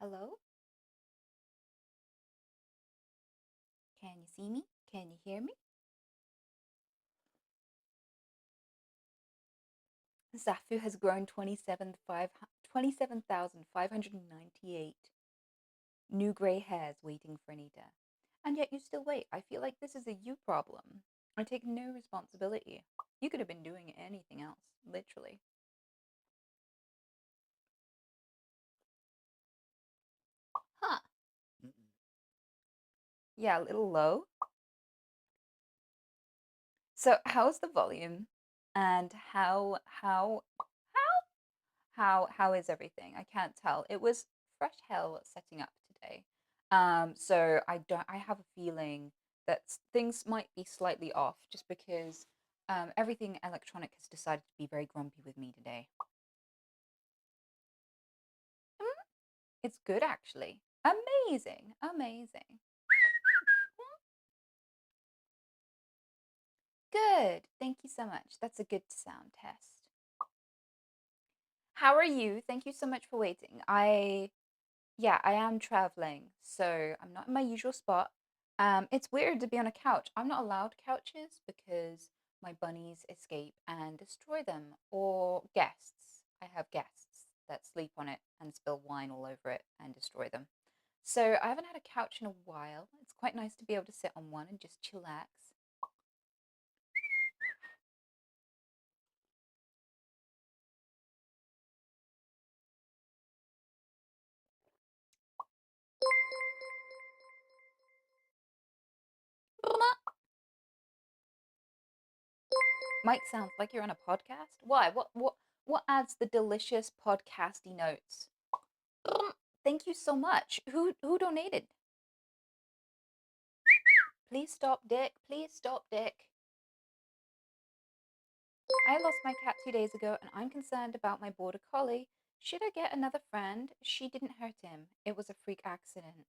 Hello? Can you see me? Can you hear me? Zafu has grown 27,598 new grey hairs waiting for Anita. And yet you still wait. I feel like this is a you problem. I take no responsibility. You could have been doing anything else, literally. Huh. Yeah, a little low. So how's the volume? And how is everything? I can't tell. It was fresh hell setting up today. So I have a feeling that things might be slightly off just because everything electronic has decided to be very grumpy with me today. Mm, it's good actually. Amazing. Amazing. Good. Thank you so much. That's a good sound test. How are you? Thank you so much for waiting. Yeah, I am traveling, so I'm not in my usual spot. It's weird to be on a couch. I'm not allowed couches because my bunnies escape and destroy them, or guests. I have guests that sleep on it and spill wine all over it and destroy them. So I haven't had a couch in a while. It's quite nice to be able to sit on one and just chillax. Mike sounds like you're on a podcast. Why? What adds the delicious podcasty notes? Thank you so much. Who donated? Please stop, Dick. Please stop, Dick. I lost my cat 2 days ago and I'm concerned about my border collie. Should I get another friend? She didn't hurt him. It was a freak accident.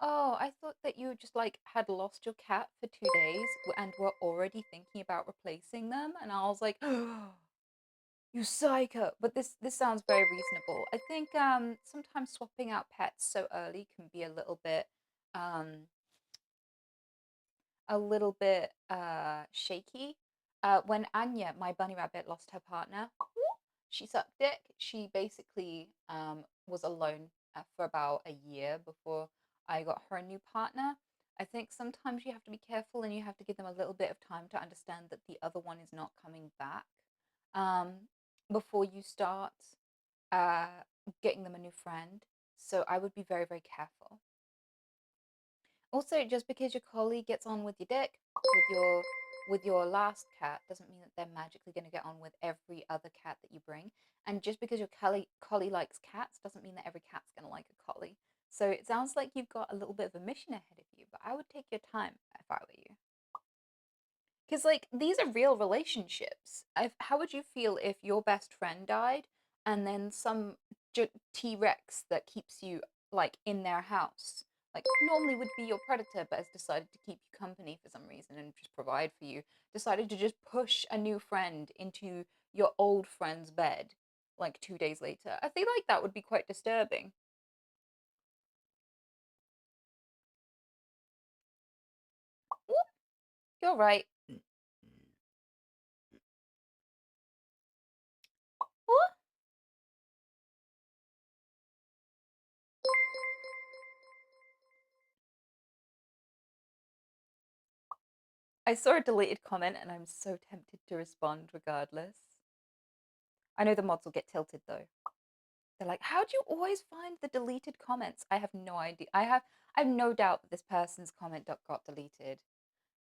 Oh, I thought that you just like had lost your cat for 2 days and were already thinking about replacing them. And I was like, you psycho. But this sounds very reasonable. I think sometimes swapping out pets so early can be um a little bit shaky. When Anya, my bunny rabbit, lost her partner, she sucked dick. She basically was alone for about a year before I got her a new partner. I think sometimes you have to be careful and you have to give them a little bit of time to understand that the other one is not coming back um, before you start uh, getting them a new friend. So I would be very, very careful. Also, just because your collie gets on with your dick, with your last cat, doesn't mean that they're magically going to get on with every other cat that you bring. And just because your collie likes cats, doesn't mean that every cat's going to like a collie. So it sounds like you've got a little bit of a mission ahead of you, but I would take your time if I were you. Because, like, these are real relationships. How would you feel if your best friend died and then some T Rex that keeps you, like, in their house, like, normally would be your predator, but has decided to keep you company for some reason and just provide for you, decided to just push a new friend into your old friend's bed, like, 2 days later? I feel like that would be quite disturbing. You're right. I saw a deleted comment and I'm so tempted to respond regardless. I know the mods will get tilted though. They're like, how do you always find the deleted comments? I have no idea. I have no doubt that this person's comment got deleted.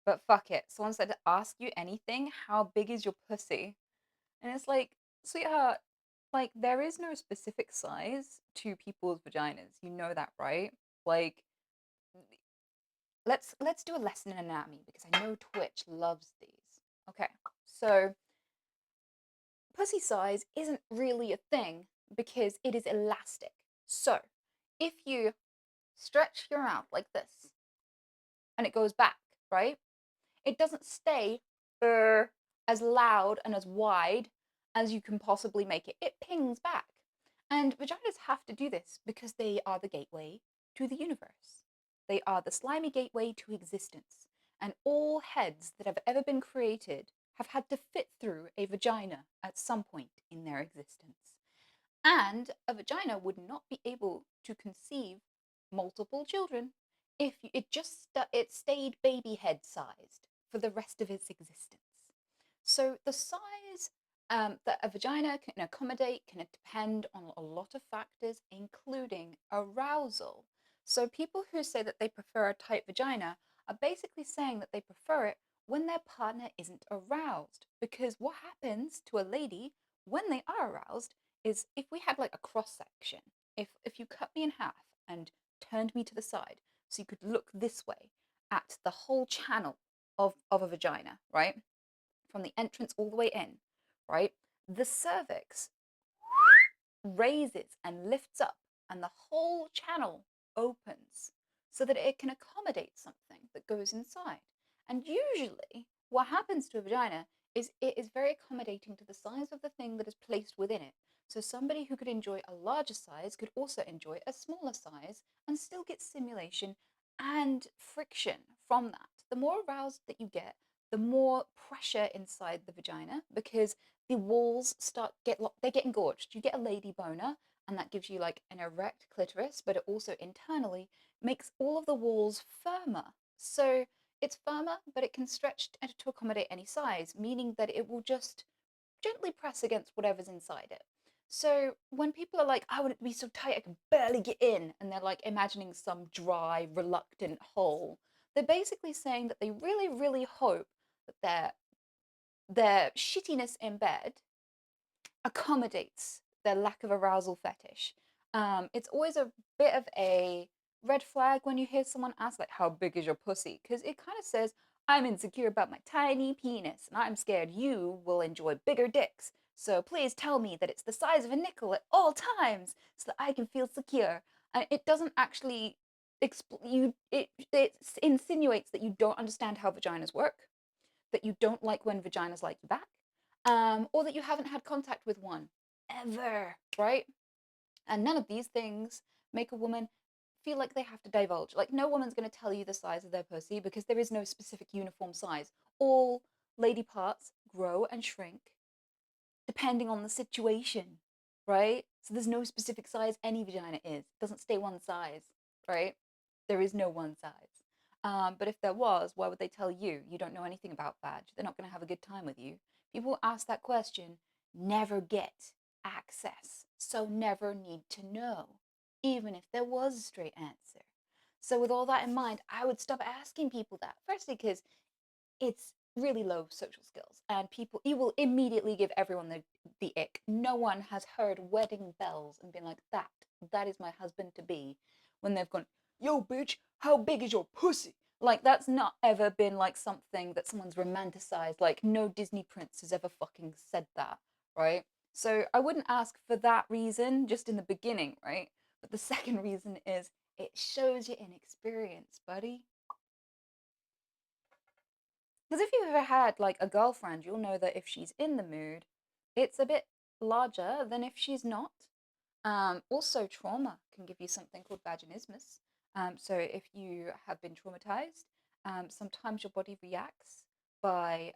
But fuck it. Someone said to ask you anything, how big is your pussy? And it's like, sweetheart, like there is no specific size to people's vaginas. You know that, right? Like let's do a lesson in anatomy because I know Twitch loves these. Okay. So pussy size isn't really a thing because it is elastic. So, if you stretch your mouth like this and it goes back, right? It doesn't stay as loud and as wide as you can possibly make it. It pings back. And vaginas have to do this because they are the gateway to the universe. They are the slimy gateway to existence. And all heads that have ever been created have had to fit through a vagina at some point in their existence. And a vagina would not be able to conceive multiple children if it stayed baby head sized for the rest of its existence. So the size that a vagina can accommodate can depend on a lot of factors, including arousal. So people who say that they prefer a tight vagina are basically saying that they prefer it when their partner isn't aroused. Because what happens to a lady when they are aroused is, if we had like a cross section, if you cut me in half and turned me to the side so you could look this way at the whole channel of a vagina, right? From the entrance all the way in, right? The cervix raises and lifts up, and the whole channel opens so that it can accommodate something that goes inside. And usually, what happens to a vagina is it is very accommodating to the size of the thing that is placed within it. So, somebody who could enjoy a larger size could also enjoy a smaller size and still get stimulation and friction from that. The more aroused that you get, the more pressure inside the vagina, because the walls they get engorged. You get a lady boner, and that gives you like an erect clitoris, but it also internally makes all of the walls firmer. So it's firmer, but it can stretch to accommodate any size, meaning that it will just gently press against whatever's inside it. So when people are like, I want it to be so tight I can barely get in, and they're like imagining some dry, reluctant hole, they're basically saying that they really, really hope that their shittiness in bed accommodates their lack of arousal fetish. It's always a bit of a red flag when you hear someone ask, like, how big is your pussy? Because it kind of says, I'm insecure about my tiny penis, and I'm scared you will enjoy bigger dicks. So please tell me that it's the size of a nickel at all times so that I can feel secure. And it doesn't actually it insinuates that you don't understand how vaginas work, that you don't like when vaginas like you back, or that you haven't had contact with one ever, right? And none of these things make a woman feel like they have to divulge. Like, no woman's going to tell you the size of their pussy because there is no specific uniform size. All lady parts grow and shrink depending on the situation, right? So there's no specific size any vagina is. It doesn't stay one size, right? There is no one size. But if there was, why would they tell you? You don't know anything about vag. They're not going to have a good time with you. People who ask that question never get access, so never need to know, even if there was a straight answer. So, with all that in mind, I would stop asking people that. Firstly, because it's really low social skills, and people, you will immediately give everyone the ick. No one has heard wedding bells and been like, that is my husband to be, when they've gone, yo bitch, how big is your pussy? Like, that's not ever been like something that someone's romanticized. Like, no Disney prince has ever fucking said that, right? So I wouldn't ask for that reason just in the beginning, right? But the second reason is, it shows your inexperience, buddy. Because if you've ever had like a girlfriend, you'll know that if she's in the mood, it's a bit larger than if she's not. Also, trauma can give you something called vaginismus. So if you have been traumatized, sometimes your body reacts by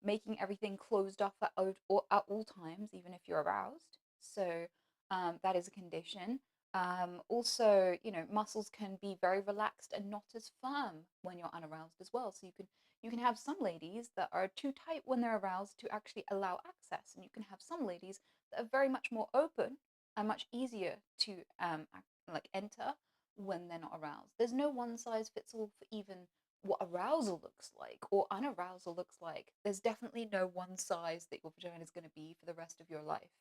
making everything closed off at all times, even if you're aroused. So that is a condition. Also, muscles can be very relaxed and not as firm when you're unaroused as well. So you can have some ladies that are too tight when they're aroused to actually allow access, and you can have some ladies that are very much more open and much easier to like enter when they're not aroused. There's no one size fits all for even what arousal looks like or unarousal looks like. There's definitely no one size that your vagina is going to be for the rest of your life.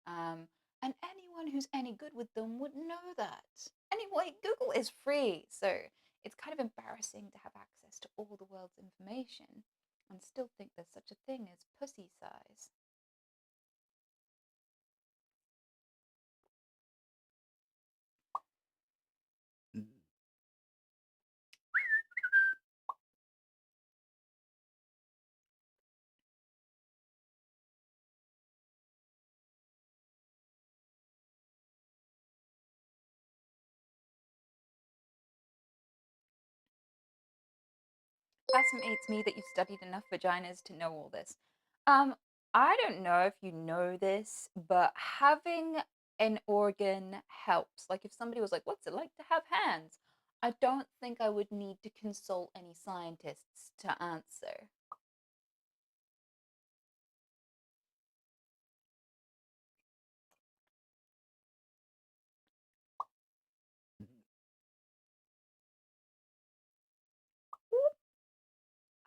Um, and anyone who's any good with them would know that. Anyway, Google is free, so it's kind of embarrassing to have access to all the world's information and still think there's such a thing as pussy size. fascinates me that you've studied enough vaginas to know all this. Um, I don't know if you know this, but having an organ helps. Like if somebody was like, "What's it like to have hands?" I don't think I would need to consult any scientists to answer.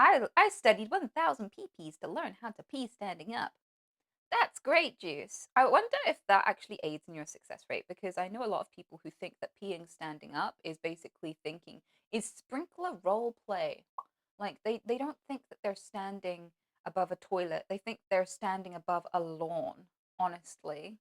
I studied 1,000 PPs to learn how to pee standing up. That's great, Juice. I wonder if that actually aids in your success rate because I know a lot of people who think that peeing standing up is basically thinking, is sprinkler role play? Like they don't think that they're standing above a toilet. They think they're standing above a lawn, honestly.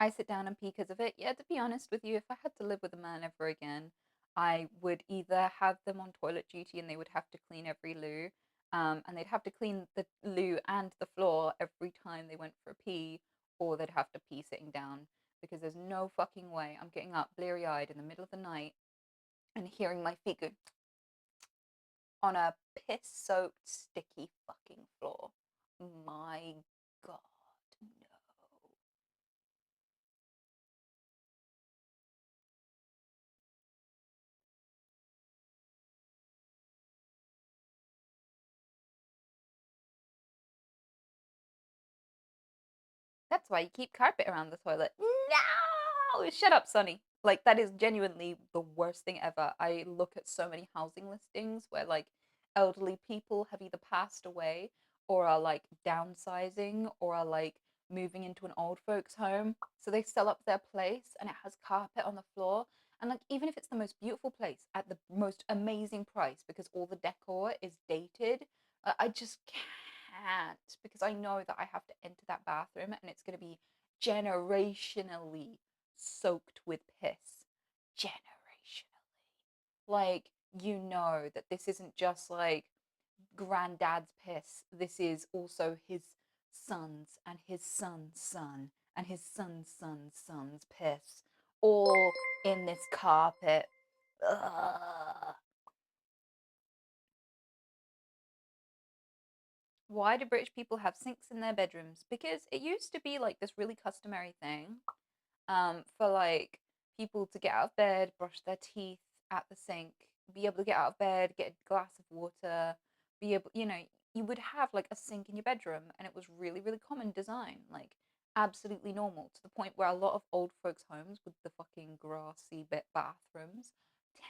I sit down and pee because of it. Yeah, to be honest with you, if I had to live with a man ever again, I would either have them on toilet duty and they would have to clean every loo, and they'd have to clean the loo and the floor every time they went for a pee, or they'd have to pee sitting down because there's no fucking way I'm getting up bleary eyed in the middle of the night and hearing my feet go on a piss soaked, sticky fucking floor. My God, no. That's why you keep carpet around the toilet. No! Shut up, Sonny. Like, that is genuinely the worst thing ever. I look at so many housing listings where, like, elderly people have either passed away or are, like, downsizing or are, like, moving into an old folks' home. So they sell up their place and it has carpet on the floor. And, like, even if it's the most beautiful place at the most amazing price because all the decor is dated, I just can't because I know that I have to enter that bathroom and it's going to be generationally soaked with piss. Generationally. Like, you know that this isn't just like granddad's piss. This is also his son's and his son's son and his son's son's son's piss all in this carpet. Ugh. Why do British people have sinks in their bedrooms? Because it used to be like this really customary thing for like people to get out of bed, brush their teeth at the sink, be able to get out of bed, get a glass of water, be able, you would have like a sink in your bedroom, and it was really, really common design, like absolutely normal to the point where a lot of old folks' homes with the fucking grassy bit bathrooms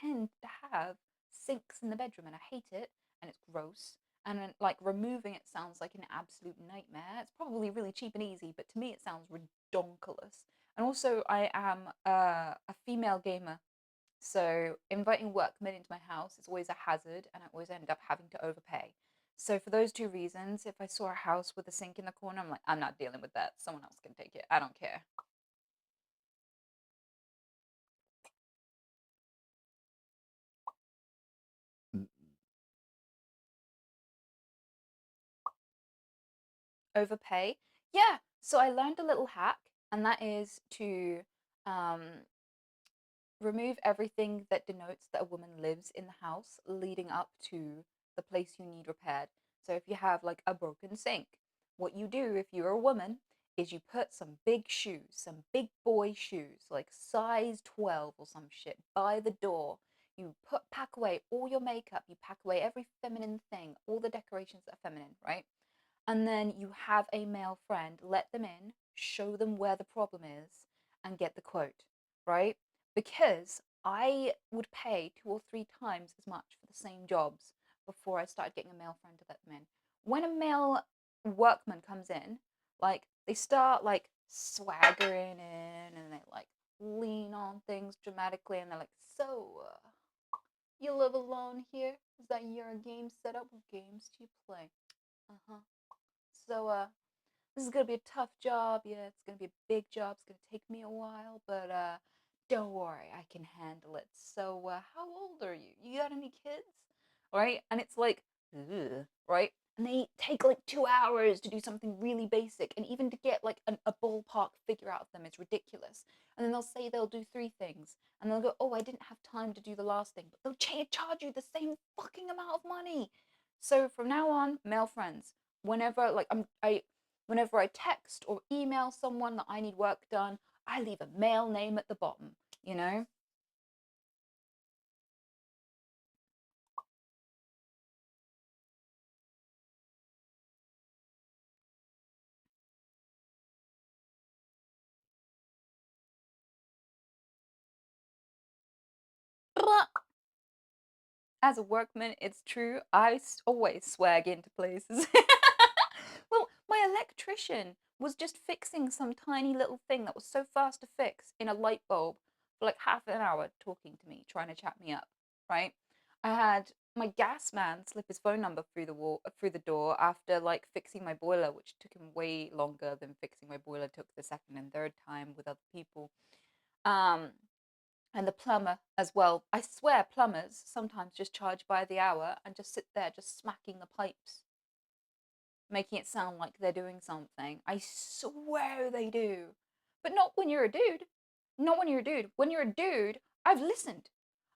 tend to have sinks in the bedroom, and I hate it, and it's gross. And then, like removing it sounds like an absolute nightmare. It's probably really cheap and easy, but to me it sounds redonkulous. And also, I am a female gamer, so inviting workmen into my house is always a hazard, and I always end up having to overpay. So for those two reasons, if I saw a house with a sink in the corner, I'm like, I'm not dealing with that. Someone else can take it. I don't care. Overpay? Yeah. So I learned a little hack, and that is to um, remove everything that denotes that a woman lives in the house leading up to the place you need repaired. So if you have like a broken sink, what you do if you're a woman is you put some big shoes, some big boy shoes, like size 12 or some shit, by the door. You pack away all your makeup, you pack away every feminine thing, all the decorations that are feminine, right? And then you have a male friend, let them in, show them where the problem is, and get the quote, right? Because I would pay 2 or 3 times as much for the same jobs before I started getting a male friend to let them in. When a male workman comes in, like they start like swaggering in and they like lean on things dramatically and they're like, so, you live alone here? Is that your game set up? What games do you play? Uh huh. So, this is gonna be a tough job. Yeah, it's gonna be a big job. It's gonna take me a while, but don't worry, I can handle it. So, how old are you? You got any kids? Right? And it's like, ugh, right? and they take like 2 hours to do something really basic, and even to get like a ballpark figure out of them is ridiculous. And then they'll say they'll do 3 things, and they'll go, "Oh, I didn't have time to do the last thing," but they'll charge you the same fucking amount of money. So from now on, male friends, whenever like whenever I text or email someone that I need work done, I leave a male name at the bottom, you know? As a workman, it's true. I always swag into places. Well, my electrician was just fixing some tiny little thing that was so fast to fix in a light bulb for like half an hour talking to me, trying to chat me up, right? I had my gas man slip his phone number through the wall through the door after like fixing my boiler, which took him way longer than fixing my boiler took the second and third time with other people. Um, and the plumber as well. I swear plumbers sometimes just charge by the hour and just sit there just smacking the pipes, making it sound like they're doing something. I swear they do. But not when you're a dude. Not when you're a dude. When you're a dude, I've listened.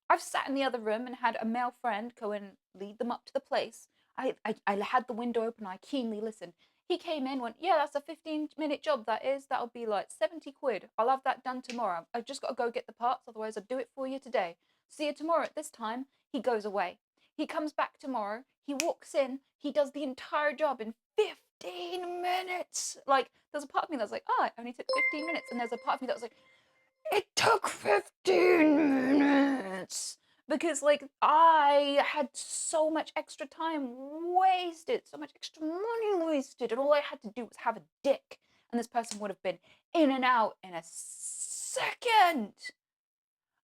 I've sat in the other room and had a male friend go and lead them up to the place. I had the window open. I keenly listened. He came in, went, "Yeah, that's a 15-minute job, that is. That'll be like 70 quid. I'll have that done tomorrow. I've just got to go get the parts, otherwise I'll do it for you today. See you tomorrow at this time." He goes away. He comes back tomorrow. He walks in. He does the entire job in 15 minutes. Like, there's a part of me that's like, "Oh, it only took 15 minutes." And there's a part of me that was like, "It took 15 minutes." Because like I had so much extra time wasted, so much extra money wasted, and all I had to do was have a dick, and this person would have been in and out in a second.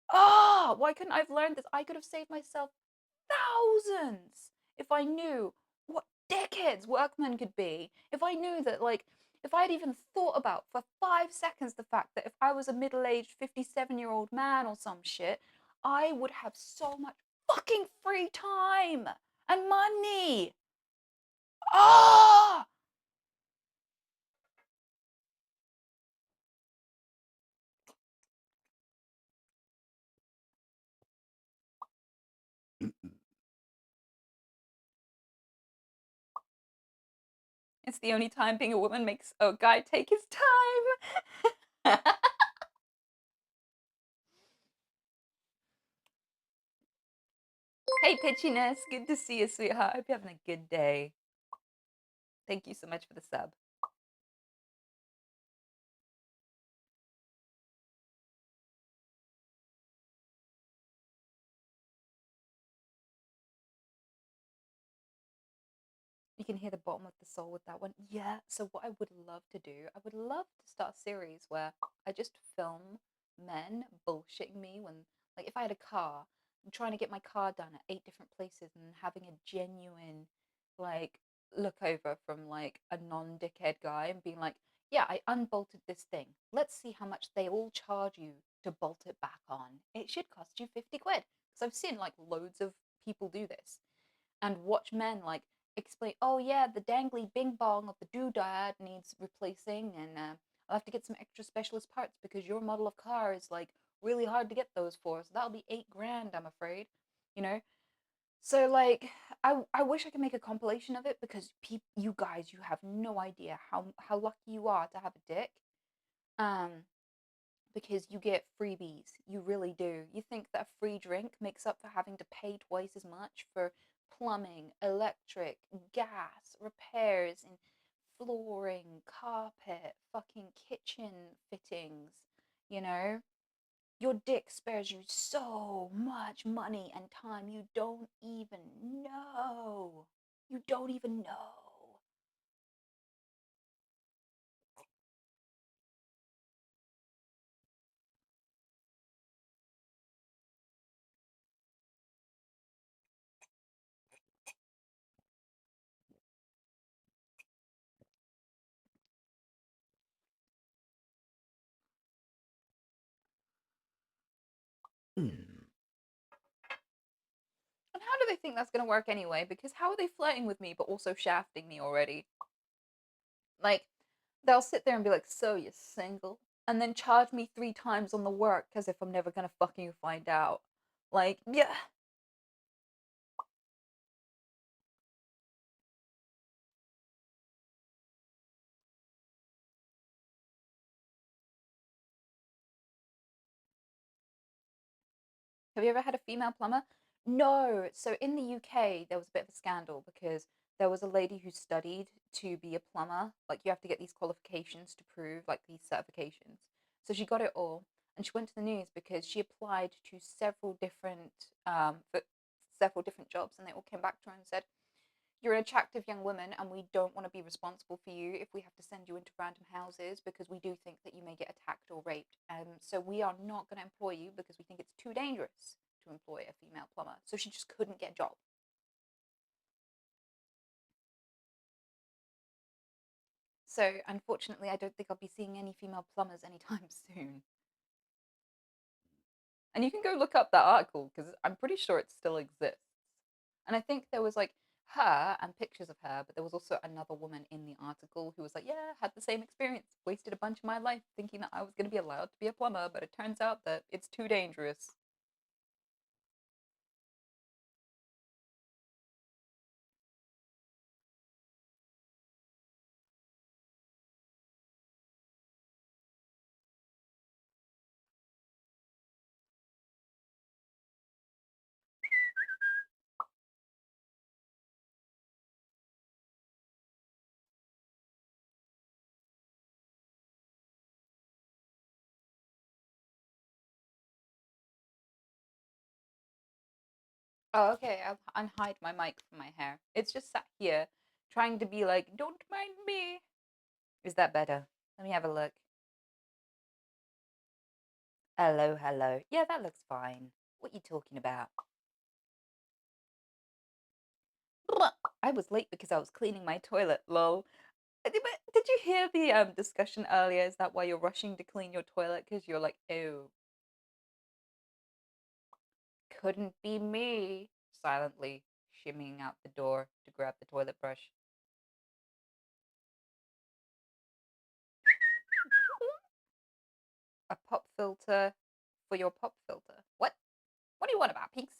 Ah, why couldn't I have learned this? I could have saved myself thousands if I knew what dickheads workmen could be. If I knew that, like, if I had even thought about for 5 seconds the fact that if I was a middle aged 57-year-old man or some shit, I would have so much fucking free time and money. Ah! It's the only time being a woman makes a guy take his time. Hey, Pitchiness. Good to see you, sweetheart. Hope you're having a good day. Thank you so much for the sub. You can hear the bottom of the soul with that one. Yeah. So what I would love to do, I would love to start a series where I just film men bullshitting me when, like, if I had a car, I'm trying to get my car done at 8 different places and having a genuine, like, look over from like a non-dickhead guy and being like, "Yeah, I unbolted this thing. Let's see how much they all charge you to bolt it back on. It should cost you 50 quid." Because I've seen like loads of people do this and watch men like explain, "Oh yeah, the dangly bing bong of the doodad needs replacing, and I'll have to get some extra specialist parts because your model of car is like really hard to get those for, so that'll be 8 grand, I'm afraid." You know. So like, I wish I could make a compilation of it because you guys, you have no idea how lucky you are to have a dick. Um, because you get freebies. You really do. You think that a free drink makes up for having to pay twice as much for plumbing, electric, gas, repairs, and flooring, carpet, fucking kitchen fittings, you know? Your dick spares you so much money and time you don't even know. You don't even know. And how do they think that's gonna work anyway? Because how are they flirting with me but also shafting me already? Like, they'll sit there and be like, "So you're single?" And then charge me 3 times on the work as if I'm never gonna fucking find out. Like, yeah. Have you ever had a female plumber? No. So in the UK, there was a bit of a scandal because there was a lady who studied to be a plumber. Like you have to get these qualifications to prove like these certifications. So she got it all, and she went to the news because she applied to for several different jobs, and they all came back to her and said, "You're an attractive young woman, and we don't want to be responsible for you if we have to send you into random houses because we do think that you may get attacked or raped. So we are not going to employ you because we think it's too dangerous to employ a female plumber." So she just couldn't get a job. So unfortunately, I don't think I'll be seeing any female plumbers anytime soon. And you can go look up that article because I'm pretty sure it still exists. And I think there was like her and pictures of her, but there was also another woman in the article who was like, "Yeah, had the same experience. Wasted a bunch of my life thinking that I was going to be allowed to be a plumber, but it turns out that it's too dangerous." Oh, okay. I'll unhide my mic from my hair. It's just sat here trying to be like, "Don't mind me." Is that better? Let me have a look. Hello, hello. Yeah, that looks fine. What you talking about? I was late because I was cleaning my toilet, lol. Did you hear the discussion earlier? Is that why you're rushing to clean your toilet? Because you're like, "Oh, couldn't be me." Silently shimmying out the door to grab the toilet brush. A pop filter for your pop filter. What? What do you want about Pinks?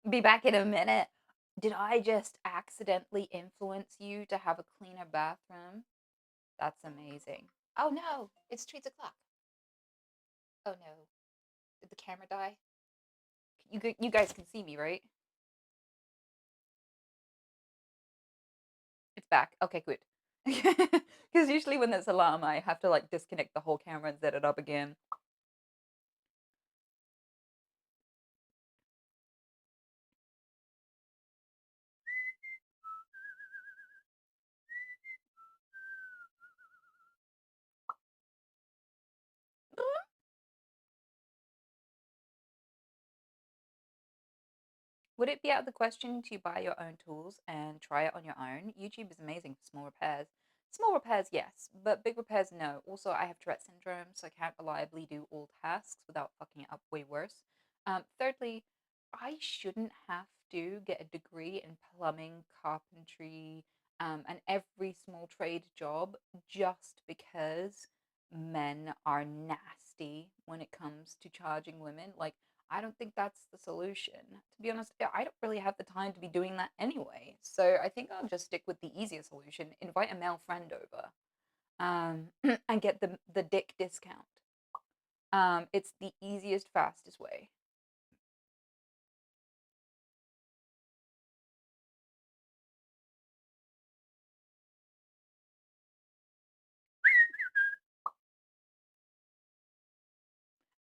Be back in a minute. Did I just accidentally influence you to have a cleaner bathroom? That's amazing. Oh no, it's Tweets o'clock. Oh no, did the camera die? You guys can see me, right? It's back. Okay, good. Because usually when there's alarm, I have to like disconnect the whole camera and set it up again. Would it be out of the question to buy your own tools and try it on your own? YouTube is amazing for small repairs. Small repairs, yes, but big repairs, no. Also, I have Tourette syndrome, so I can't reliably do all tasks without fucking it up way worse. Thirdly, I shouldn't have to get a degree in plumbing, carpentry, and every small trade job just because men are nasty when it comes to charging women. Like, I don't think that's the solution. To be honest, I don't really have the time to be doing that anyway. So I think I'll just stick with the easier solution, invite a male friend over, and get the dick discount. It's the easiest, fastest way.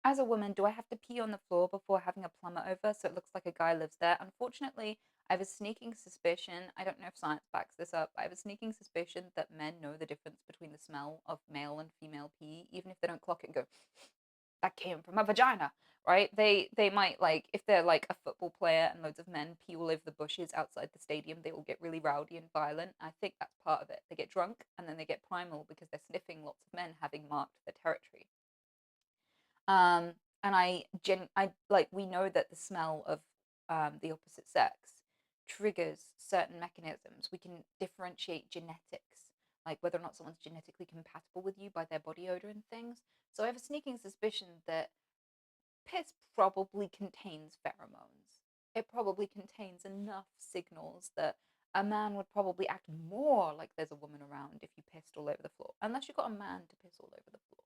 As a woman, do I have to pee on the floor before having a plumber over so it looks like a guy lives there? Unfortunately, I have a sneaking suspicion. I don't know if science backs this up. I have a sneaking suspicion that men know the difference between the smell of male and female pee, even if they don't clock it and go, "That came from a vagina." right? They might like if they're like a football player and loads of men pee all over the bushes outside the stadium, they will get really rowdy and violent. I think that's part of it. They get drunk and then they get primal because they're sniffing lots of men having marked their territory. Um, and I like we know that the smell of the opposite sex triggers certain mechanisms. We can differentiate genetics, like whether or not someone's genetically compatible with you by their body odor and things. So I have a sneaking suspicion that piss probably contains pheromones. It probably contains enough signals that a man would probably act more like there's a woman around if you pissed all over the floor, unless you got a man to piss all over the floor.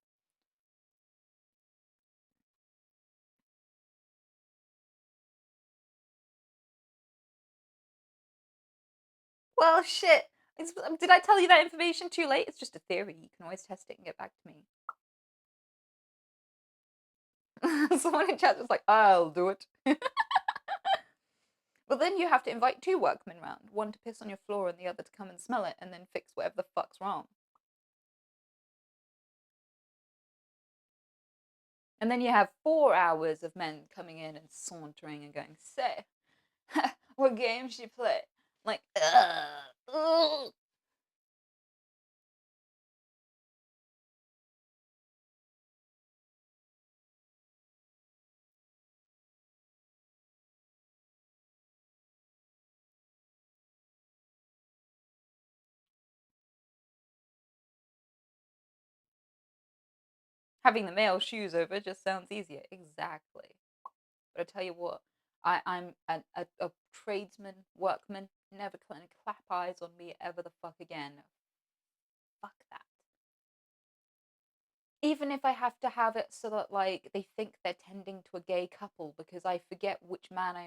Well, shit. Did I tell you that information too late? It's just a theory. You can always test it and get back to me. Someone in chat was like, I'll do it. But then you have to invite two workmen round, one to piss on your floor and the other to come and smell it and then fix whatever the fuck's wrong. And then you have 4 hours of men coming in and sauntering and going, say, what game should you play? Like, ugh. Having the male shoes over just sounds easier. Exactly. But I tell you what, I'm a tradesman, workman, never gonna clap eyes on me ever the fuck again. Fuck that. Even if I have to have it so that like they think they're tending to a gay couple because I forget which man I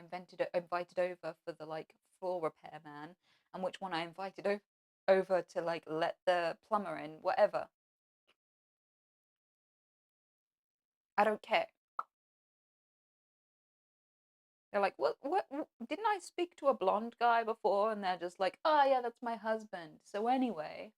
invited over for the like floor repair man and which one I invited over to like let the plumber in, whatever. I don't care. They're like, what? Didn't I speak to a blonde guy before? And they're just like, oh yeah, that's my husband. So anyway,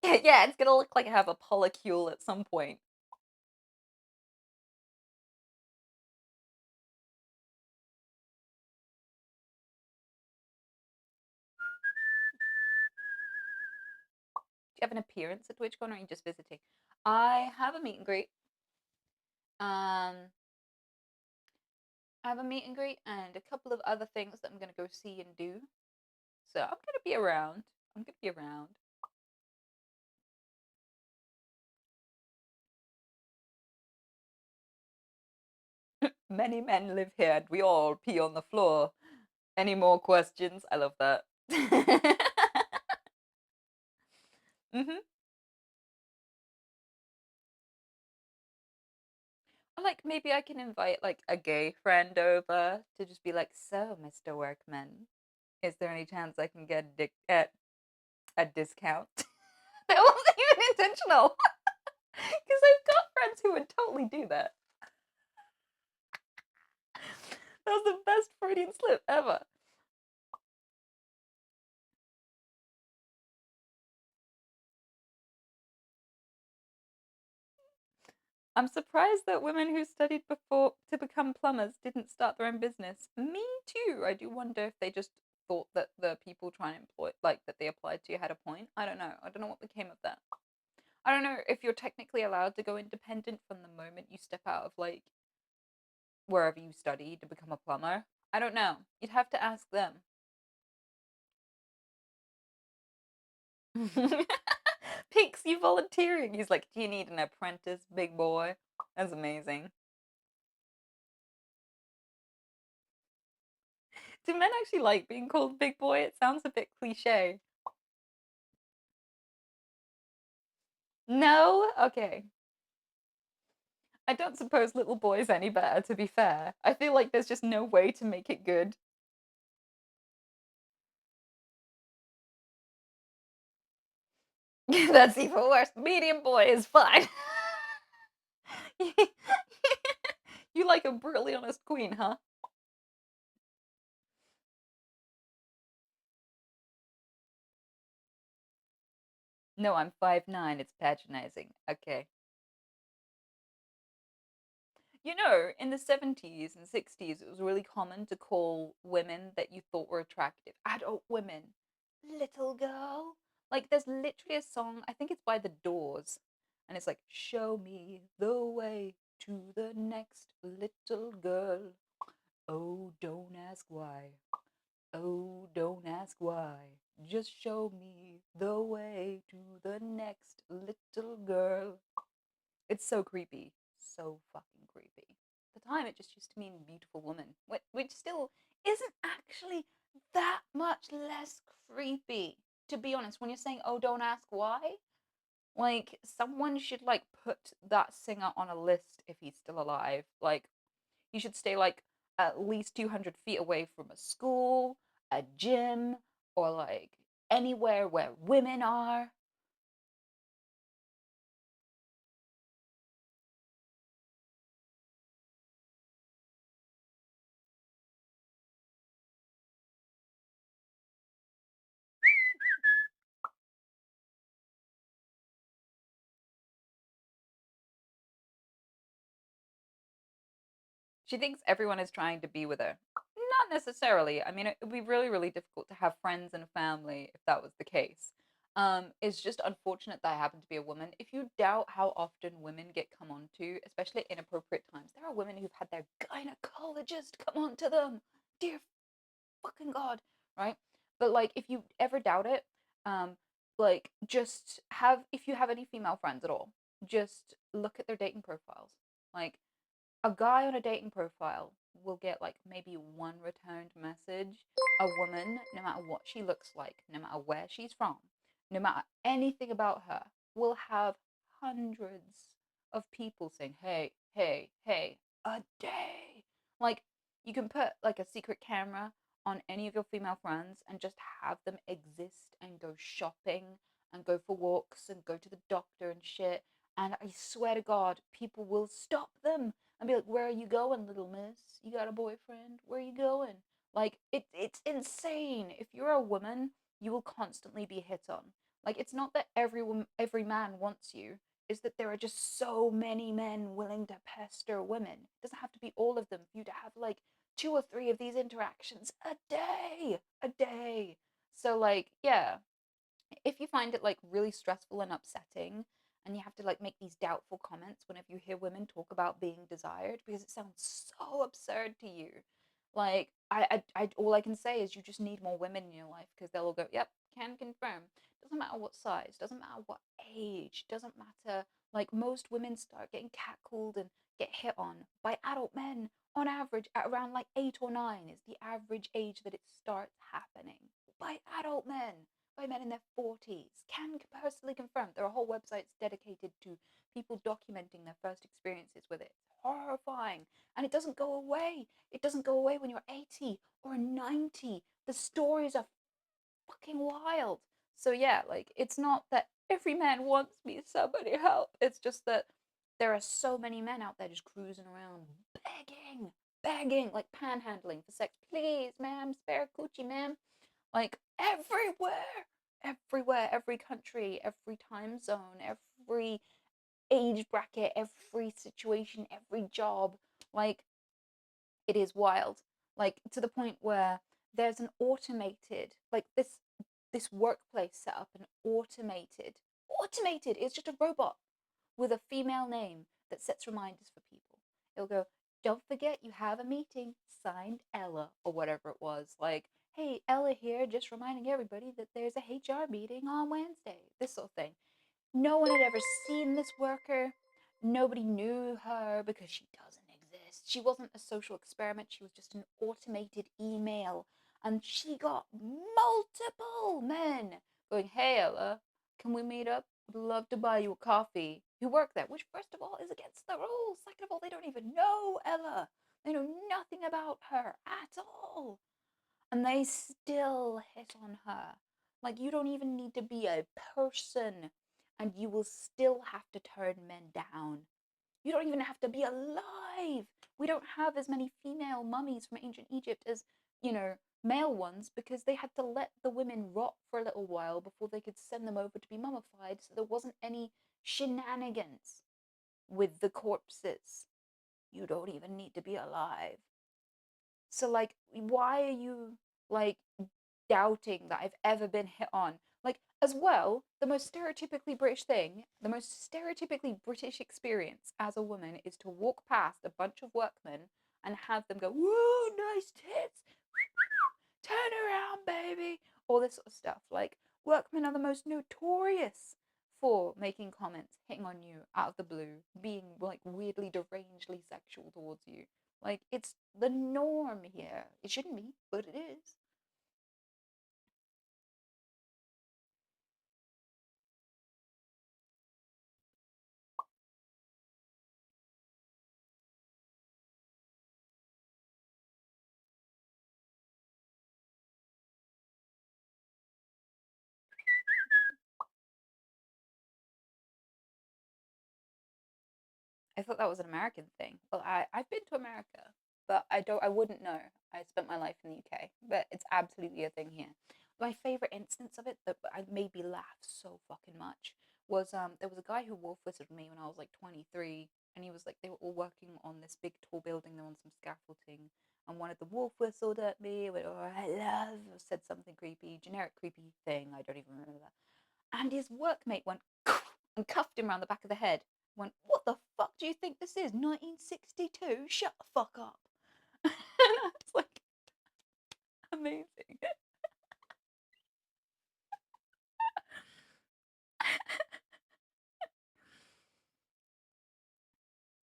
yeah, it's gonna look like I have a polycule at some point. Do you have an appearance at TwitchCon or are you just visiting? I have a meet and greet. I have a meet and greet and a couple of other things that I'm gonna go see and do. So I'm gonna be around. I'm gonna be around. Many men live here and we all pee on the floor. Any more questions? I love that. hmm Like maybe I can invite like a gay friend over to just be like, so Mr. Workman, is there any chance I can get a discount? That wasn't even intentional. Because I've got friends who would totally do that. That was the best Freudian slip ever. I'm surprised that women who studied before to become plumbers didn't start their own business. Me too. I do wonder if they just thought that the people trying to employ, like that they applied to, had a point. I don't know. I don't know what became of that. I don't know if you're technically allowed to go independent from the moment you step out of like wherever you study to become a plumber. I don't know. You'd have to ask them. Pinks, you volunteering. He's like, do you need an apprentice, big boy? That's amazing. Do men actually like being called big boy? It sounds a bit cliche. No? Okay. I don't suppose little boy's any better, to be fair. I feel like there's just no way to make it good. That's even worse. Medium boy is fine. You like a brutally honest queen, huh? No, I'm 5'9". It's patronizing. Okay. You know, in the 70s and 60s, it was really common to call women that you thought were attractive, adult women, little girl. Like, there's literally a song, I think it's by The Doors, and it's like, show me the way to the next little girl. Oh, don't ask why. Oh, don't ask why. Just show me the way to the next little girl. It's so creepy. So fucking creepy. At the time, it just used to mean beautiful woman, which still isn't actually that much less creepy. To be honest, when you're saying, oh, don't ask why, like, someone should, like, put that singer on a list if he's still alive. Like, he should stay, like, at least 200 feet away from a school, a gym, or, like, anywhere where women are. She thinks everyone is trying to be with her. Not necessarily. I mean, it would be really, really difficult to have friends and a family if that was the case. It's just unfortunate that I happen to be a woman. If you doubt how often women get come on to, especially at inappropriate times, there are women who've had their gynecologist come on to them. Dear fucking God, right? But like, if you ever doubt it, um, like, just have, if you have any female friends at all, just look at their dating profiles. Like, a guy on a dating profile will get like maybe one returned message. A woman, no matter what she looks like, no matter where she's from, no matter anything about her, will have hundreds of people saying, hey, hey, hey, a day. Like, you can put like a secret camera on any of your female friends and just have them exist and go shopping and go for walks and go to the doctor and shit. And I swear to God, people will stop them and be like, "Where are you going, little miss? You got a boyfriend? Where are you going?" Like, it's insane. If you're a woman, you will constantly be hit on. Like, it's not that every man wants you. It's that there are just so many men willing to pester women. It doesn't have to be all of them for you to have like two or three of these interactions a day, a day. So like, yeah, if you find it like really stressful and upsetting and you have to like make these doubtful comments whenever you hear women talk about being desired because it sounds so absurd to you, like, all I can say is you just need more women in your life because they'll all go, yep, can confirm. Doesn't matter what size, doesn't matter what age, doesn't matter. Like, most women start getting catcalled and get hit on by adult men on average at around like 8 or 9 is the average age that it starts happening by adult men, by men in their 40s. Can personally confirm. There are whole websites dedicated to people documenting their first experiences with it. It's horrifying. And it doesn't go away. It doesn't go away when you're 80 or 90. The stories are fucking wild. So yeah, like, it's not that every man wants me, somebody help. It's just that there are so many men out there just cruising around begging, like panhandling for sex. Please, ma'am, spare coochie, ma'am. Like, everywhere, every country, every time zone, every age bracket, every situation, every job. Like, it is wild. Like, to the point where there's an automated, like, this workplace set up an automated, it's just a robot with a female name that sets reminders for people. It'll go, don't forget you have a meeting, signed Ella, or whatever it was. Like, hey, Ella here, just reminding everybody that there's a HR meeting on Wednesday, this sort of thing. No one had ever seen this worker. Nobody knew her because she doesn't exist. She wasn't a social experiment. She was just an automated email. And she got multiple men going, hey, Ella, can we meet up? I'd love to buy you a coffee. Who work there? Which, first of all, is against the rules. Second of all, they don't even know Ella. They know nothing about her at all, and they still hit on her. Like, you don't even need to be a person, and you will still have to turn men down. You don't even have to be alive. We don't have as many female mummies from ancient Egypt as, you know, male ones because they had to let the women rot for a little while before they could send them over to be mummified, so there wasn't any shenanigans with the corpses. You don't even need to be alive. So, like, why are you, like, doubting that I've ever been hit on? Like, as well, the most stereotypically British thing, the most stereotypically British experience as a woman is to walk past a bunch of workmen and have them go, "Whoa, nice tits, turn around, baby," all this sort of stuff. Like, workmen are the most notorious for making comments, hitting on you out of the blue, being like weirdly derangedly sexual towards you. Like, it's the norm here. It shouldn't be, but it is. I thought that was an American thing. Well, I've been to America, but I wouldn't know. I spent my life in the UK, but it's absolutely a thing here. My favorite instance of it that made me laugh so fucking much was there was a guy who wolf whistled me when I was like 23, and he was like they were all working on this big tall building, they're on some scaffolding, and one of the wolf whistled at me, went, "Oh, I love," said something creepy, generic creepy thing, I don't even remember that. And his workmate went and cuffed him around the back of the head. Went, "What the fuck do you think this is? 1962? Shut the fuck up." It's like amazing.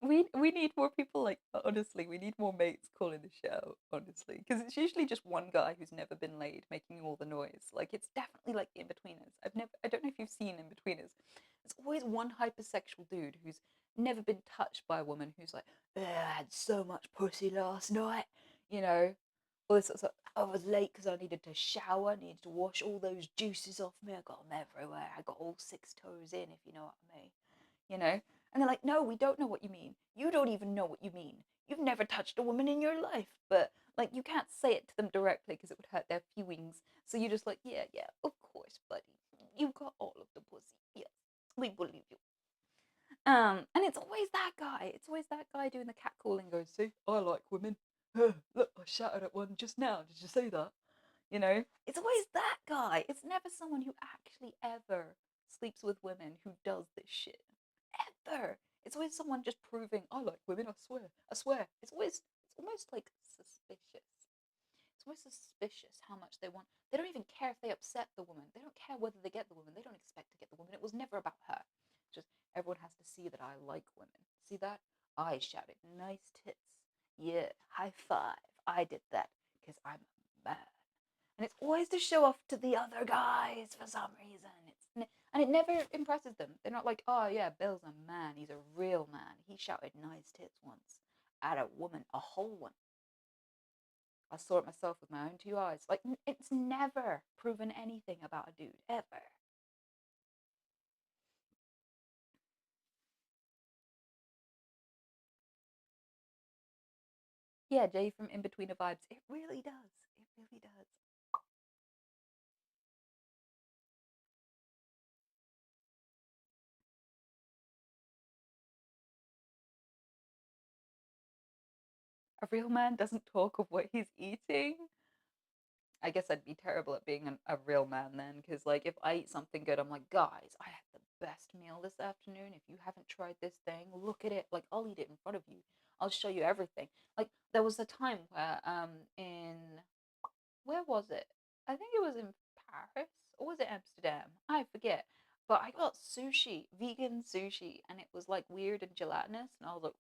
We need more people like that, honestly. We need more mates calling the show, honestly, because it's usually just one guy who's never been laid making all the noise. Like it's definitely like the in-betweeners. I don't know if you've seen in-betweeners. It's always one hypersexual dude who's never been touched by a woman who's like, "Ugh, I had so much pussy last night," you know. All this sort of stuff. I was late because I needed to shower, needed to wash all those juices off me. I got them everywhere. I got all six toes in, if you know what I mean. You know? And they're like, "No, we don't know what you mean. You don't even know what you mean. You've never touched a woman in your life." But, like, you can't say it to them directly because it would hurt their feelings. So you're just like, "Yeah, yeah, of course, buddy. You got all of the pussy. Yes, we believe you." And it's always that guy. It's always that guy doing the catcalling. Goes, "See, I like women. Look, I shouted at one just now. Did you see that?" You know, it's always that guy. It's never someone who actually ever sleeps with women who does this shit. Ever. It's always someone just proving, "I like women, I swear. I swear." It's almost like suspicious. It's almost suspicious how much they want. They don't even care if they upset the woman. They don't care whether they get the woman. They don't expect to get the woman. It was never about her. Just everyone has to see that I like women. See that? I shouted, "Nice tits." Yeah, high five. I did that because I'm a man. And it's always to show off to the other guys for some reason. And it never impresses them. They're not like, "Oh yeah, Bill's a man. He's a real man. He shouted nice tits once at a woman, a whole one. I saw it myself with my own two eyes." Like it's never proven anything about a dude ever. Yeah, Jay from In Between the Vibes. It really does. It really does. A real man doesn't talk of what he's eating. I guess I'd be terrible at being a real man then, because like if I eat something good, I'm like, "Guys, I had the best meal this afternoon. If you haven't tried this thing, look at it. Like I'll eat it in front of you. I'll show you everything." Like there was a time where in where was it? I think it was in Paris or was it Amsterdam? I forget. But I got sushi, vegan sushi, and it was like weird and gelatinous, and I was like,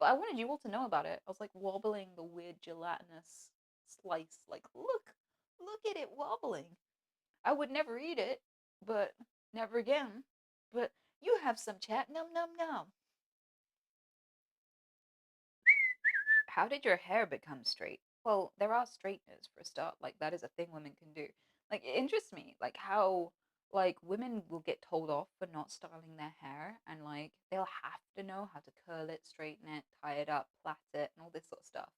but I wanted you all to know about it. I was like wobbling the weird gelatinous slice. Like, look at it wobbling. I would never eat it, but never again. But you have some chat. Num num num. How did your hair become straight? Well, there are straighteners for a start. Like that is a thing women can do. Like it interests me, like how like women will get told off for not styling their hair, and like they'll have to know how to curl it, straighten it, tie it up, plait it, and all this sort of stuff.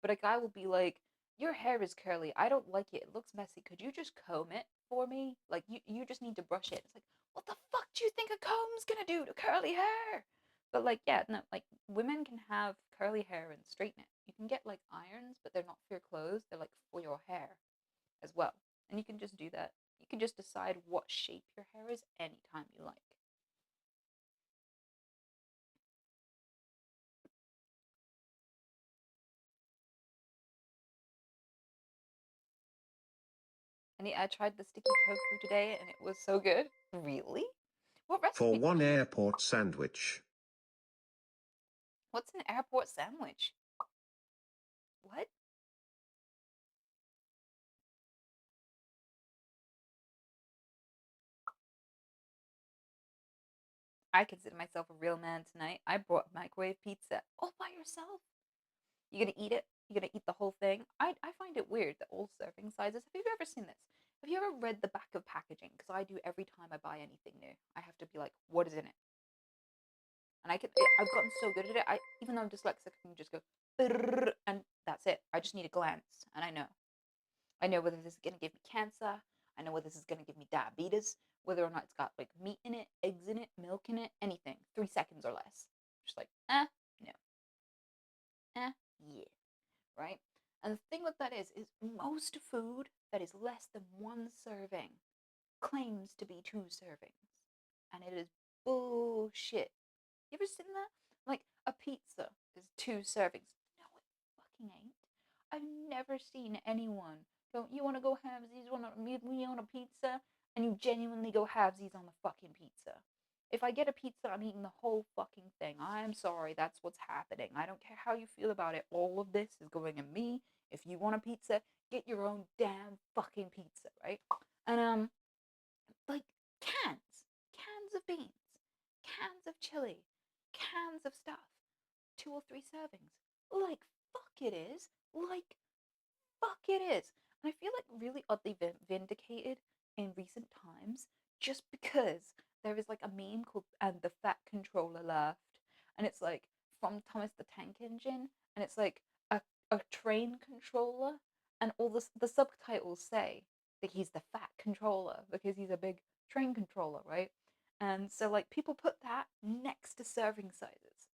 But a guy will be like, your hair is curly. I don't like it. It looks messy. Could you just comb it for me? Like you just need to brush it. It's like, what the fuck do you think a comb's gonna do to curly hair? But like, yeah, no, like women can have curly hair and straighten it. You can get like irons, but they're not for your clothes. They're like for your hair as well. And you can just do that. You can just decide what shape your hair is anytime you like. And I tried the sticky tofu today, and it was so good. Really? What For recipe did one you use? airport sandwich. What's an airport sandwich? What? I consider myself a real man tonight. I brought microwave pizza all by yourself. You gonna eat it? You gonna eat the whole thing? I find it weird that all serving sizes. Have you ever seen this? Have you ever read the back of packaging? Because I do every time I buy anything new. I have to be like, what is in it? And I've gotten so good at it. Even though I'm dyslexic, I can just go, and that's it. I just need a glance, and I know. I know whether this is gonna give me cancer. I know whether this is gonna give me diabetes. Whether or not it's got like meat in it, eggs in it, milk in it, anything. 3 seconds or less. Just like, no, yeah, right? And the thing with that is most food that is less than one serving claims to be 2 servings, and it is bullshit. You ever seen that? Like a pizza is 2 servings. No, it fucking ain't. I've never seen anyone go, you want to go halvesies on me on a pizza? And you genuinely go halvesies on the fucking pizza. If I get a pizza, I'm eating the whole fucking thing. I'm sorry, that's what's happening. I don't care how you feel about it. All of this is going in me. If you want a pizza, get your own damn fucking pizza, right? And like cans of beans, cans of chili, cans of stuff, 2 or 3 servings. Like, fuck it is. Like, fuck it is. And I feel like really oddly vindicated in recent times just because there is like a meme called "And the Fat Controller Left," and it's like from Thomas the Tank Engine, and it's like a train controller, and all the subtitles say that he's the fat controller because he's a big train controller, right? And so like people put that next to serving sizes.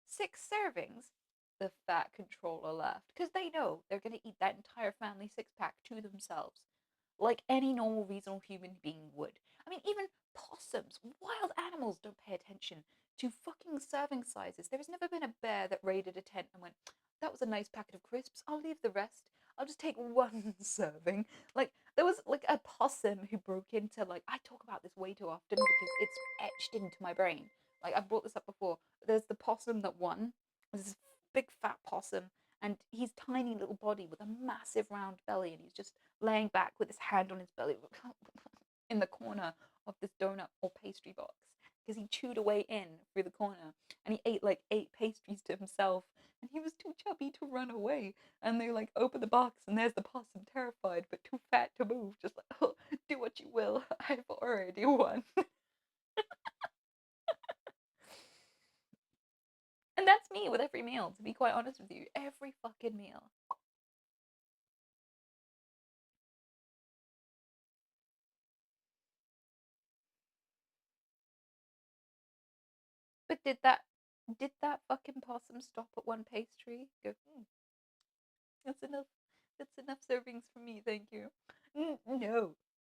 6 servings, the fat controller left because they know they're going to eat that entire family 6 pack to themselves, like any normal, reasonable human being would. I mean, even possums, wild animals, don't pay attention to fucking serving sizes. There has never been a bear that raided a tent and went, that was a nice packet of crisps. I'll leave the rest. I'll just take one serving. Like, there was like a possum who broke into, like, I talk about this way too often because it's etched into my brain. Like, I've brought this up before. There's the possum that won. There's this big fat possum, and he's tiny little body with a massive round belly, and he's just laying back with his hand on his belly in the corner of this donut or pastry box because he chewed away in through the corner, and he ate like 8 pastries to himself, and he was too chubby to run away. And they like open the box, and there's the possum, terrified but too fat to move, just like, oh, do what you will, I've already won. And that's me with every meal, to be quite honest with you. Every fucking meal. But did that fucking possum stop at one pastry? Go, that's enough. That's enough servings for me, thank you. No,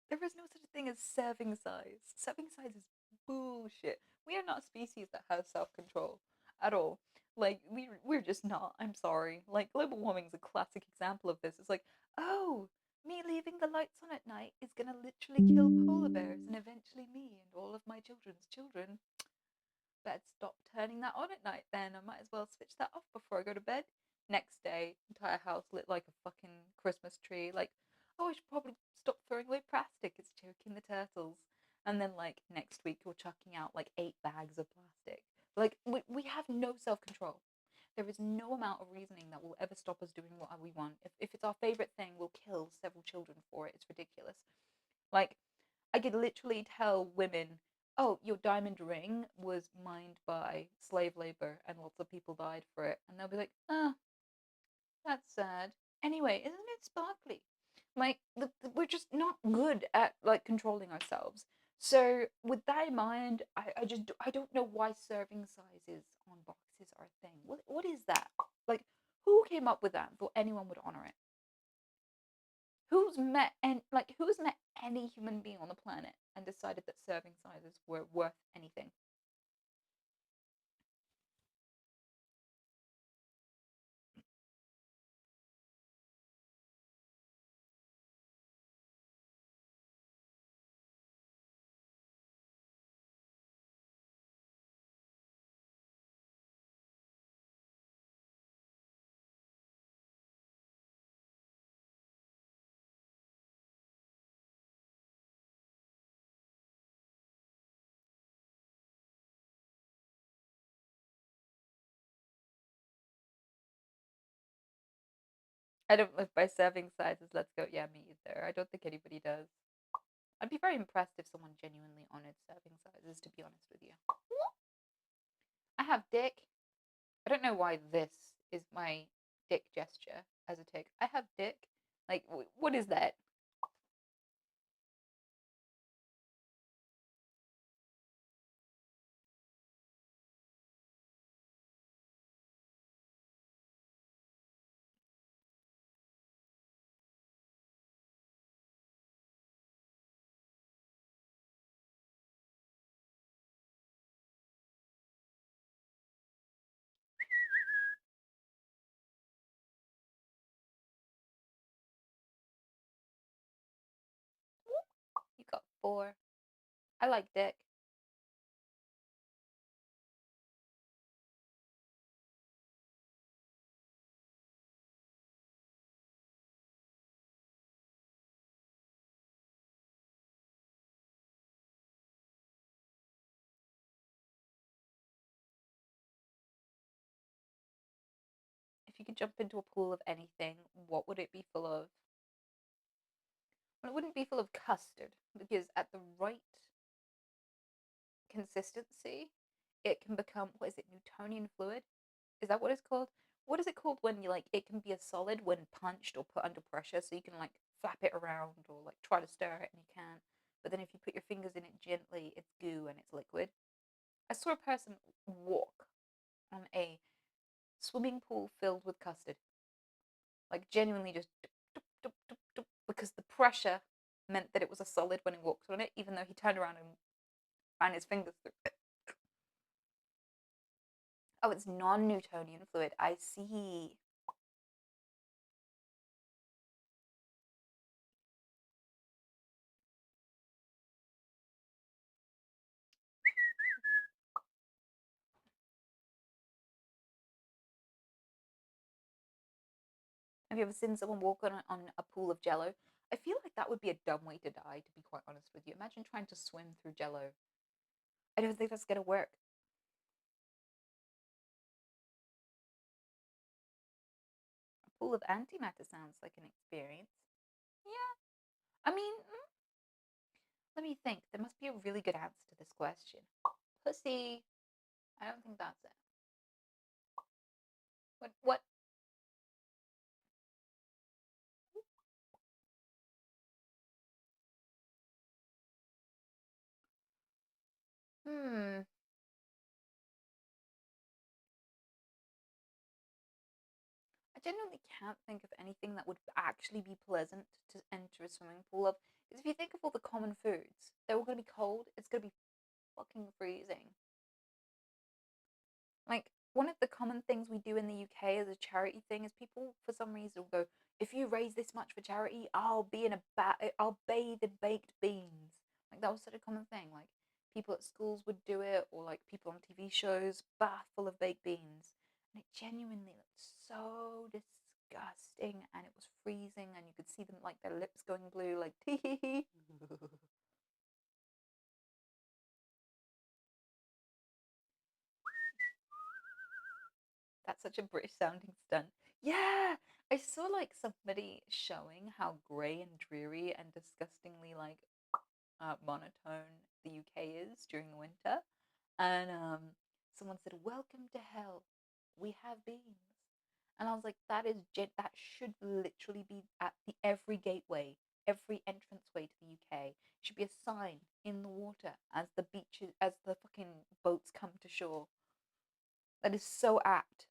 there is no such thing as serving size. Serving size is bullshit. We are not a species that has self control at all. Like we're just not. I'm sorry. Like global warming is a classic example of this. It's like, oh, me leaving the lights on at night is gonna literally kill polar bears and eventually me and all of my children's children. Better stop turning that on at night then. I might as well switch that off before I go to bed. Next day, entire house lit like a fucking Christmas tree. Like, oh, I should probably stop throwing away plastic. It's choking the turtles. And then, like, next week, you're chucking out like 8 bags of plastic. Like, we have no self control. There is no amount of reasoning that will ever stop us doing what we want. If it's our favorite thing, we'll kill several children for it. It's ridiculous. Like, I could literally tell women, oh, your diamond ring was mined by slave labor and lots of people died for it. And they'll be like, oh, that's sad. Anyway, isn't it sparkly? Like we're just not good at like controlling ourselves. So with that in mind, I don't know why serving sizes on boxes are a thing. What is that? Like who came up with that and thought anyone would honor it? Who's met any human being on the planet and decided that serving sizes were worth anything? I don't live by serving sizes. Let's go. Yeah, me either. I don't think anybody does. I'd be very impressed if someone genuinely honored serving sizes, to be honest with you. I have dick. I don't know why this is my dick gesture as a tick. I have dick. Like, what is that? You got four. I like dick. If you could jump into a pool of anything, what would it be full of? Well, it wouldn't be full of custard because at the right consistency, it can become what is it, Newtonian fluid? Is that what it's called? What is it called when you like it can be a solid when punched or put under pressure, so you can like flap it around or like try to stir it and you can't. But then if you put your fingers in it gently, it's goo and it's liquid. I saw a person walk on a swimming pool filled with custard, like genuinely just because the pressure meant that it was a solid when he walked on it, even though he turned around and ran his fingers through it. Oh, it's non-Newtonian fluid. I see. Have you ever seen someone walk on a pool of jello? I feel like that would be a dumb way to die, to be quite honest with you. Imagine trying to swim through jello. I don't think that's going to work. A pool of antimatter sounds like an experience. Yeah. I mean, let me think. There must be a really good answer to this question. Pussy. I don't think that's it. What? Hmm. I genuinely can't think of anything that would actually be pleasant to enter a swimming pool of. Because if you think of all the common foods, they're all going to be cold. It's going to be fucking freezing. Like one of the common things we do in the UK as a charity thing is people for some reason will go, if you raise this much for charity, I'll bathe in baked beans. Like that was such a common thing. Like people at schools would do it, or like people on TV shows, bath full of baked beans, and it genuinely looked so disgusting, and it was freezing, and you could see them like their lips going blue, like tee hee hee. That's such a British sounding stunt. Yeah, I saw like somebody showing how grey and dreary and disgustingly like monotone the UK is during the winter, and someone said, "Welcome to hell. We have beans," And I was like, that should literally be at the every gateway, every entranceway to the UK. Should be a sign in the water as the beaches, as the fucking boats come to shore. That is so apt.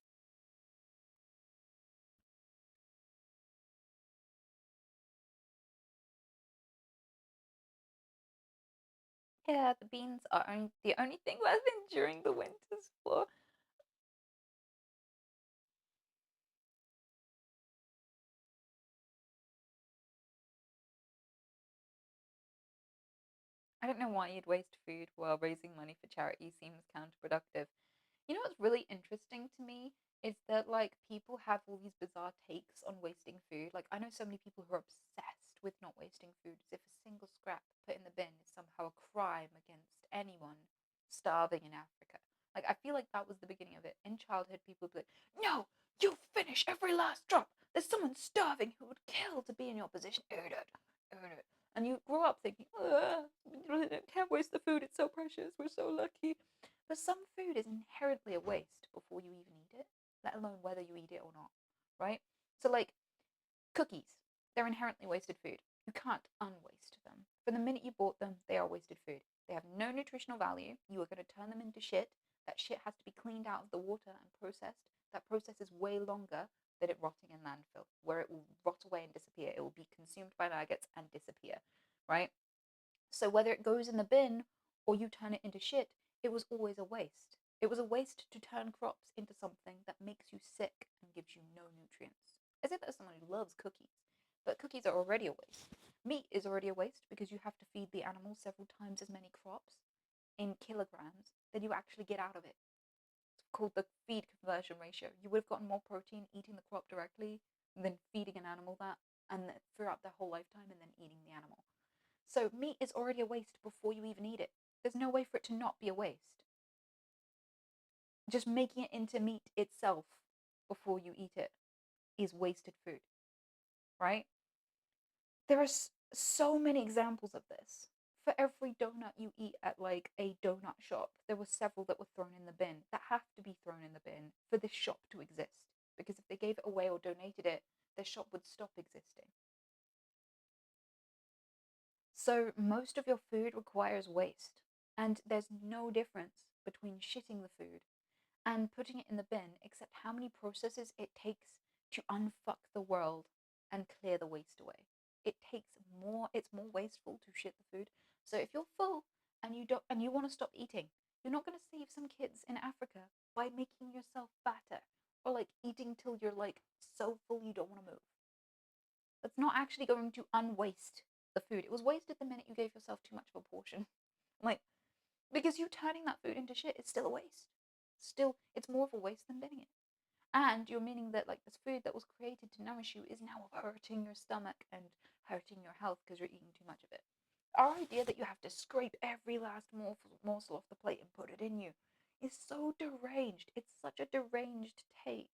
Yeah, the beans are the only thing worth enduring the winters for. I don't know why you'd waste food while raising money for charity seems counterproductive. You know what's really interesting to me is that like people have all these bizarre takes on wasting food. Like I know so many people who are obsessed with not wasting food as if a single scrap put in the bin is somehow a crime against anyone starving in Africa. Like I feel like that was the beginning of it. In childhood people would be like, "No, you finish every last drop. There's someone starving who would kill to be in your position. Eat it. Eat it." And you grow up thinking, can't waste the food, it's so precious, we're so lucky. But some food is inherently a waste before you even eat it, let alone whether you eat it or not, right? So, like cookies, they're inherently wasted food. You can't unwaste them. From the minute you bought them, they are wasted food. They have no nutritional value. You are going to turn them into shit. That shit has to be cleaned out of the water and processed. That process is way longer than it rotting in landfill, where it will rot away and disappear. It will be consumed by maggots and disappear, right? So whether it goes in the bin or you turn it into shit, it was always a waste. It was a waste to turn crops into something that makes you sick and gives you no nutrients. As if as someone who loves cookies, but cookies are already a waste. Meat is already a waste because you have to feed the animals several times as many crops in kilograms than you actually get out of it. It's called the feed conversion ratio. You would have gotten more protein eating the crop directly than feeding an animal that and throughout their whole lifetime and then eating the animal. So meat is already a waste before you even eat it. There's no way for it to not be a waste. Just making it into meat itself before you eat it is wasted food, right? There are so many examples of this. For every donut you eat at like a donut shop, there were several that were thrown in the bin that have to be thrown in the bin for this shop to exist. Because if they gave it away or donated it, the shop would stop existing. So most of your food requires waste. And there's no difference between shitting the food and putting it in the bin, except how many processes it takes to unfuck the world and clear the waste away. It takes more, it's more wasteful to shit the food. So if you're full and you want to stop eating, you're not going to save some kids in Africa by making yourself fatter or like eating till you're like so full you don't want to move. That's not actually going to unwaste the food. It was wasted the minute you gave yourself too much of a portion. Like, because you turning that food into shit is still a waste. Still, it's more of a waste than binning it. And you're meaning that like this food that was created to nourish you is now hurting your stomach and hurting your health because you're eating too much of it. Our idea that you have to scrape every last morsel off the plate and put it in you is so deranged. It's such a deranged take.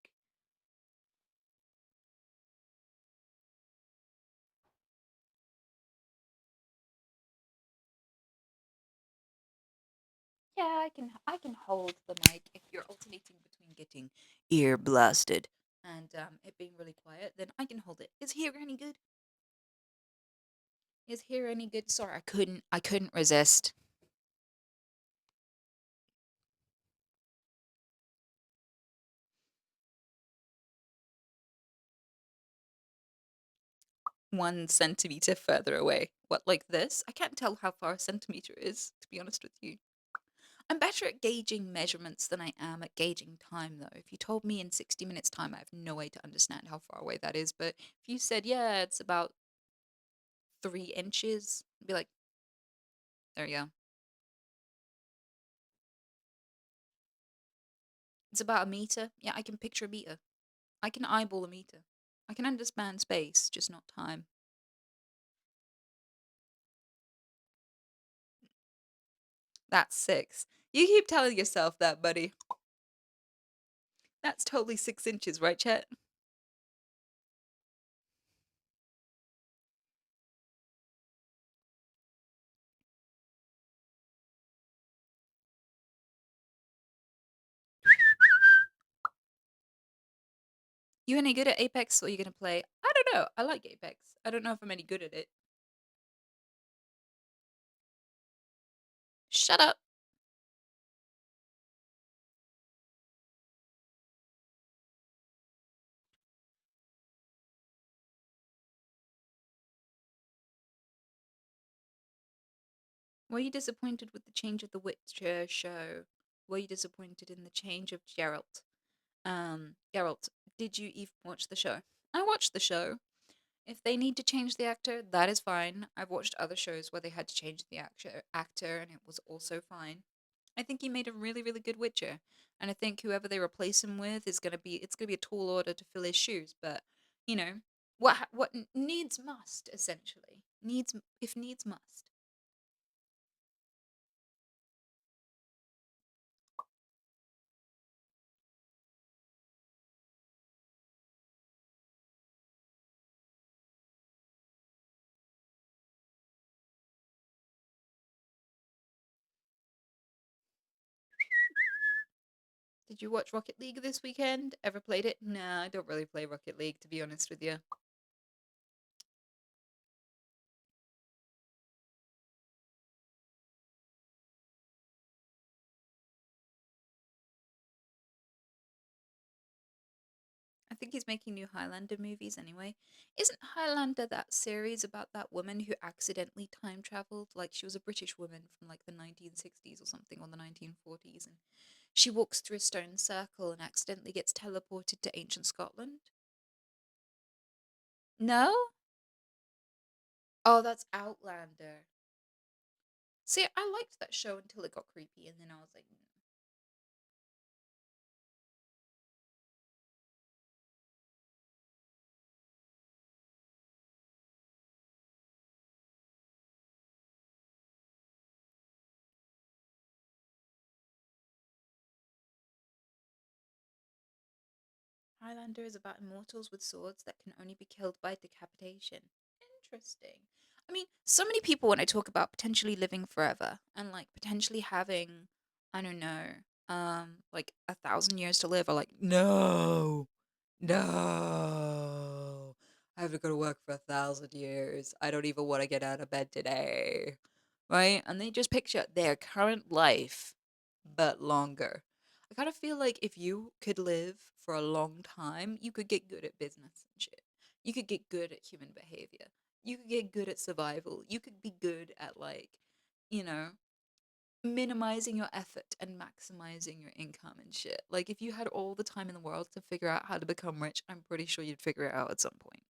Yeah, I can hold the mic if you're alternating between getting ear blasted and it being really quiet, then I can hold it. Is here any good? Is here any good? Sorry, I couldn't resist. One centimeter further away. What, like this? I can't tell how far a centimeter is, to be honest with you. I'm better at gauging measurements than I am at gauging time, though. If you told me in 60 minutes' time, I have no way to understand how far away that is. But if you said, yeah, it's about 3 inches, I'd be like, there you go. It's about a meter. Yeah, I can picture a meter. I can eyeball a meter. I can understand space, just not time. That's 6. You keep telling yourself that, buddy. That's totally 6 inches, right, Chet? You any good at Apex or are you gonna play? I don't know. I like Apex. I don't know if I'm any good at it. Shut up. Were you disappointed with the change of the Witcher show? Were you disappointed in the change of Geralt? Geralt, did you even watch the show? I watched the show. If they need to change the actor, that is fine. I've watched other shows where they had to change the actor and it was also fine. I think he made a really, really good Witcher. And I think whoever they replace him with is gonna be a tall order to fill his shoes. But you know, what needs must essentially needs if needs must. Did you watch Rocket League this weekend? Ever played it? Nah, I don't really play Rocket League to be honest with you. I think he's making new Highlander movies anyway. Isn't Highlander that series about that woman who accidentally time traveled? Like she was a British woman from like the 1960s or something, or the 1940s, and she walks through a stone circle and accidentally gets teleported to ancient Scotland? No? Oh, that's Outlander. See, I liked that show until it got creepy, and then I was like, "Mm." Highlander is about immortals with swords that can only be killed by decapitation. Interesting. I mean, so many people when I talk about potentially living forever and like potentially having, I don't know, like 1,000 years to live are like, no, no. I have to go to work for 1,000 years. I don't even want to get out of bed today. Right? And they just picture their current life, but longer. I kind of feel like if you could live for a long time, you could get good at business and shit. You could get good at human behavior. You could get good at survival. You could be good at like, you know, minimizing your effort and maximizing your income and shit. Like if you had all the time in the world to figure out how to become rich, I'm pretty sure you'd figure it out at some point.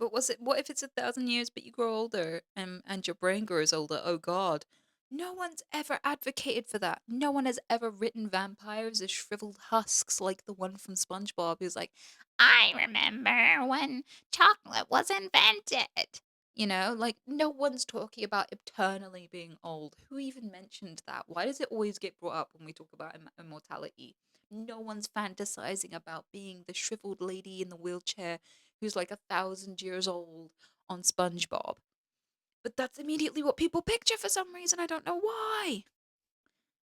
But was it what if it's 1,000 years but you grow older and your brain grows older? Oh god. No one's ever advocated for that. No one has ever written vampires as shriveled husks like the one from SpongeBob who's like, I remember when chocolate was invented. You know, like no one's talking about eternally being old. Who even mentioned that? Why does it always get brought up when we talk about immortality? No one's fantasizing about being the shriveled lady in the wheelchair who's like 1,000 years old on SpongeBob. But that's immediately what people picture for some reason. I don't know why.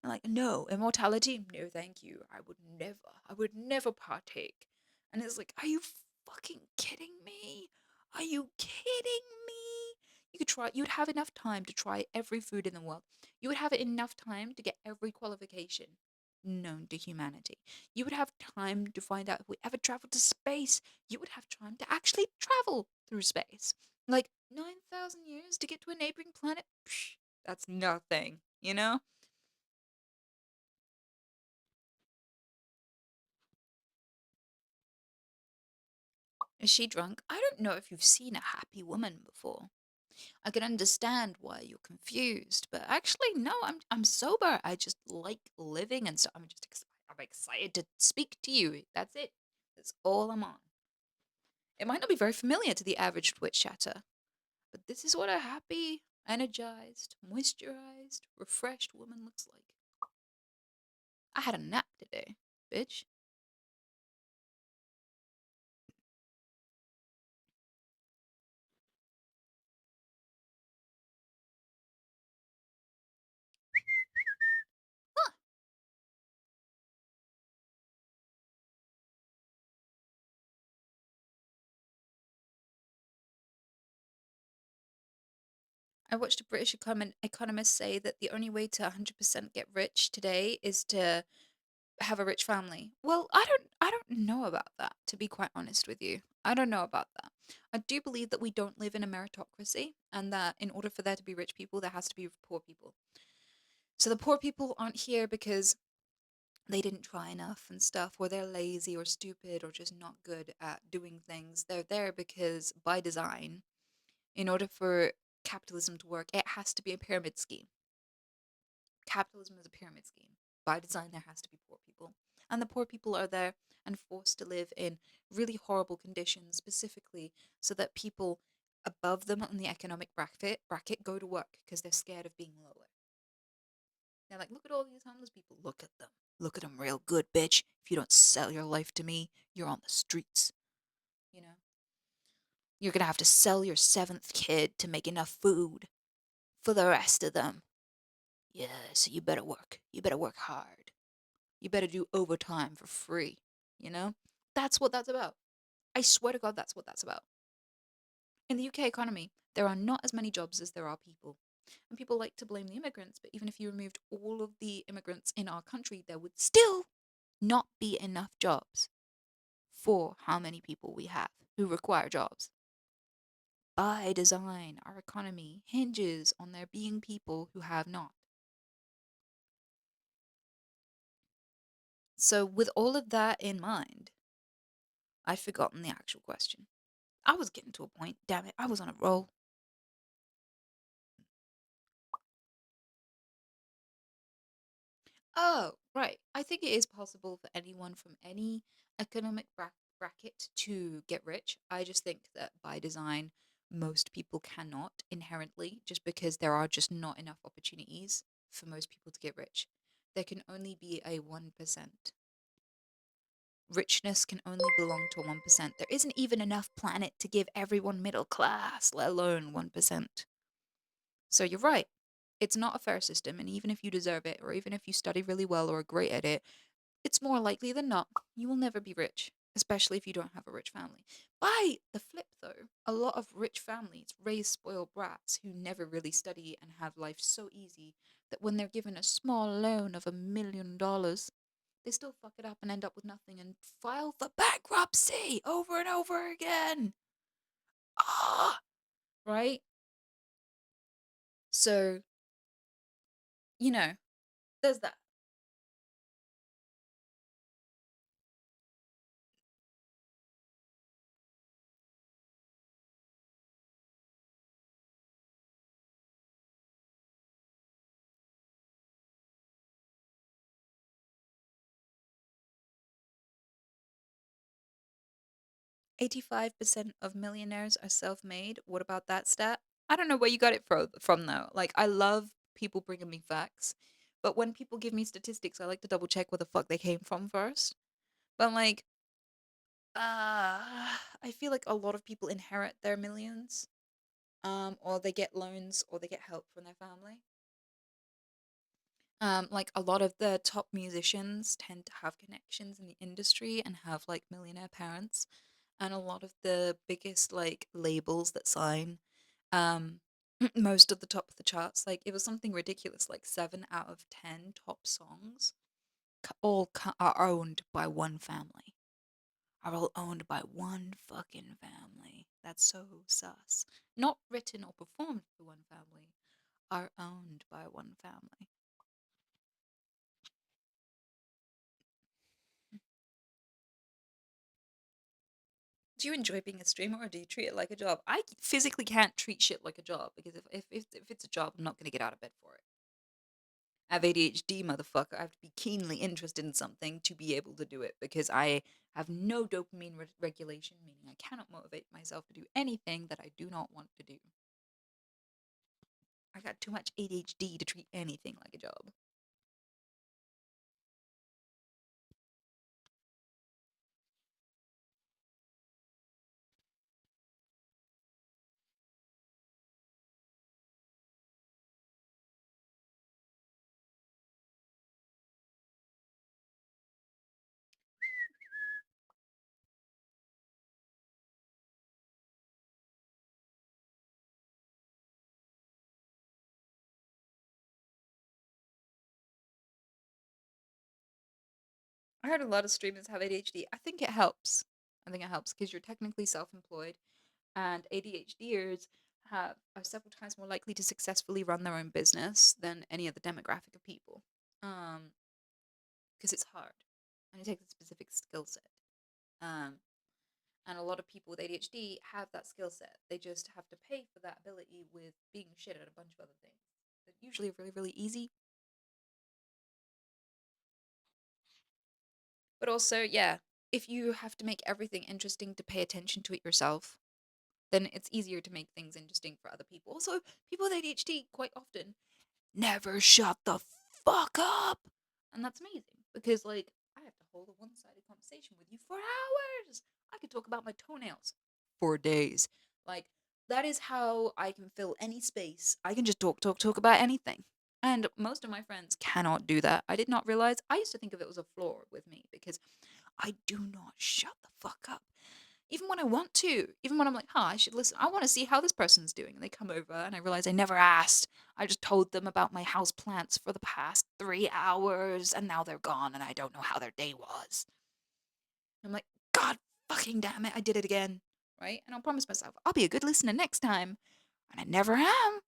I'm like, no, immortality? No, thank you. I would never partake. And it's like, are you fucking kidding me? Are you kidding me? You'd have enough time to try every food in the world. You would have enough time to get every qualification known to humanity. You would have time to find out if we ever traveled to space. You would have time to actually travel through space. Like 9,000 years to get to a neighboring planet? Psh, that's nothing, you know? Is she drunk? I don't know if you've seen a happy woman before. I can understand why you're confused, but actually, no, I'm sober. I just like living, and so I'm excited to speak to you. That's it. That's all I'm on. It might not be very familiar to the average Twitch chatter, but this is what a happy, energized, moisturized, refreshed woman looks like. I had a nap today, bitch. I watched a British economist say that the only way to 100% get rich today is to have a rich family. Well, I don't know about that, to be quite honest with you. I don't know about that. I do believe that we don't live in a meritocracy and that in order for there to be rich people, there has to be poor people. So the poor people aren't here because they didn't try enough and stuff, or they're lazy or stupid or just not good at doing things. They're there because by design, in order for capitalism to work, it has to be a pyramid scheme. Capitalism is a pyramid scheme. By design, there has to be poor people. And the poor people are there and forced to live in really horrible conditions, specifically so that people above them on the economic bracket go to work because they're scared of being lower. They're like, look at all these homeless people. Look at them. Look at them real good, bitch. If you don't sell your life to me, you're on the streets. You know? You're gonna have to sell your seventh kid to make enough food for the rest of them. Yeah, so you better work. You better work hard. You better do overtime for free. You know? That's what that's about. I swear to God, that's what that's about. In the UK economy, there are not as many jobs as there are people. And people like to blame the immigrants, but even if you removed all of the immigrants in our country, there would still not be enough jobs for how many people we have who require jobs. By design, our economy hinges on there being people who have not. So, with all of that in mind, I've forgotten the actual question. I was getting to a point, damn it, I was on a roll. Oh, right. I think it is possible for anyone from any economic bracket to get rich. I just think that by design, most people cannot inherently, just because there are just not enough opportunities for most people to get rich. There can only be a 1%. Richness can only belong to 1%. There isn't even enough planet to give everyone middle class, let alone 1%. So you're right. It's not a fair system, and even if you deserve it, or even if you study really well or are great at it, it's more likely than not you will never be rich, especially if you don't have a rich family. By the flip, though, a lot of rich families raise spoiled brats who never really study and have life so easy that when they're given a small loan of $1 million, they still fuck it up and end up with nothing and file for bankruptcy over and over again. Ah, right? So, you know, there's that. 85% of millionaires are self-made. What about that stat? I don't know where you got it from though. Like I love people bringing me facts, but when people give me statistics, I like to double check where the fuck they came from first. But like, I feel like a lot of people inherit their millions, or they get loans, or they get help from their family. Like a lot of the top musicians tend to have connections in the industry and have like millionaire parents, and a lot of the biggest like labels that sign um most of the top of the charts, like it was something ridiculous, like 7 out of 10 top songs are owned by one family, are all owned by one fucking family. That's so sus. Not written or performed by one family, are owned by one family. Do you enjoy being a streamer or do you treat it like a job? I physically can't treat shit like a job because if it's a job, I'm not going to get out of bed for it. I have ADHD, motherfucker. I have to be keenly interested in something to be able to do it because I have no dopamine regulation, meaning I cannot motivate myself to do anything that I do not want to do. I got too much ADHD to treat anything like a job. I heard a lot of streamers have ADHD. I think it helps. I think it helps because you're technically self-employed, and ADHDers are several times more likely to successfully run their own business than any other demographic of people. Um, because it's hard and it takes a specific skill set. Um, and a lot of people with ADHD have that skill set. They just have to pay for that ability with being shit at a bunch of other things that usually are really, really easy. But also, yeah, if you have to make everything interesting to pay attention to it yourself, then it's easier to make things interesting for other people. Also, people with ADHD quite often never shut the fuck up. And that's amazing because, like, I have to hold a one sided conversation with you for hours. I could talk about my toenails for days. Like, that is how I can fill any space. I can just talk, talk, talk about anything. And most of my friends cannot do that. I did not realize. I used to think of it as a flaw with me because I do not shut the fuck up. Even when I want to, even when I'm like, huh, I should listen. I want to see how this person's doing. And they come over and I realize I never asked. I just told them about my house plants for the past 3 hours and now they're gone and I don't know how their day was. I'm like, God fucking damn it, I did it again. Right? And I'll promise myself, I'll be a good listener next time. And I never am.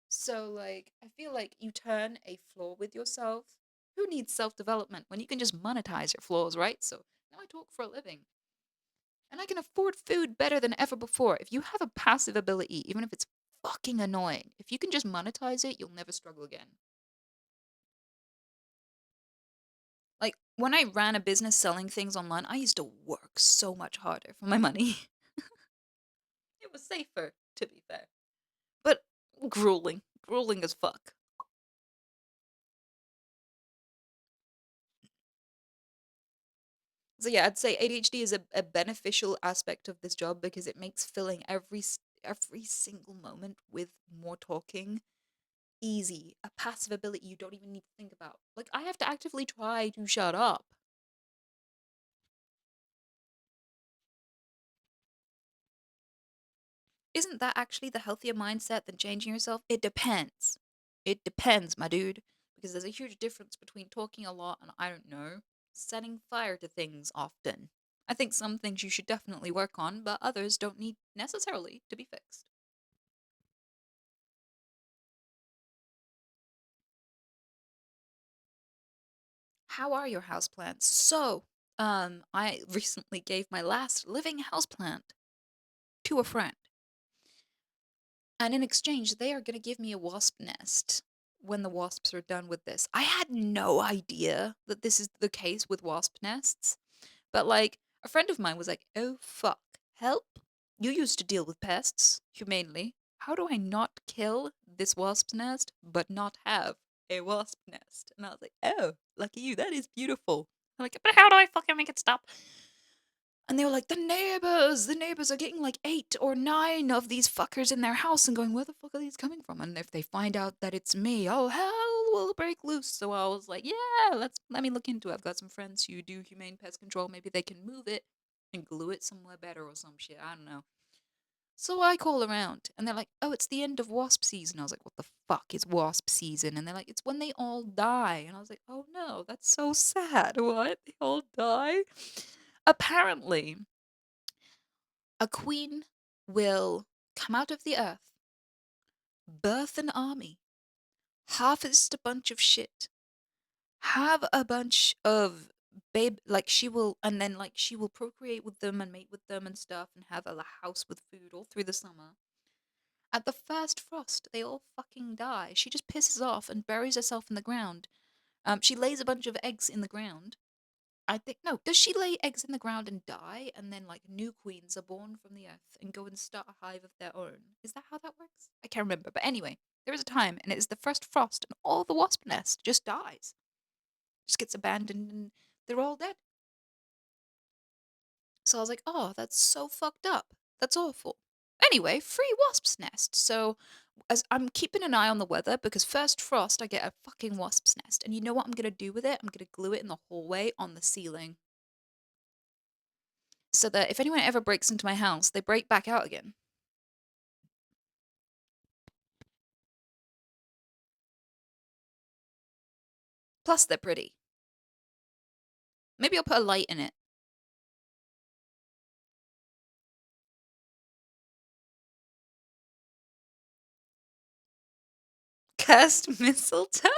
So, like, I feel like you turn a flaw with yourself. Who needs self development when you can just monetize your flaws, right? So now I talk for a living. And I can afford food better than ever before. If you have a passive ability, even if it's fucking annoying, if you can just monetize it, you'll never struggle again. Like, when I ran a business selling things online, I used to work so much harder for my money. It was safer, to be fair. But grueling. Grueling as fuck. So yeah, I'd say ADHD is a beneficial aspect of this job because it makes filling every single moment with more talking easy, a passive ability you don't even need to think about. Like, I have to actively try to shut up. Isn't that actually the healthier mindset than changing yourself? It depends. It depends, my dude. Because there's a huge difference between talking a lot and, I don't know, setting fire to things often. I think some things you should definitely work on, but others don't need necessarily to be fixed. How are your houseplants? So, I recently gave my last living houseplant to a friend. And in exchange, they are going to give me a wasp nest when the wasps are done with this. I had no idea that this is the case with wasp nests. But like, a friend of mine was like, oh fuck, help. You used to deal with pests humanely. How do I not kill this wasp nest but not have a wasp nest? And I was like, oh, lucky you. That is beautiful. I'm like, but how do I fucking make it stop? And they were like, the neighbors are getting like 8 or 9 of these fuckers in their house and going, where the fuck are these coming from? And if they find out that it's me, oh, hell will break loose. So I was like, yeah, let me look into it. I've got some friends who do humane pest control. Maybe they can move it and glue it somewhere better or some shit. I don't know. So I call around and they're like, oh, it's the end of wasp season. I was like, what the fuck is wasp season? And they're like, it's when they all die. And I was like, oh no, that's so sad. What? They all die? Apparently, a queen will come out of the earth, birth an army, harvest a bunch of shit, have a bunch of babe, like she will, and then like she will procreate with them and mate with them and stuff and have a house with food all through the summer. At the first frost, they all fucking die. She just pisses off and buries herself in the ground. She lays a bunch of eggs in the ground. I think no. Does she lay eggs in the ground and die, and then like new queens are born from the earth and go and start a hive of their own? Is that how that works? I can't remember. But anyway, there is a time, and it is the first frost, and all the wasp nest just dies, just gets abandoned, and they're all dead. So I was like, oh, that's so fucked up. That's awful. Anyway, free wasp's nest. So as I'm keeping an eye on the weather because first frost I get a fucking wasp's nest. And you know what I'm gonna do with it? I'm gonna glue it in the hallway on the ceiling. So that if anyone ever breaks into my house, they break back out again. Plus they're pretty. Maybe I'll put a light in it. Cursed mistletoe?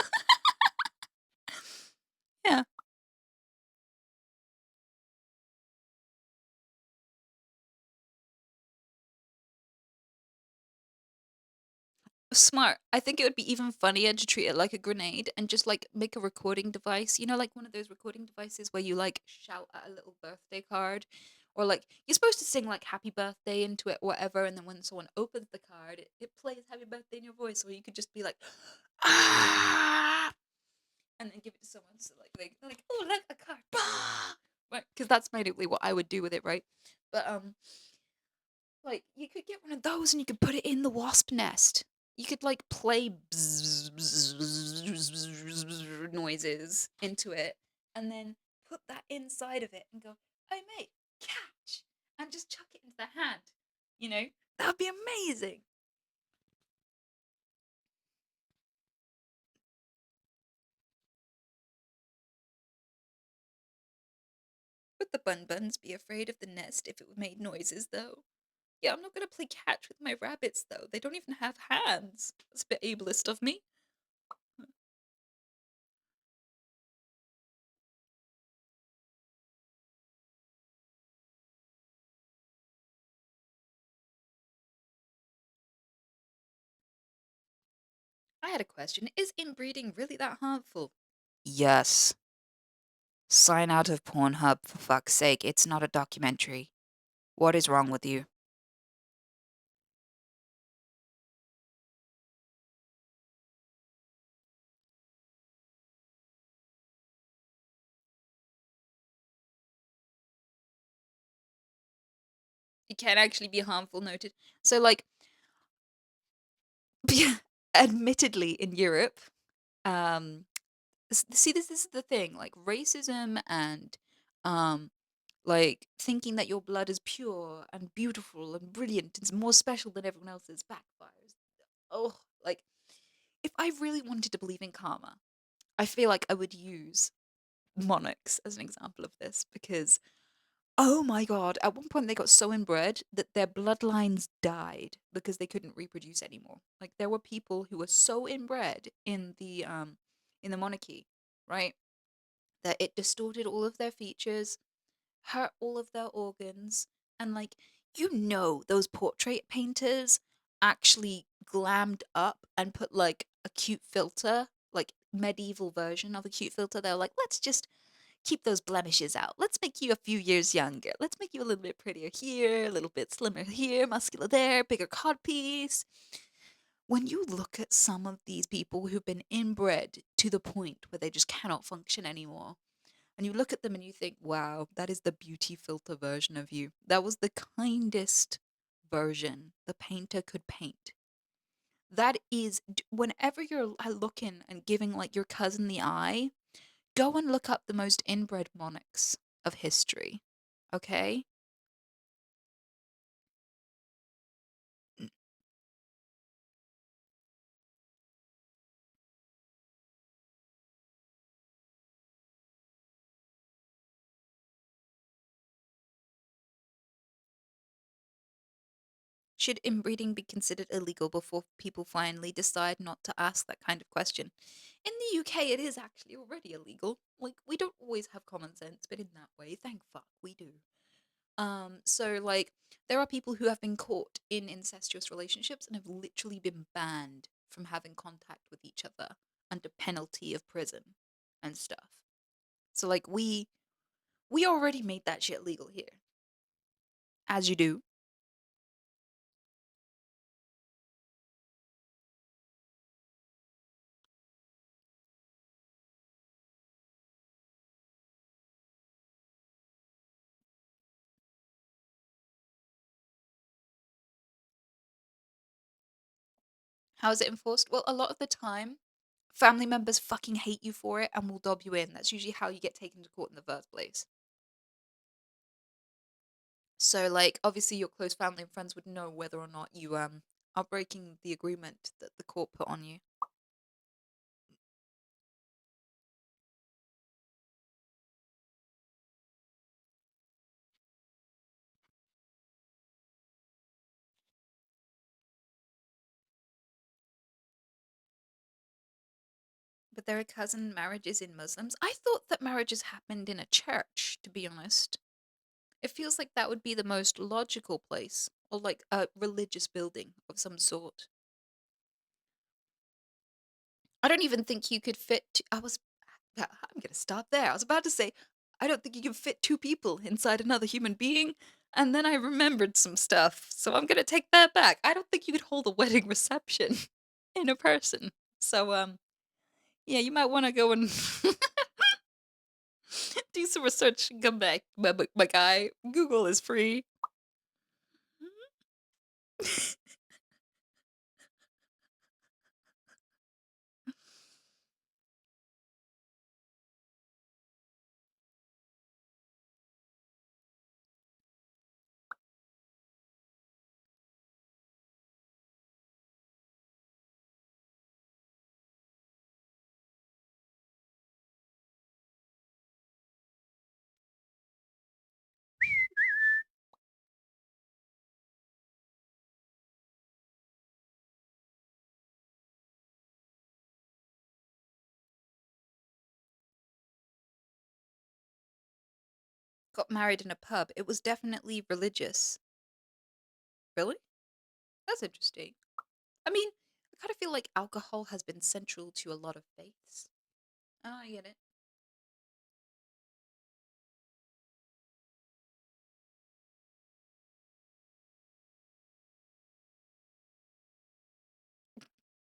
Yeah. Smart. I think it would be even funnier to treat it like a grenade and just like make a recording device. You know, like one of those recording devices where you like shout at a little birthday card, or like you're supposed to sing like happy birthday into it, whatever. And then when someone opens the card, it plays happy birthday in your voice, or you could just be like, ah, and then give it to someone. So like they're like, oh, look, a card. Bah! Right. Because that's basically what I would do with it, right? But like you could get one of those and you could put it in the wasp nest. You could like play noises into it and then put that inside of it and go, "Hey mate, catch!" and just chuck it into the hand. You know, that would be amazing. Would the bun buns be afraid of the nest if it made noises though? Yeah, I'm not gonna play catch with my rabbits though. They don't even have hands. That's a bit ableist of me. I had a question. Is inbreeding really that harmful? Yes. Sign out of Pornhub for fuck's sake. It's not a documentary. What is wrong with you? It can actually be harmful, noted. So, like, admittedly, in Europe, um, see, this is the thing. Like, racism and, um, like, thinking that your blood is pure and beautiful and brilliant and more special than everyone else's backfires. Oh, like, if I really wanted to believe in karma, I feel like I would use monarchs as an example of this because oh my god, at one point they got so inbred that their bloodlines died because they couldn't reproduce anymore. Like there were people who were so inbred in the monarchy, right? That it distorted all of their features, hurt all of their organs, and like you know those portrait painters actually glammed up and put like a cute filter, like medieval version of a cute filter. They're like, let's just keep those blemishes out. Let's make you a few years younger. Let's make you a little bit prettier here, a little bit slimmer here, muscular there, bigger codpiece. When you look at some of these people who've been inbred to the point where they just cannot function anymore, and you look at them and you think, wow, that is the beauty filter version of you. That was the kindest version the painter could paint. That is, whenever you're looking and giving like your cousin the eye, go and look up the most inbred monarchs of history. Okay? Should inbreeding be considered illegal before people finally decide not to ask that kind of question? In the UK, it is actually already illegal. Like, we don't always have common sense, but in that way, thank fuck, we do. So like, there are people who have been caught in incestuous relationships and have literally been banned from having contact with each other under penalty of prison and stuff. So like, we already made that shit legal here, as you do. How is it enforced? Well, a lot of the time, family members fucking hate you for it and will dob you in. That's usually how you get taken to court in the first place. So, like, obviously, your close family and friends would know whether or not you are breaking the agreement that the court put on you. But there are cousin marriages in Muslims. I thought that marriages happened in a church, to be honest. It feels like that would be the most logical place, or like a religious building of some sort. I don't even think you could fit. I'm gonna stop there. I was about to say, I don't think you can fit two people inside another human being, and then I remembered some stuff, so I'm gonna take that back. I don't think you could hold a wedding reception in a person. So, yeah, you might want to go and do some research and come back. My guy, Google is free. Got married in a pub. It was definitely religious. Really? That's interesting. I mean, I kind of feel like alcohol has been central to a lot of faiths. Oh, I get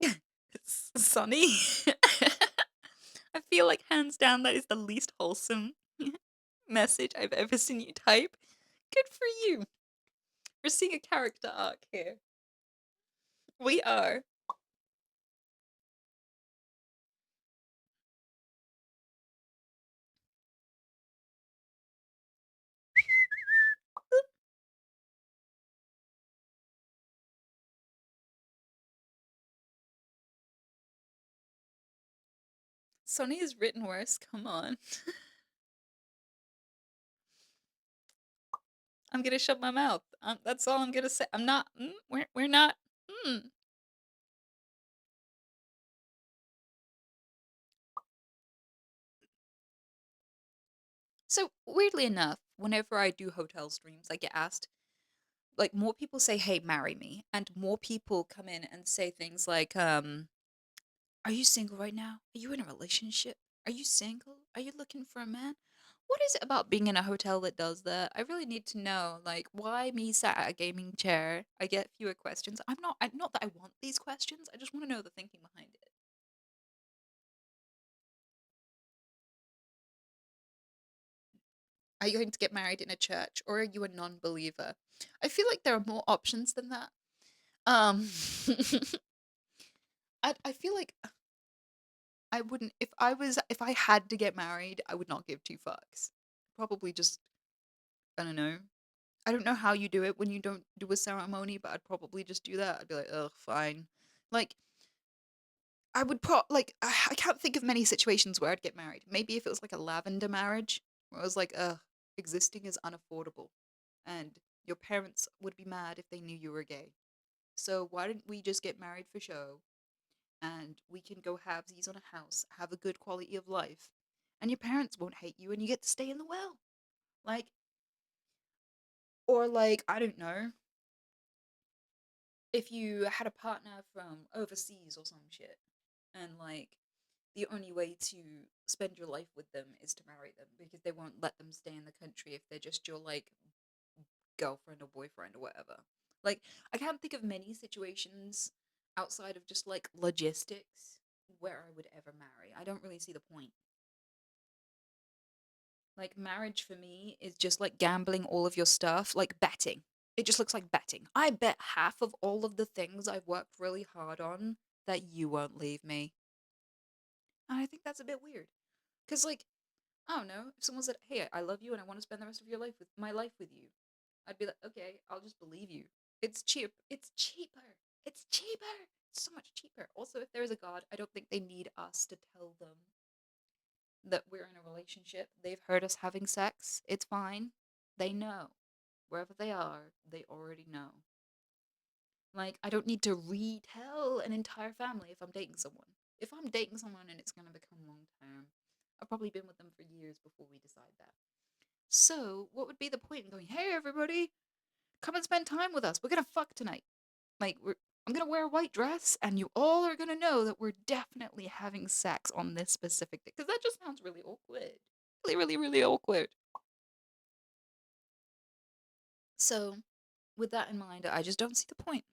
it. Sunny. I feel like hands down that is the least wholesome message I've ever seen you type. Good for you. We're seeing a character arc here. We are. Sonny is written worse. Come on. I'm gonna shut my mouth. That's all I'm gonna say. I'm not. We're not. Mm. So weirdly enough, whenever I do hotel streams, I get asked like more people say, "Hey, marry me," and more people come in and say things like, "Are you single right now? Are you in a relationship? Are you single? Are you looking for a man?" What is it about being in a hotel that does that? I really need to know, like, why me sat at a gaming chair? I get fewer questions. Not that I want these questions. I just want to know the thinking behind it. Are you going to get married in a church, or are you a non-believer? I feel like there are more options than that. Um, I feel like I wouldn't if I had to get married, I would not give two fucks. Probably just I don't know. I don't know how you do it when you don't do a ceremony, but I'd probably just do that. I'd be like, ugh, fine. Like I would like I can't think of many situations where I'd get married. Maybe if it was like a lavender marriage, where I was like, ugh, existing is unaffordable, and your parents would be mad if they knew you were gay. So why didn't we just get married for show, and we can go halvesies on a house, have a good quality of life, and your parents won't hate you, and you get to stay in the well, like, or like I don't know, if you had a partner from overseas or some shit, and like the only way to spend your life with them is to marry them because they won't let them stay in the country if they're just your like girlfriend or boyfriend or whatever. Like I can't think of many situations outside of just like logistics where I would ever marry. I don't really see the point. Like marriage for me is just like gambling all of your stuff, like betting. It just looks like betting. I bet half of all of the things I've worked really hard on that you won't leave me. And I think that's a bit weird. Cause like, I don't know, if someone said, "Hey, I love you and I want to spend the rest of your life with my life with you," I'd be like, "Okay, I'll just believe you." It's cheap. It's cheaper. It's cheaper. It's so much cheaper. Also, if there's a God, I don't think they need us to tell them that we're in a relationship. They've heard us having sex. It's fine. They know. Wherever they are, they already know. Like, I don't need to retell an entire family if I'm dating someone. If I'm dating someone and it's gonna become long term, I've probably been with them for years before we decide that. So, what would be the point in going, hey, everybody, come and spend time with us. We're gonna fuck tonight. Like, I'm gonna wear a white dress, and you all are gonna know that we're definitely having sex on this specific day. Because that just sounds really awkward. Really, really, really awkward. So, with that in mind, I just don't see the point.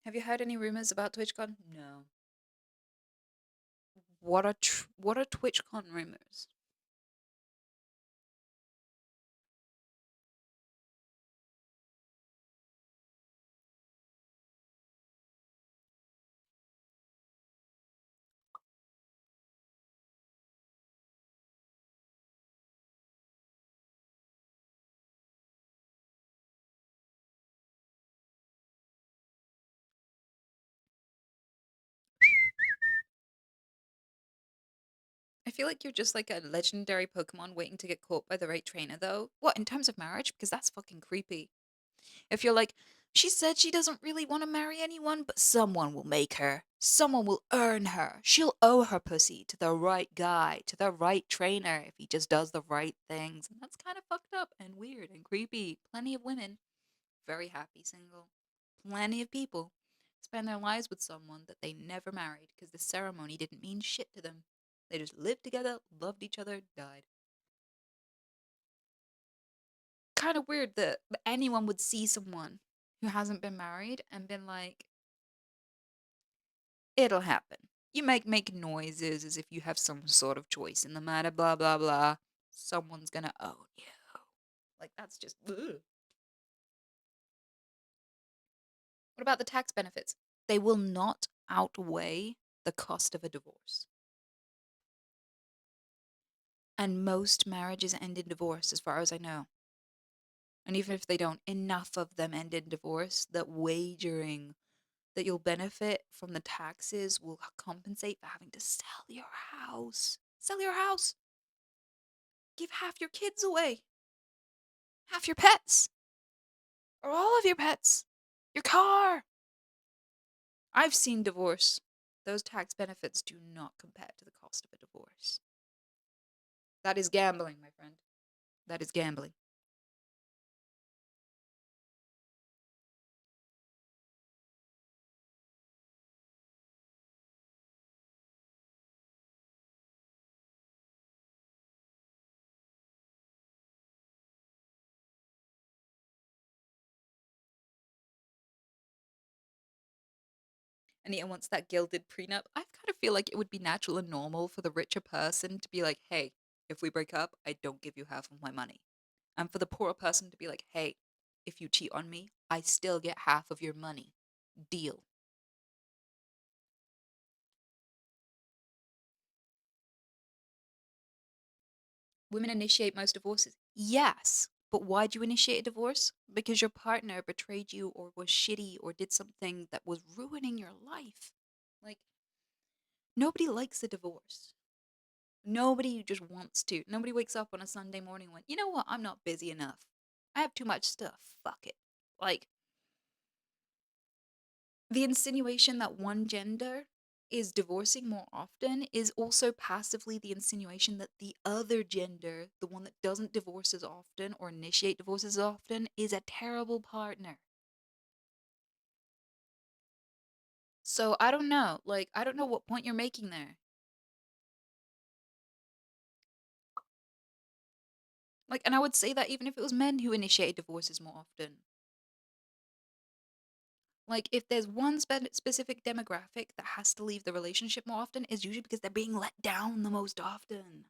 Have you heard any rumors about TwitchCon? No. What are TwitchCon rumors? I feel like you're just like a legendary Pokemon waiting to get caught by the right trainer, though. What, in terms of marriage? Because that's fucking creepy. If you're like, she said she doesn't really want to marry anyone, but someone will make her. Someone will earn her. She'll owe her pussy to the right guy, to the right trainer, if he just does the right things. And that's kind of fucked up and weird and creepy. Plenty of women, very happy single. Plenty of people spend their lives with someone that they never married because the ceremony didn't mean shit to them. They just lived together, loved each other, died. Kind of weird that anyone would see someone who hasn't been married and been like, it'll happen. You make noises as if you have some sort of choice in the matter, blah, blah, blah. Someone's gonna own you. Like, that's just, ugh. What about the tax benefits? They will not outweigh the cost of a divorce. And most marriages end in divorce, as far as I know. And even if they don't, enough of them end in divorce that wagering that you'll benefit from the taxes will compensate for having to sell your house. Sell your house. Give half your kids away. Half your pets. Or all of your pets. Your car. I've seen divorce. Those tax benefits do not compare to the cost of a divorce. That is gambling, my friend. That is gambling. Anita wants that gilded prenup. I kind of feel like it would be natural and normal for the richer person to be like, hey, if we break up, I don't give you half of my money. And for the poorer person to be like, hey, if you cheat on me, I still get half of your money. Deal. Women initiate most divorces. Yes. But why do you initiate a divorce? Because your partner betrayed you or was shitty or did something that was ruining your life. Like, nobody likes a divorce. Nobody just wants to. Nobody wakes up on a Sunday morning and went, you know what? I'm not busy enough. I have too much stuff. Fuck it. Like, the insinuation that one gender is divorcing more often is also passively the insinuation that the other gender, the one that doesn't divorce as often or initiate divorces as often, is a terrible partner. So I don't know. Like, I don't know what point you're making there. Like, and I would say that even if it was men who initiated divorces more often. Like, if there's one specific demographic that has to leave the relationship more often, it's usually because they're being let down the most often.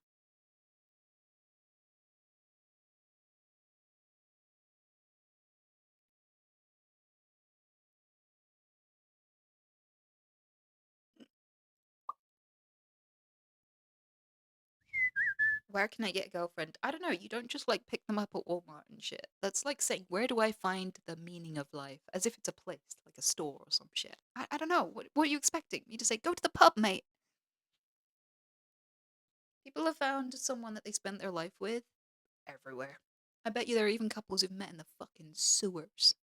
Where can I get a girlfriend? I don't know. You don't just like pick them up at Walmart and shit. That's like saying, where do I find the meaning of life? As if it's a place, like a store or some shit. I don't know. What are you expecting? Me to say, go to the pub, mate. People have found someone that they spent their life with everywhere. I bet you there are even couples who've met in the fucking sewers.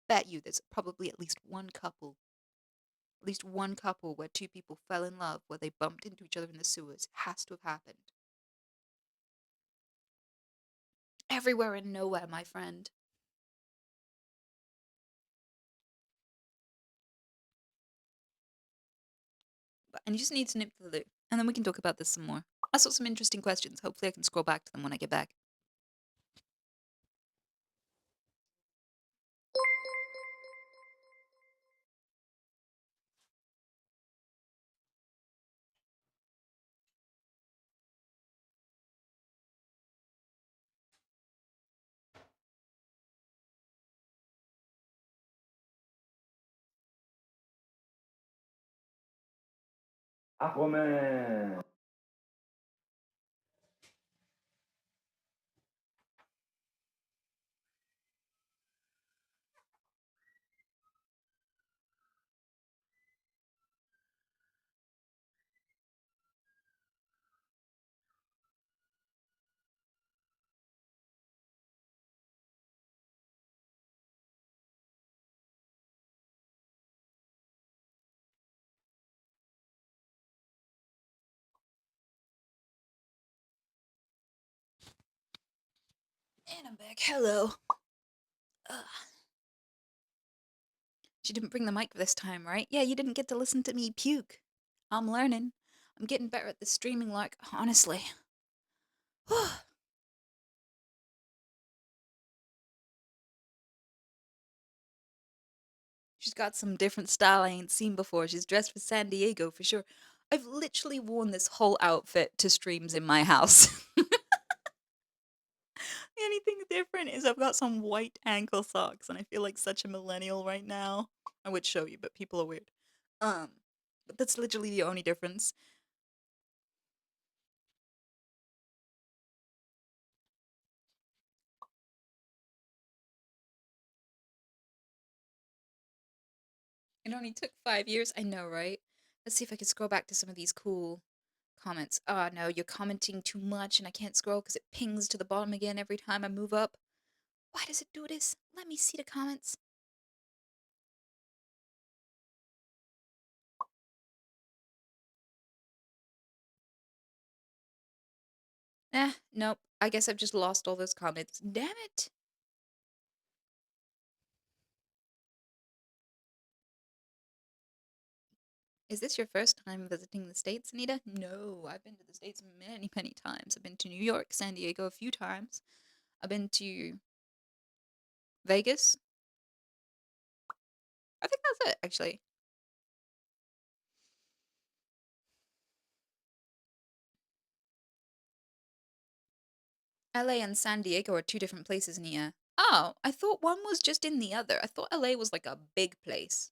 Bet you there's probably at least one couple where two people fell in love where they bumped into each other in the sewers. Has to have happened. Everywhere and nowhere, my friend. And you just need to nip to the loo. And then we can talk about this some more. I saw some interesting questions. Hopefully I can scroll back to them when I get back. Aquaman. And I'm back. Hello. Ugh. She didn't bring the mic this time, right? Yeah, you didn't get to listen to me puke. I'm learning. I'm getting better at this streaming like, honestly. She's got some different style I ain't seen before. She's dressed for San Diego for sure. I've literally worn this whole outfit to streams in my house. The only thing different is I've got some white ankle socks, and I feel like such a millennial right now. I would show you, but people are weird. Um, but that's literally the only difference. It only took 5 years. I know, right? Let's see if I can scroll back to some of these cool comments. Oh no, you're commenting too much, and I can't scroll because it pings to the bottom again every time I move up. Why does it do this? Let me see the comments. Nope. I guess I've just lost all those comments. Damn it. Is this your first time visiting the States, Anita? No, I've been to the States many, many times. I've been to New York, San Diego a few times. I've been to Vegas. I think that's it, actually. LA and San Diego are two different places, Nia. Oh, I thought one was just in the other. I thought LA was like a big place.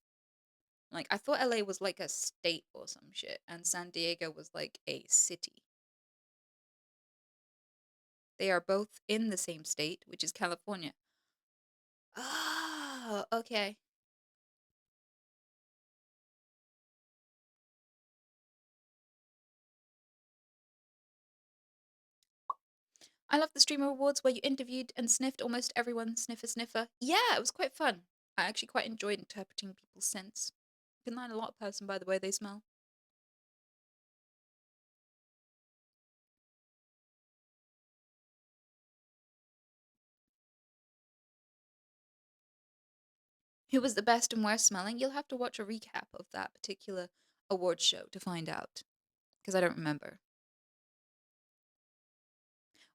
Like, I thought LA was like a state or some shit, and San Diego was like a city. They are both in the same state, which is California. Oh, okay. I love the Streamer Awards where you interviewed and sniffed almost everyone sniffer. Yeah, it was quite fun. I actually quite enjoyed interpreting people's scents. You can learn a lot of person by the way they smell. Who was the best and worst smelling? You'll have to watch a recap of that particular award show to find out. Because I don't remember.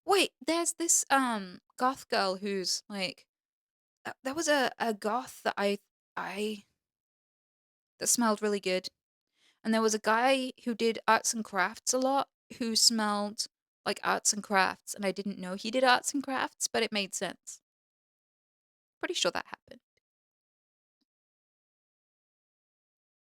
Wait, there's this goth girl who's like there was a goth that I that smelled really good. And there was a guy who did arts and crafts a lot who smelled like arts and crafts, and I didn't know he did arts and crafts, but it made sense. Pretty sure that happened.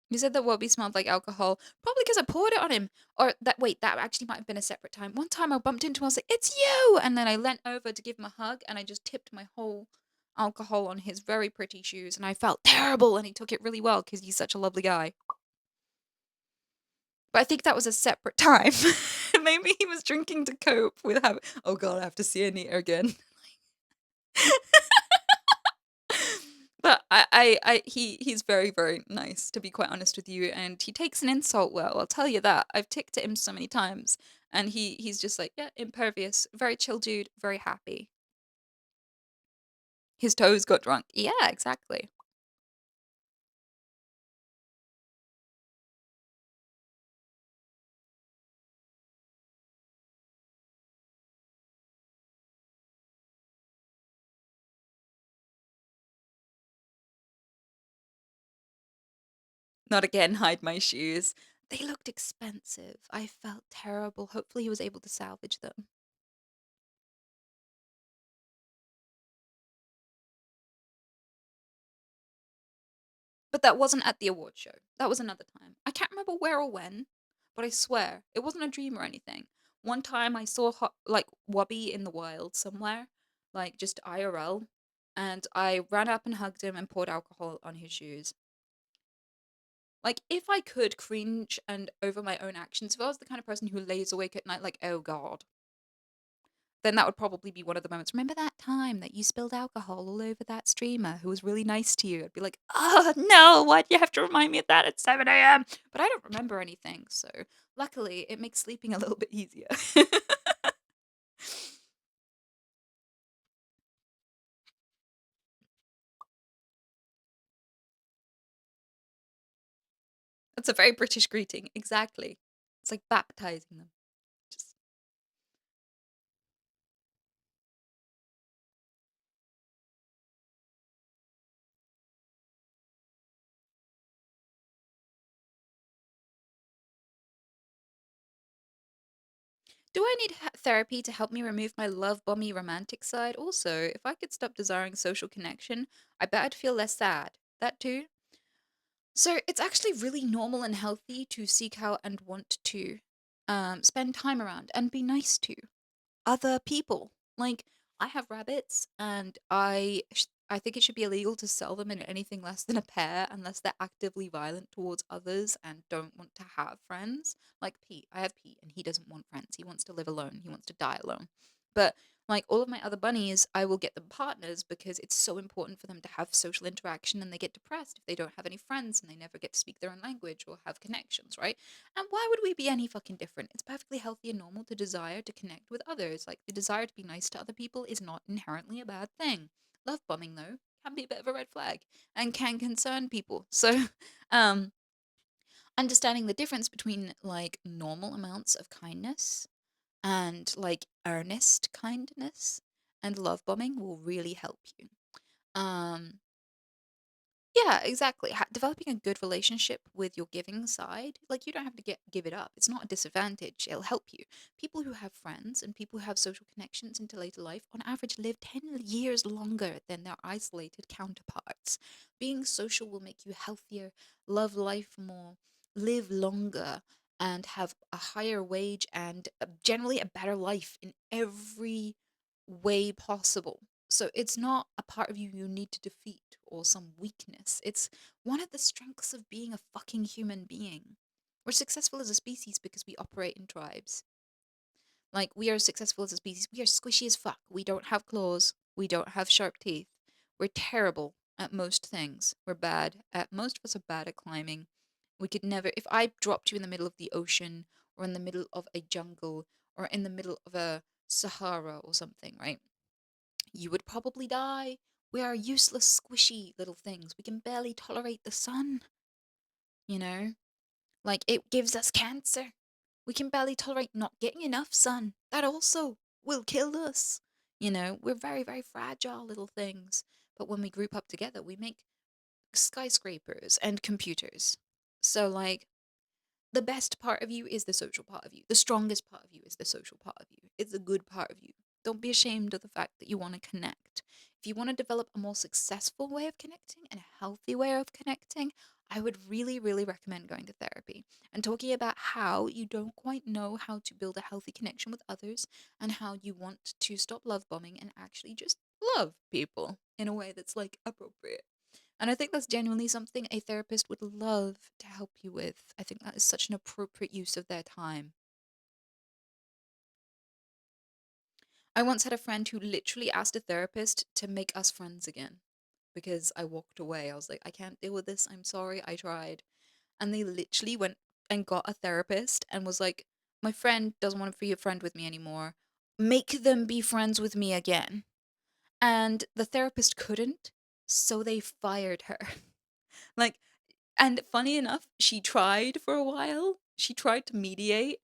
You said that Wobby smelled like alcohol, probably because I poured it on him. Or that, wait, that actually might have been a separate time. One time I bumped into him, I was like, it's you! And then I leant over to give him a hug, and I just tipped my whole alcohol on his very pretty shoes, and I felt terrible, and he took it really well because he's such a lovely guy. But I think that was a separate time. maybe he was drinking to cope with having. Oh God, I have to see Anita again. But he's very, very nice, to be quite honest with you, and he takes an insult well. I'll tell you that. I've ticked at him so many times, and he's just like, yeah, impervious, very chill dude, very happy. His toes got drunk. Yeah, exactly. Not again, hide my shoes. They looked expensive. I felt terrible. Hopefully, he was able to salvage them. But that wasn't at the award show. That was another time. I can't remember where or when, but I swear it wasn't a dream or anything. One time I saw like Wubby in the wild somewhere, like just IRL, and I ran up and hugged him and poured alcohol on his shoes. Like if I could cringe and over my own actions, if I was the kind of person who lays awake at night like, oh God, then that would probably be one of the moments. Remember that time that you spilled alcohol all over that streamer who was really nice to you? I'd be like, oh no, why'd you have to remind me of that at 7 a.m.? But I don't remember anything, so luckily it makes sleeping a little bit easier. That's a very British greeting, exactly. It's like baptizing them. Just do I need therapy to help me remove my love bomby romantic side? Also, if I could stop desiring social connection, I bet I'd feel less sad. That too? So it's actually really normal and healthy to seek out and want to spend time around and be nice to other people. Like I have rabbits, and I think it should be illegal to sell them in anything less than a pair unless they're actively violent towards others and don't want to have friends. Like Pete, I have Pete, and he doesn't want friends. He wants to live alone. He wants to die alone. But like all of my other bunnies, I will get them partners because it's so important for them to have social interaction, and they get depressed if they don't have any friends and they never get to speak their own language or have connections, right? And why would we be any fucking different? It's perfectly healthy and normal to desire to connect with others. Like the desire to be nice to other people is not inherently a bad thing. Love bombing though can be a bit of a red flag and can concern people. So, um understanding the difference between like normal amounts of kindness and like earnest kindness and love bombing will really help you. Um yeah, exactly. Developing a good relationship with your giving side, like you don't have to give it up. It's not a disadvantage. It'll help you. People who have friends and people who have social connections into later life, on average, live 10 years longer than their isolated counterparts. Being social will make you healthier, love life more, live longer, and have a higher wage and generally a better life in every way possible. So it's not a part of you you need to defeat or some weakness. It's one of the strengths of being a fucking human being. We're successful as a species because we operate in tribes. Like, we are successful as a species. We are squishy as fuck. We don't have claws. We don't have sharp teeth. We're terrible at most things. We're bad at, most of us are bad at climbing. We could never, if I dropped you in the middle of the ocean or in the middle of a jungle or in the middle of a Sahara or something, right? You would probably die. We are useless, squishy little things. We can barely tolerate the sun, you know? Like, it gives us cancer. We can barely tolerate not getting enough sun. That also will kill us. You know, we're very, very fragile little things. But when we group up together, we make skyscrapers and computers. So, like, the best part of you is the social part of you. The strongest part of you is the social part of you. It's a good part of you. Don't be ashamed of the fact that you want to connect. If you want to develop a more successful way of connecting and a healthy way of connecting, I would really, really recommend going to therapy and talking about how you don't quite know how to build a healthy connection with others and how you want to stop love bombing and actually just love people in a way that's like appropriate. And I think that's genuinely something a therapist would love to help you with. I think that is such an appropriate use of their time. I once had a friend who literally asked a therapist to make us friends again because I walked away. I was like, I can't deal with this. I'm sorry. I tried. And they literally went and got a therapist and was like, my friend doesn't want to be a friend with me anymore. Make them be friends with me again. And the therapist couldn't, so they fired her. Like, and funny enough, she tried for a while. She tried to mediate.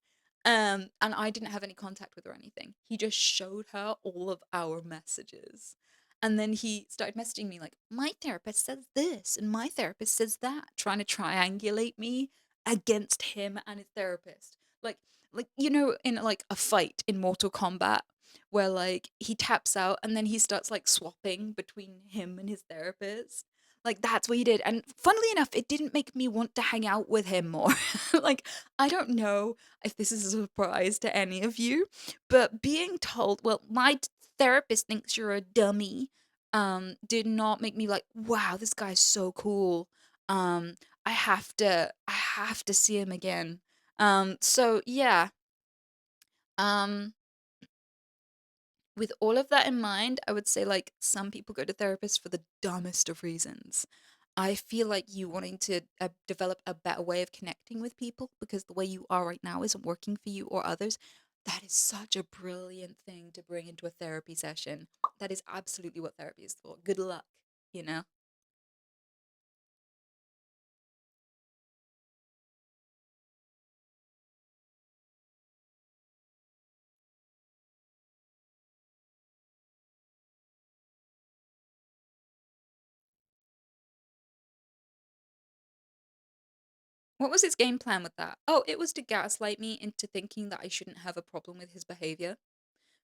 And I didn't have any contact with her or anything. He just showed her all of our messages. And then he started messaging me like, my therapist says this and my therapist says that, trying to triangulate me against him and his therapist. Like like in like a fight in Mortal Kombat where like he taps out and then he starts like swapping between him and his therapist. Like, that's what he did, and funnily enough, it didn't make me want to hang out with him more. Like, I don't know if this is a surprise to any of you, but being told, "Well, my therapist thinks you're a dummy," did not make me like, "Wow, this guy's so cool. Um, I have to see him again." So yeah, um with all of that in mind, I would say like some people go to therapists for the dumbest of reasons. I feel like you wanting to develop a better way of connecting with people because the way you are right now isn't working for you or others. That is such a brilliant thing to bring into a therapy session. That is absolutely what therapy is for. Good luck, you know? What was his game plan with that? Oh, it was to gaslight me into thinking that I shouldn't have a problem with his behavior.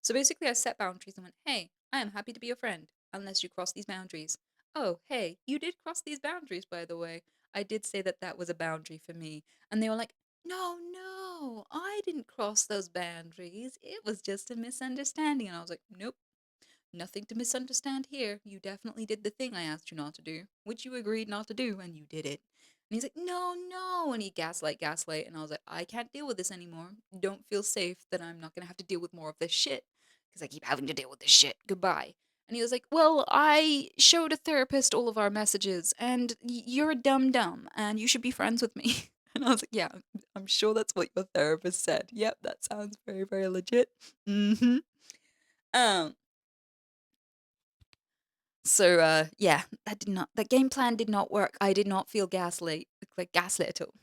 So basically, I set boundaries and went, hey, I am happy to be your friend, unless you cross these boundaries. Oh, hey, you did cross these boundaries, by the way. I did say that that was a boundary for me. And they were like, no, no, I didn't cross those boundaries. It was just a misunderstanding. And I was like, nope, nothing to misunderstand here. You definitely did the thing I asked you not to do, which you agreed not to do, and you did it. And he's like, no, no. And he gaslight. And I was like, I can't deal with this anymore. Don't feel safe that I'm not going to have to deal with more of this shit because I keep having to deal with this shit. Goodbye. And he was like, well, I showed a therapist all of our messages and you're a dumb dumb and you should be friends with me. And I was like, yeah, I'm sure that's what your therapist said. Yep, that sounds very, very legit. Mm-hmm. Um, so yeah, that game plan did not work. I did not feel gaslit at all.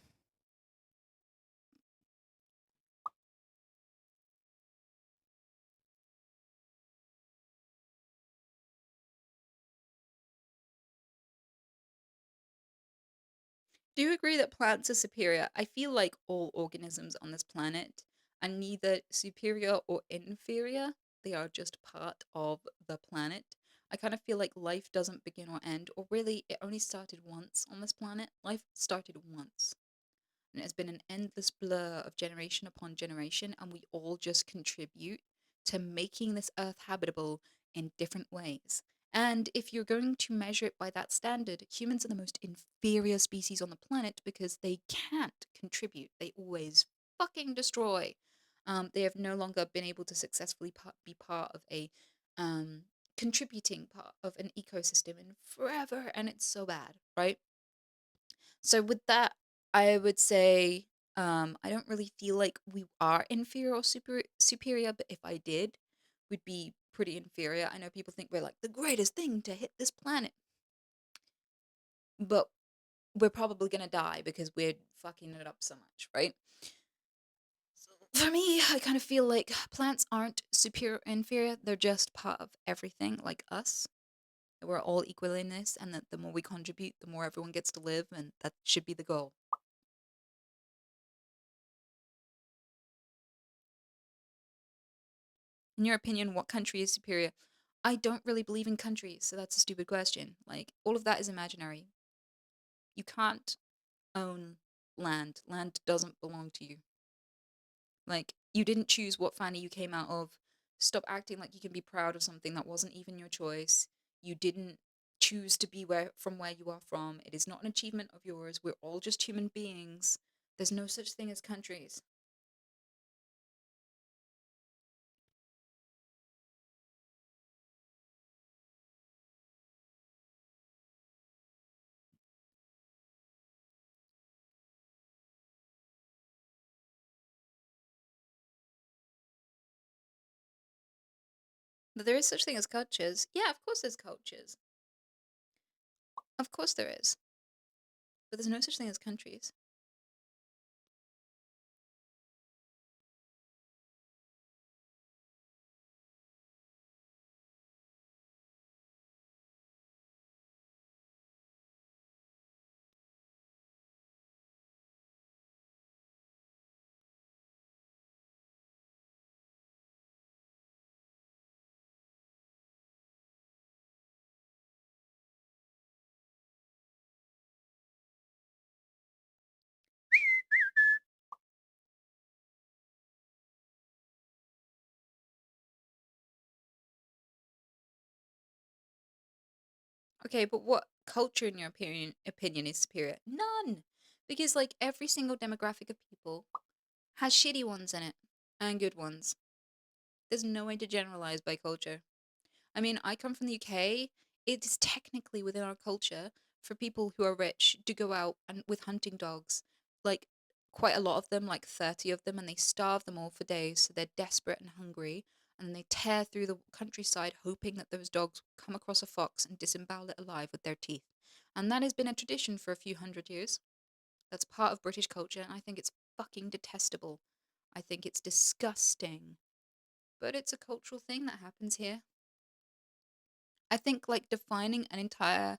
Do you agree that plants are superior? I feel like all organisms on this planet are neither superior or inferior. They are just part of the planet. I kind of feel like life doesn't begin or end, or really, it only started once on this planet. Life started once. And it's been an endless blur of generation upon generation, and we all just contribute to making this earth habitable in different ways. And if you're going to measure it by that standard, humans are the most inferior species on the planet because they can't contribute. They always fucking destroy. They have no longer been able to successfully be part of a um, contributing part of an ecosystem in forever, and it's so bad, right? So with that, I would say I don't really feel like we are inferior or superior, but if I did, we'd be pretty inferior. I know people think we're like the greatest thing to hit this planet, but we're probably gonna die because we're fucking it up so much, right? So for me, I kind of feel like plants aren't superior or inferior, they're just part of everything like us. We're all equal in this, and that the more we contribute, the more everyone gets to live, and that should be the goal. In your opinion, what country is superior? I don't really believe in countries, so that's a stupid question. Like, all of that is imaginary. You can't own land. Land doesn't belong to you. Like, you didn't choose what family you came out of. Stop acting like you can be proud of something that wasn't even your choice. You didn't choose to be where you are from. It is not an achievement of yours. We're all just human beings. There's no such thing as countries. That there is such thing as cultures. Yeah, of course there's cultures. Of course there is. But there's no such thing as countries. Okay, but what culture in your opinion is superior? None. Because like every single demographic of people has shitty ones in it and good ones. There's no way to generalize by culture. I mean, I come from the UK. It is technically within our culture for people who are rich to go out and with hunting dogs, like quite a lot of them, like 30 of them, and they starve them all for days. So they're desperate and hungry, and they tear through the countryside hoping that those dogs come across a fox and disembowel it alive with their teeth. And that has been a tradition for a few hundred years. That's part of British culture, and I think it's fucking detestable. I think it's disgusting. But it's a cultural thing that happens here. I think like defining an entire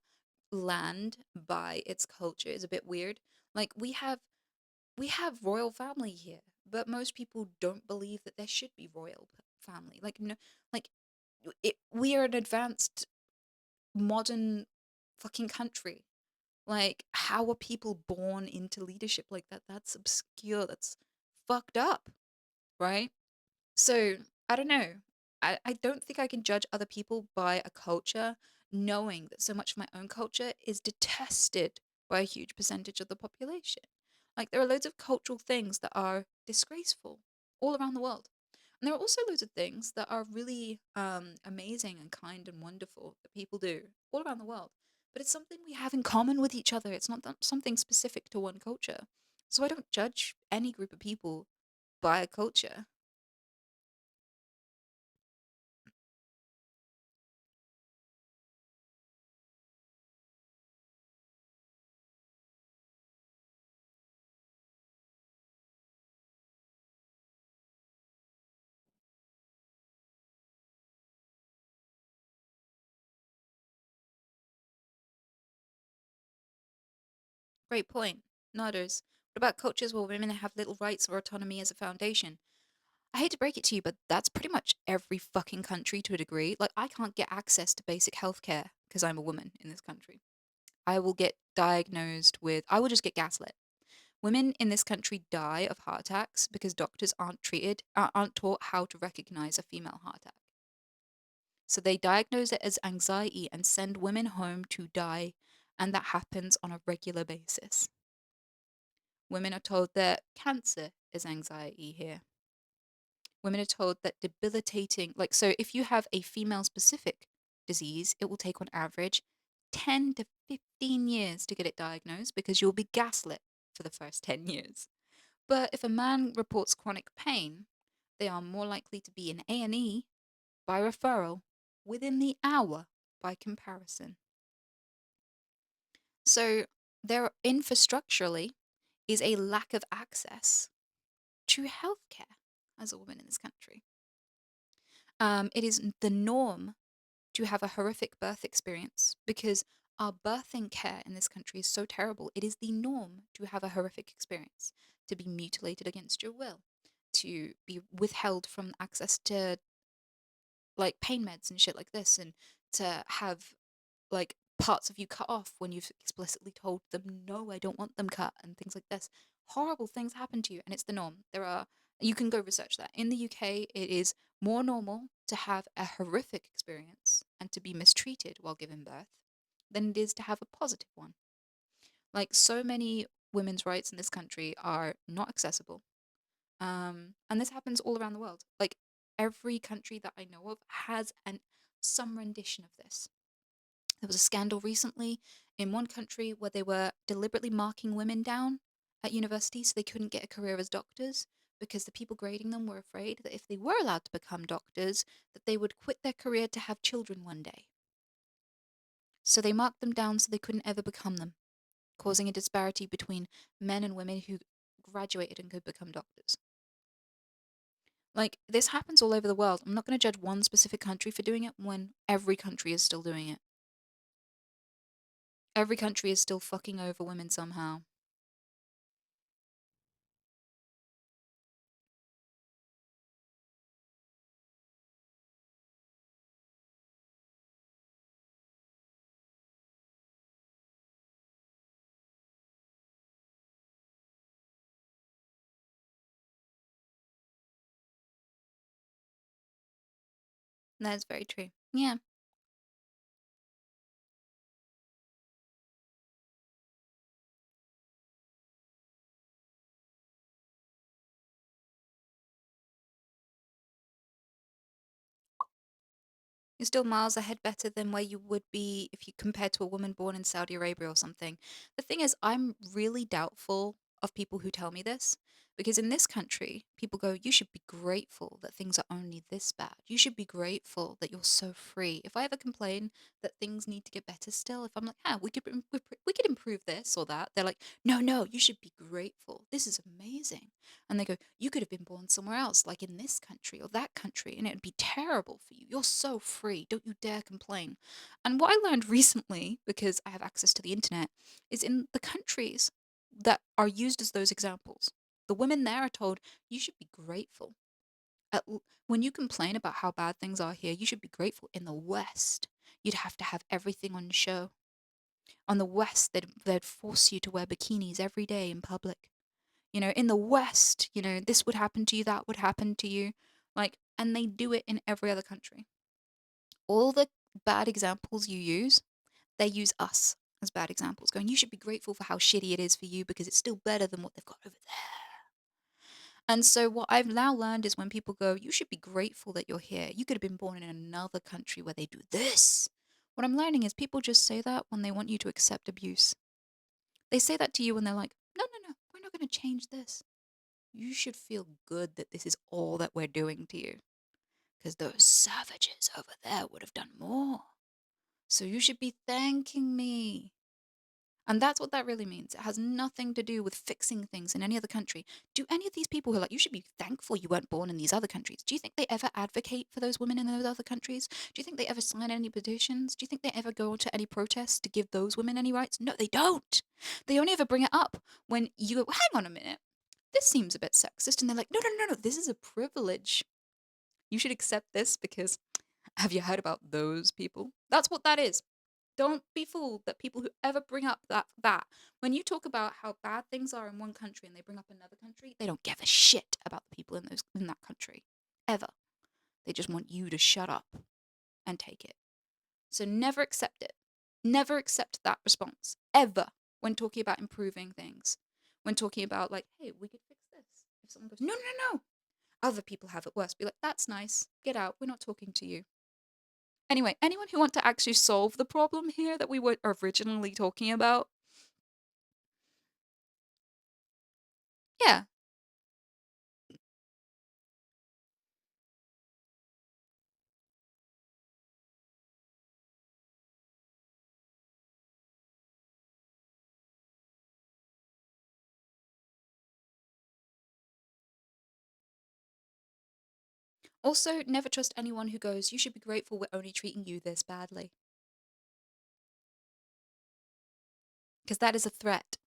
land by its culture is a bit weird. Like we have royal family here, but most people don't believe that there should be royal family. Like no, like we are an advanced modern fucking country. Like how are people born into leadership like that? That's obscure. That's fucked up, right? So I don't know. I don't think I can judge other people by a culture, knowing that so much of my own culture is detested by a huge percentage of the population. Like there are loads of cultural things that are disgraceful all around the world. And there are also loads of things that are really amazing and kind and wonderful that people do all around the world. But it's something we have in common with each other. It's not something specific to one culture. So I don't judge any group of people by a culture. Great point. Nodders. What about cultures where women have little rights or autonomy as a foundation? I hate to break it to you, but that's pretty much every fucking country to a degree. Like, I can't get access to basic healthcare because I'm a woman in this country. I will get diagnosed with, I will just get gaslit. Women in this country die of heart attacks because doctors aren't taught how to recognize a female heart attack. So they diagnose it as anxiety and send women home to die, and that happens on a regular basis. Women are told that cancer is anxiety here. Women are told that debilitating, like, so if you have a female specific disease, it will take on average 10 to 15 years to get it diagnosed because you'll be gaslit for the first 10 years. But if a man reports chronic pain, they are more likely to be in A&E by referral within the hour by comparison. So there infrastructurally is a lack of access to healthcare as a woman in this country. It is the norm to have a horrific birth experience because our birthing care in this country is so terrible. It is the norm to have a horrific experience, to be mutilated against your will, to be withheld from access to like pain meds and shit like this, and to have like parts of you cut off when you've explicitly told them no, I don't want them cut, and things like this. Horrible things happen to you, and it's the norm. You can go research that. In the UK, it is more normal to have a horrific experience and to be mistreated while giving birth than it is to have a positive one. Like so many women's rights in this country are not accessible. And this happens all around the world. Like every country that I know of has some rendition of this. There was a scandal recently in one country where they were deliberately marking women down at university so they couldn't get a career as doctors because the people grading them were afraid that if they were allowed to become doctors, that they would quit their career to have children one day. So they marked them down so they couldn't ever become them, causing a disparity between men and women who graduated and could become doctors. Like, this happens all over the world. I'm not going to judge one specific country for doing it when every country is still doing it. Every country is still fucking over women somehow. That's very true. Yeah. You're still miles ahead better than where you would be if you compared to a woman born in Saudi Arabia or something. The thing is, I'm really doubtful of people who tell me this because in this country, people go, you should be grateful that things are only this bad. You should be grateful that you're so free. If I ever complain that things need to get better still, if I'm like, we could improve this or that, they're like, no, no, you should be grateful. This is amazing. And they go, you could have been born somewhere else, like in this country or that country, and it'd be terrible for you. You're so free. Don't you dare complain. And what I learned recently, because I have access to the internet, is in the countries that are used as those examples, the women there are told, you should be grateful. When you complain about how bad things are here, you should be grateful. In the West, you'd have to have everything on show. On the West, they'd force you to wear bikinis every day in public. In the West, this would happen to you, that would happen to you. Like, and they do it in every other country. All the bad examples you use, they use us as bad examples, going, you should be grateful for how shitty it is for you because it's still better than what they've got over there. And so, what I've now learned is when people go, you should be grateful that you're here. You could have been born in another country where they do this. What I'm learning is people just say that when they want you to accept abuse. They say that to you when they're like, no, no, no, we're not going to change this. You should feel good that this is all that we're doing to you. Because those savages over there would have done more. So you should be thanking me. And that's what that really means. It has nothing to do with fixing things in any other country. Do any of these people who are like, you should be thankful you weren't born in these other countries, do you think they ever advocate for those women in those other countries? Do you think they ever sign any petitions? Do you think they ever go to any protests to give those women any rights? No, they don't. They only ever bring it up when you go, hang on a minute, this seems a bit sexist. And they're like, no, no, no, no, this is a privilege. You should accept this because have you heard about those people? That's what that is. Don't be fooled that people who ever bring up that when you talk about how bad things are in one country and they bring up another country, they don't give a shit about the people in that country. Ever. They just want you to shut up and take it. So never accept it. Never accept that response. Ever. When talking about improving things. When talking about like, hey, we could fix this. If someone goes, no, no, no. Other people have it worse. Be like, that's nice. Get out. We're not talking to you. Anyway, anyone who want to actually solve the problem here that we were originally talking about? Yeah. Also, never trust anyone who goes, you should be grateful we're only treating you this badly. Because that is a threat.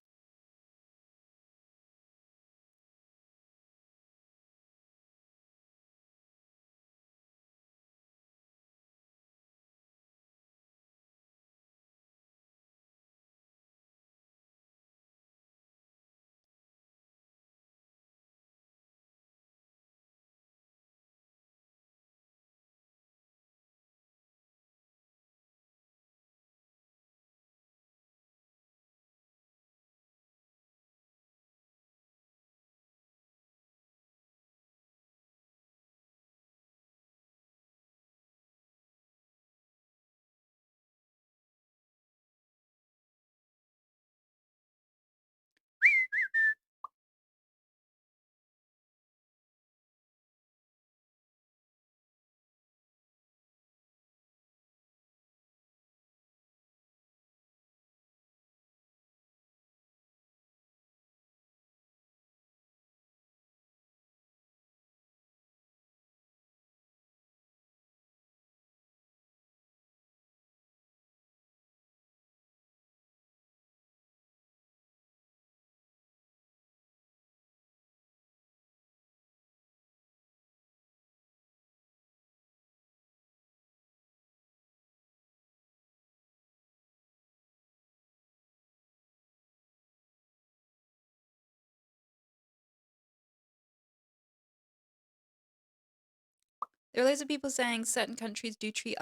There are loads of people saying certain countries do treat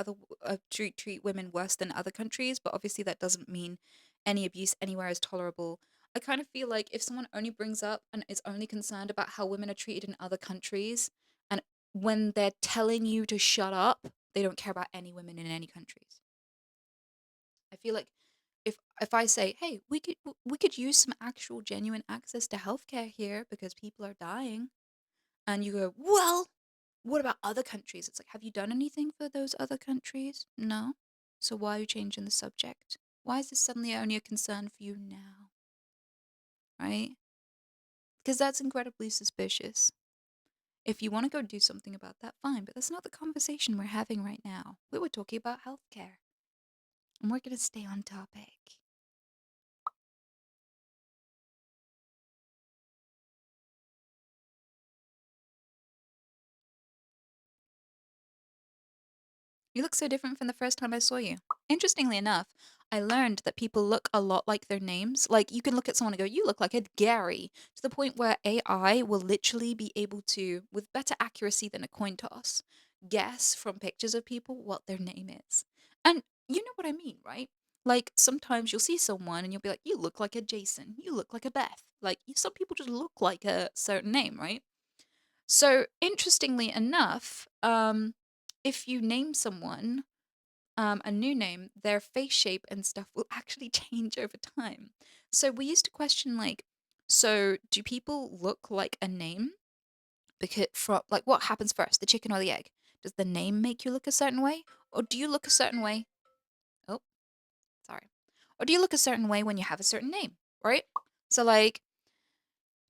women worse than other countries, but obviously that doesn't mean any abuse anywhere is tolerable. I kind of feel like if someone only brings up and is only concerned about how women are treated in other countries, and when they're telling you to shut up, they don't care about any women in any countries. I feel like if I say, "Hey, we could use some actual genuine access to healthcare here because people are dying," and you go, "Well, what about other countries?" It's like, have you done anything for those other countries? No. So why are you changing the subject? Why is this suddenly only a concern for you now? Right? Because that's incredibly suspicious. If you want to go do something about that, fine, but that's not the conversation we're having right now. We were talking about healthcare, and we're going to stay on topic. You look so different from the first time I saw you. Interestingly enough, I learned that people look a lot like their names. Like, you can look at someone and go, "You look like a Gary," to the point where AI will literally be able to, with better accuracy than a coin toss, guess from pictures of people what their name is. And you know what I mean, right? Like, sometimes you'll see someone and you'll be like, "You look like a Jason. You look like a Beth." Like, some people just look like a certain name, right? So, interestingly enough, if you name someone a new name, their face shape and stuff will actually change over time. So we used to question like, so do people look like a name? Because from like what happens first, the chicken or the egg? Does the name make you look a certain way, or do you look a certain way? Oh, sorry. Or do you look a certain way when you have a certain name, right? So like,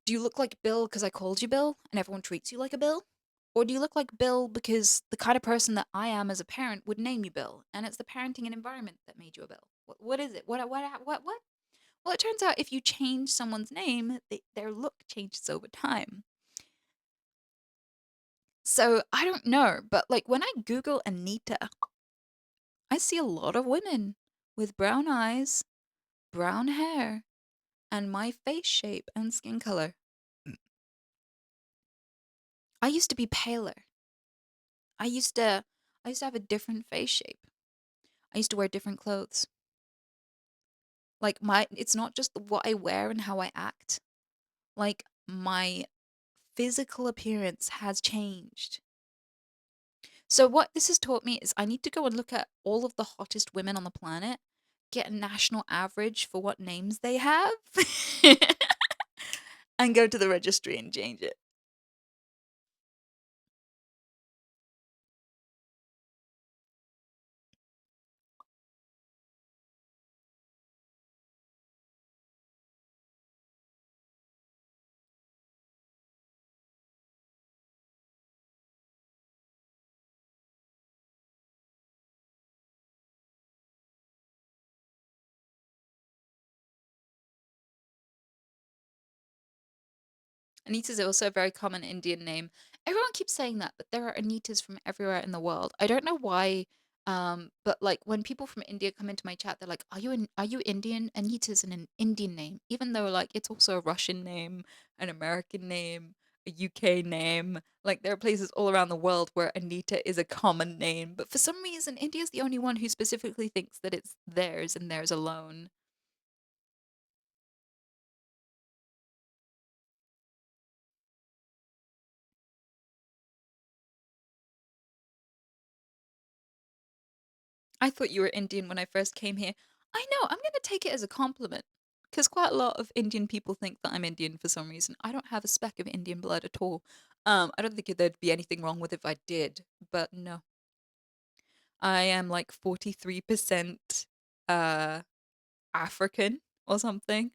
do you look like Bill because I called you Bill and everyone treats you like a Bill? Or do you look like Bill because the kind of person that I am as a parent would name you Bill, and it's the parenting and environment that made you a Bill? What is it? What? Well, it turns out if you change someone's name, their look changes over time. So I don't know, but like when I Google Anita, I see a lot of women with brown eyes, brown hair, and my face shape and skin color. I used to be paler. I used to I used to have a different face shape. I used to wear different clothes. Like my it's not just what I wear and how I act. Like my physical appearance has changed. So what this has taught me is I need to go and look at all of the hottest women on the planet, get a national average for what names they have, and go to the registry and change it. Anita is also a very common Indian name. Everyone keeps saying that, but there are Anitas from everywhere in the world. I don't know why, but like when people from India come into my chat, they're like, are you Indian?" Anita's an Indian name, even though like it's also a Russian name, an American name, a UK name. Like there are places all around the world where Anita is a common name, but for some reason, India's the only one who specifically thinks that it's theirs and theirs alone. I thought you were Indian when I first came here. I know, I'm gonna take it as a compliment. Because quite a lot of Indian people think that I'm Indian for some reason. I don't have a speck of Indian blood at all. I don't think there'd be anything wrong with if I did, but no. I am like 43% uh African or something.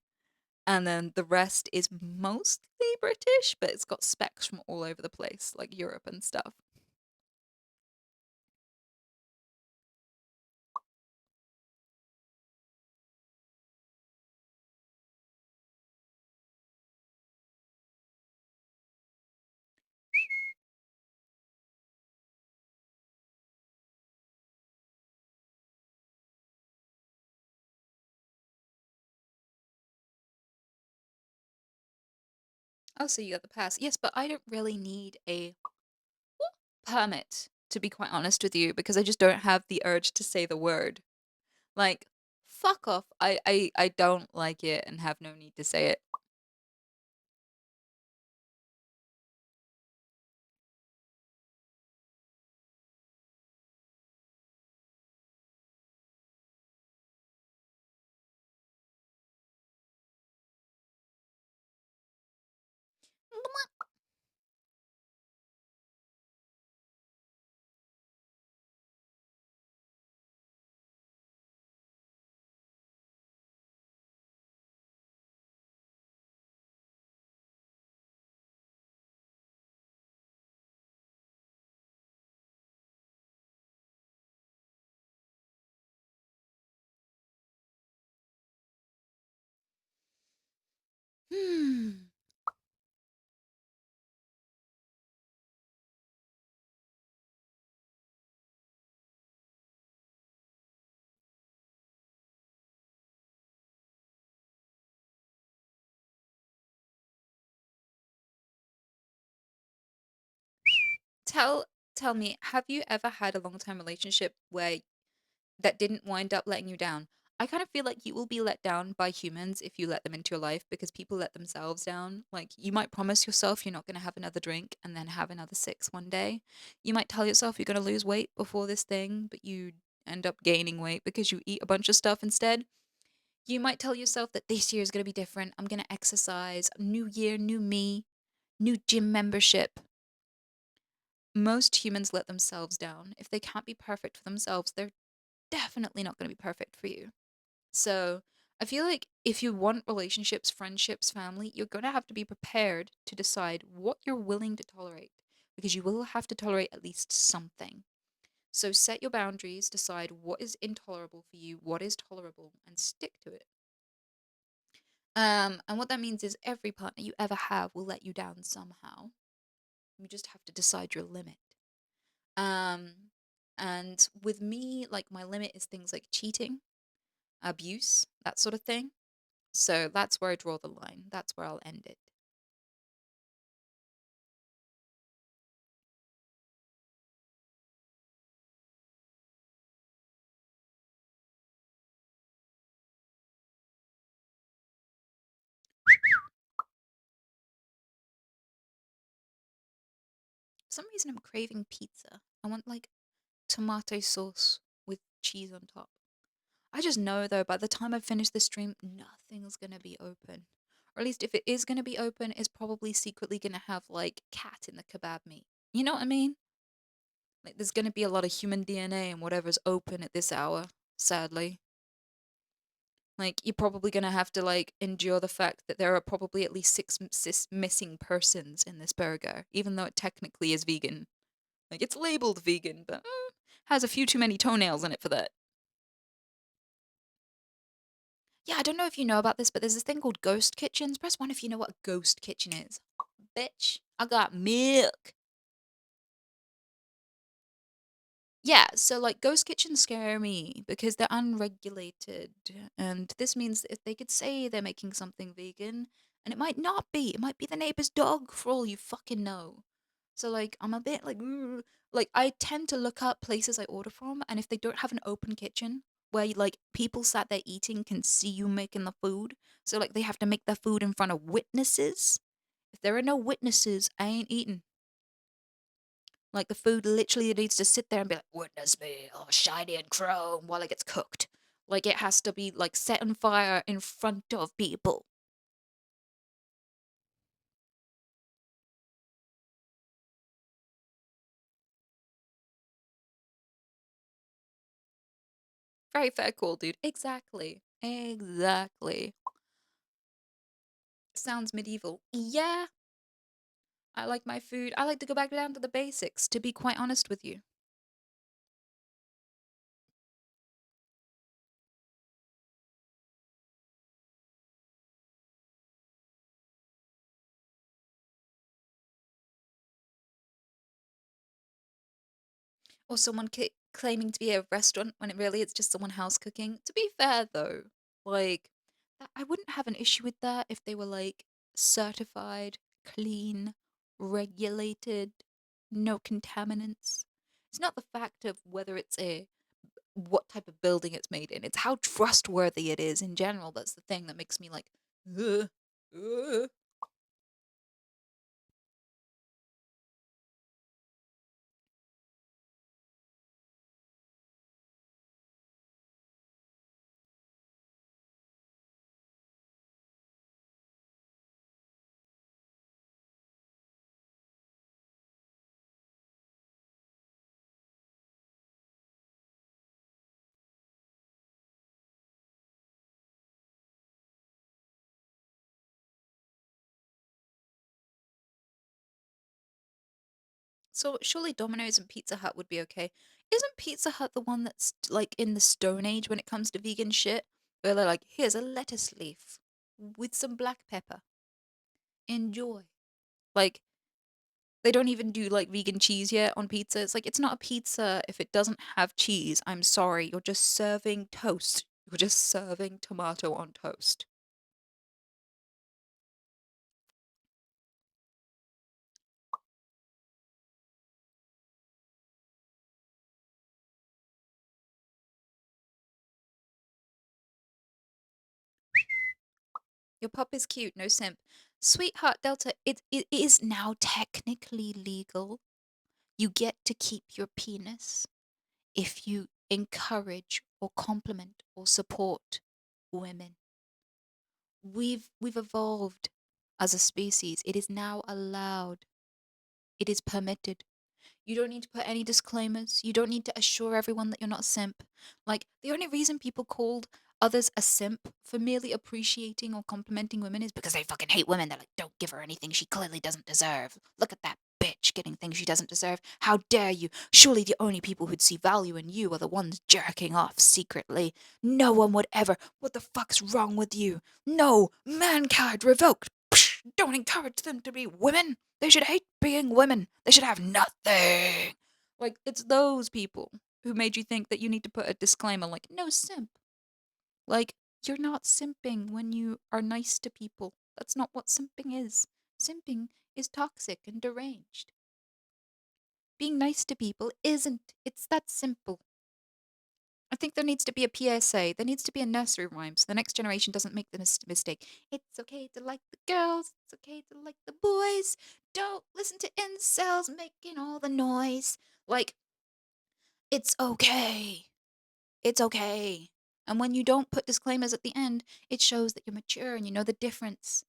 And then the rest is mostly British, but it's got specks from all over the place, like Europe and stuff. Oh, so you got the pass. Yes, but I don't really need a permit to be quite honest with you, because I just don't have the urge to say the word. Like, fuck off. I don't like it and have no need to say it. Hmm. Tell tell me, have you ever had a long time relationship where that didn't wind up letting you down? I kind of feel like you will be let down by humans if you let them into your life, because people let themselves down. Like, you might promise yourself you're not going to have another drink and then have another six one day. You might tell yourself you're going to lose weight before this thing, but you end up gaining weight because you eat a bunch of stuff instead. You might tell yourself that this year is going to be different. I'm going to exercise. New year, new me, new gym membership. Most humans let themselves down. If they can't be perfect for themselves, they're definitely not going to be perfect for you. So I feel like if you want relationships, friendships, family, you're going to have to be prepared to decide what you're willing to tolerate, because you will have to tolerate at least something. So set your boundaries, decide what is intolerable for you, what is tolerable, and stick to it. And what that means is every partner you ever have will let you down somehow. You just have to decide your limit. Um, and with me, like, my limit is things like cheating, abuse, that sort of thing. So that's where I draw the line. That's where I'll end it. For some reason, I'm craving pizza. I want like tomato sauce with cheese on top. I just know though, by the time I finish this stream, nothing's gonna be open. Or at least if it is gonna be open, it's probably secretly gonna have like cat in the kebab meat. You know what I mean? Like, there's gonna be a lot of human DNA in whatever's open at this hour, sadly. Like, you're probably gonna have to like endure the fact that there are probably at least six missing persons in this burger, even though it technically is vegan. Like, it's labeled vegan, but has a few too many toenails in it for that. Yeah, I don't know if you know about this, but there's this thing called ghost kitchens. Press one if you know what a ghost kitchen is. Bitch, I got milk. Yeah, so like ghost kitchens scare me because they're unregulated. And this means that if they could say they're making something vegan, and it might not be, it might be the neighbor's dog for all you fucking know. So like I'm a bit like, "Ugh." Like I tend to look up places I order from, and if they don't have an open kitchen where like people sat there eating can see you making the food, so like they have to make their food in front of witnesses. If there are no witnesses, I ain't eating. Like, the food literally needs to sit there and be like, "Witness me, all shiny and chrome," while it gets cooked. Like, it has to be, like, set on fire in front of people. Very fair call, dude. Exactly. Exactly. Sounds medieval. Yeah, I like my food. I like to go back down to the basics, to be quite honest with you. Or someone claiming to be a restaurant when it really it's just someone house cooking. To be fair though, like I wouldn't have an issue with that if they were like certified, clean, regulated, no contaminants. It's not the fact of whether it's a what type of building it's made in. It's how trustworthy it is in general. That's the thing that makes me like, ugh, ugh. So surely Domino's and Pizza Hut would be okay. Isn't Pizza Hut the one that's like in the Stone Age when it comes to vegan shit? Where they're like, here's a lettuce leaf with some black pepper. Enjoy. Like, they don't even do like vegan cheese yet on pizza. It's like, it's not a pizza if it doesn't have cheese. I'm sorry. You're just serving toast. You're just serving tomato on toast. Your pup is cute, no simp. Sweetheart Delta, it is now technically legal. You get to keep your penis if you encourage or compliment or support women. We've evolved as a species. It is now allowed. It is permitted. You don't need to put any disclaimers. You don't need to assure everyone that you're not a simp. Like, the only reason people called others a simp for merely appreciating or complimenting women is because they fucking hate women. They're like, don't give her anything she clearly doesn't deserve. Look at that bitch getting things she doesn't deserve. How dare you? Surely the only people who'd see value in you are the ones jerking off secretly. No one would ever. What the fuck's wrong with you? No, mankind revoked. Psh, don't encourage them to be women. They should hate being women. They should have nothing. Like, it's those people who made you think that you need to put a disclaimer like, no simp. Like, you're not simping when you are nice to people. That's not what simping is. Simping is toxic and deranged. Being nice to people isn't. It's that simple. I think there needs to be a PSA. There needs to be a nursery rhyme so the next generation doesn't make the mistake. It's okay to like the girls. It's okay to like the boys. Don't listen to incels making all the noise. Like, it's okay. It's okay. And when you don't put disclaimers at the end, it shows that you're mature and you know the difference.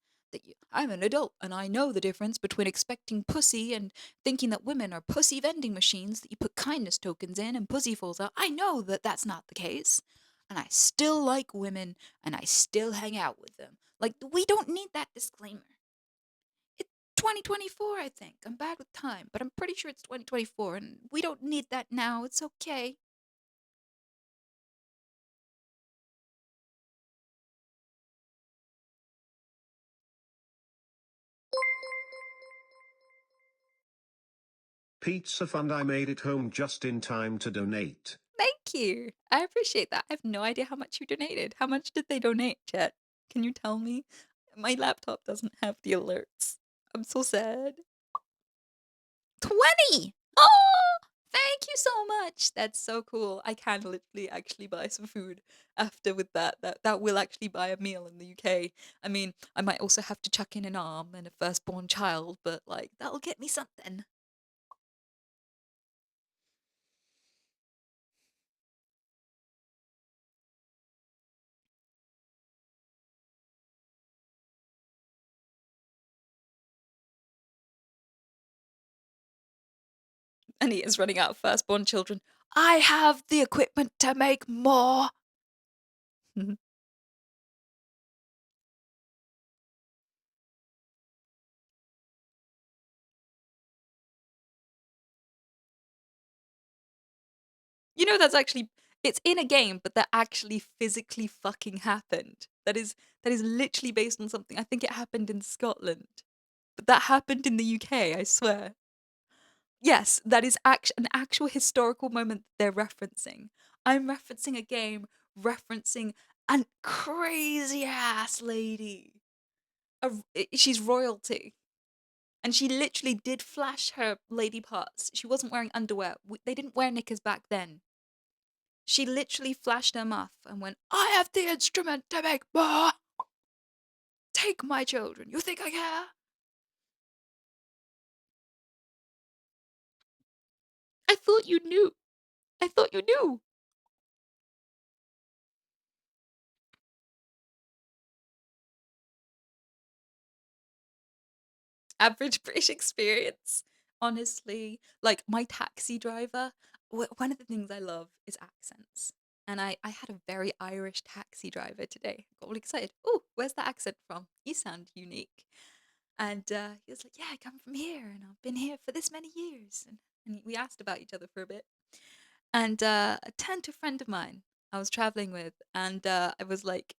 I'm an adult and I know the difference between expecting pussy and thinking that women are pussy vending machines that you put kindness tokens in and pussy falls out. I know that that's not the case. And I still like women and I still hang out with them. Like, we don't need that disclaimer. It's 2024, I think. I'm bad with time, but I'm pretty sure it's 2024 and we don't need that now. It's okay. Pizza Fund, I made it home just in time to donate. Thank you. I appreciate that. I have no idea how much you donated. How much did they donate, Chet? Can you tell me? My laptop doesn't have the alerts. I'm so sad. 20! Oh! Thank you so much. That's so cool. I can literally actually buy some food after with that. That will actually buy a meal in the UK. I mean, I might also have to chuck in an arm and a firstborn child, but like that'll get me something. And he is running out of firstborn children. I have the equipment to make more. You know, that's actually it's in a game, but that actually physically fucking happened. That is literally based on something. I think it happened in Scotland, but that happened in the UK. I swear. Yes, that is an actual historical moment they're referencing. I'm referencing a game referencing a crazy ass lady. She's royalty, and she literally did flash her lady parts. She wasn't wearing underwear. They didn't wear knickers back then. She literally flashed them off and went, I have the instrument to make more. Take my children. You think I care? I thought you knew. I thought you knew. Average British experience. Honestly, like my taxi driver, one of the things I love is accents. And I had a very Irish taxi driver today. Got all excited. Oh, where's that accent from? You sound unique. And he was like, yeah, I come from here and I've been here for this many years. And we asked about each other for a bit. And I turned to a friend of mine I was traveling with, and I was like,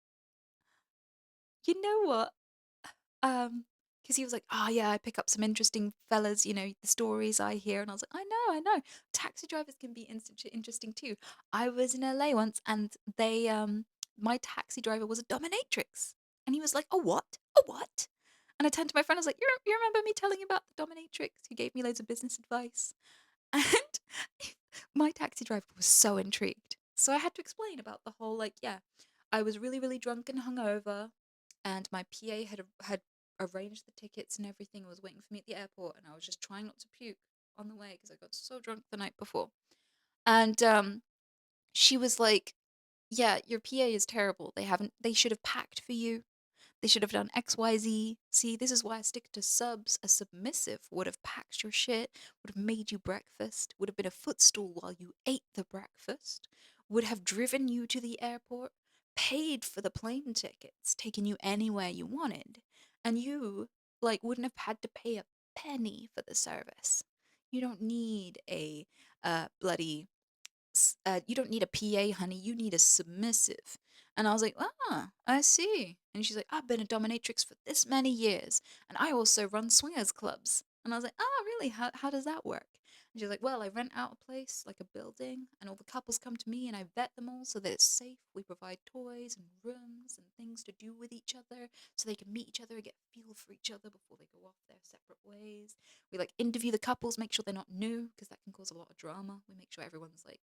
you know what? Because he was like, "Oh yeah, I pick up some interesting fellas, the stories I hear." And I was like, I know. Taxi drivers can be interesting too. I was in LA once, and my taxi driver was a dominatrix, and he was like, "A what? A what?" And I turned to my friend. I was like, "You remember me telling you about the dominatrix who gave me loads of business advice?" And my taxi driver was so intrigued. So I had to explain about the whole, like, yeah, I was really, really drunk and hungover, and my PA had arranged the tickets and everything, was waiting for me at the airport, and I was just trying not to puke on the way because I got so drunk the night before. And she was like, "Yeah, your PA is terrible. They should have packed for you. They should have done XYZ. See, this is why I stick to subs. A submissive would have packed your shit, would have made you breakfast, would have been a footstool while you ate the breakfast, would have driven you to the airport, paid for the plane tickets, taken you anywhere you wanted, and you, like, wouldn't have had to pay a penny for the service. You don't need a bloody you don't need a PA, honey. You need a submissive." And I was like, "Ah, I see." And she's like, "I've been a dominatrix for this many years, and I also run swingers clubs." And I was like, "Oh, really? How does that work?" And she's like, "Well, I rent out a place, like a building, and all the couples come to me, and I vet them all so that it's safe. We provide toys and rooms and things to do with each other, so they can meet each other and get a feel for each other before they go off their separate ways. We like interview the couples, make sure they're not new, because that can cause a lot of drama. We make sure everyone's like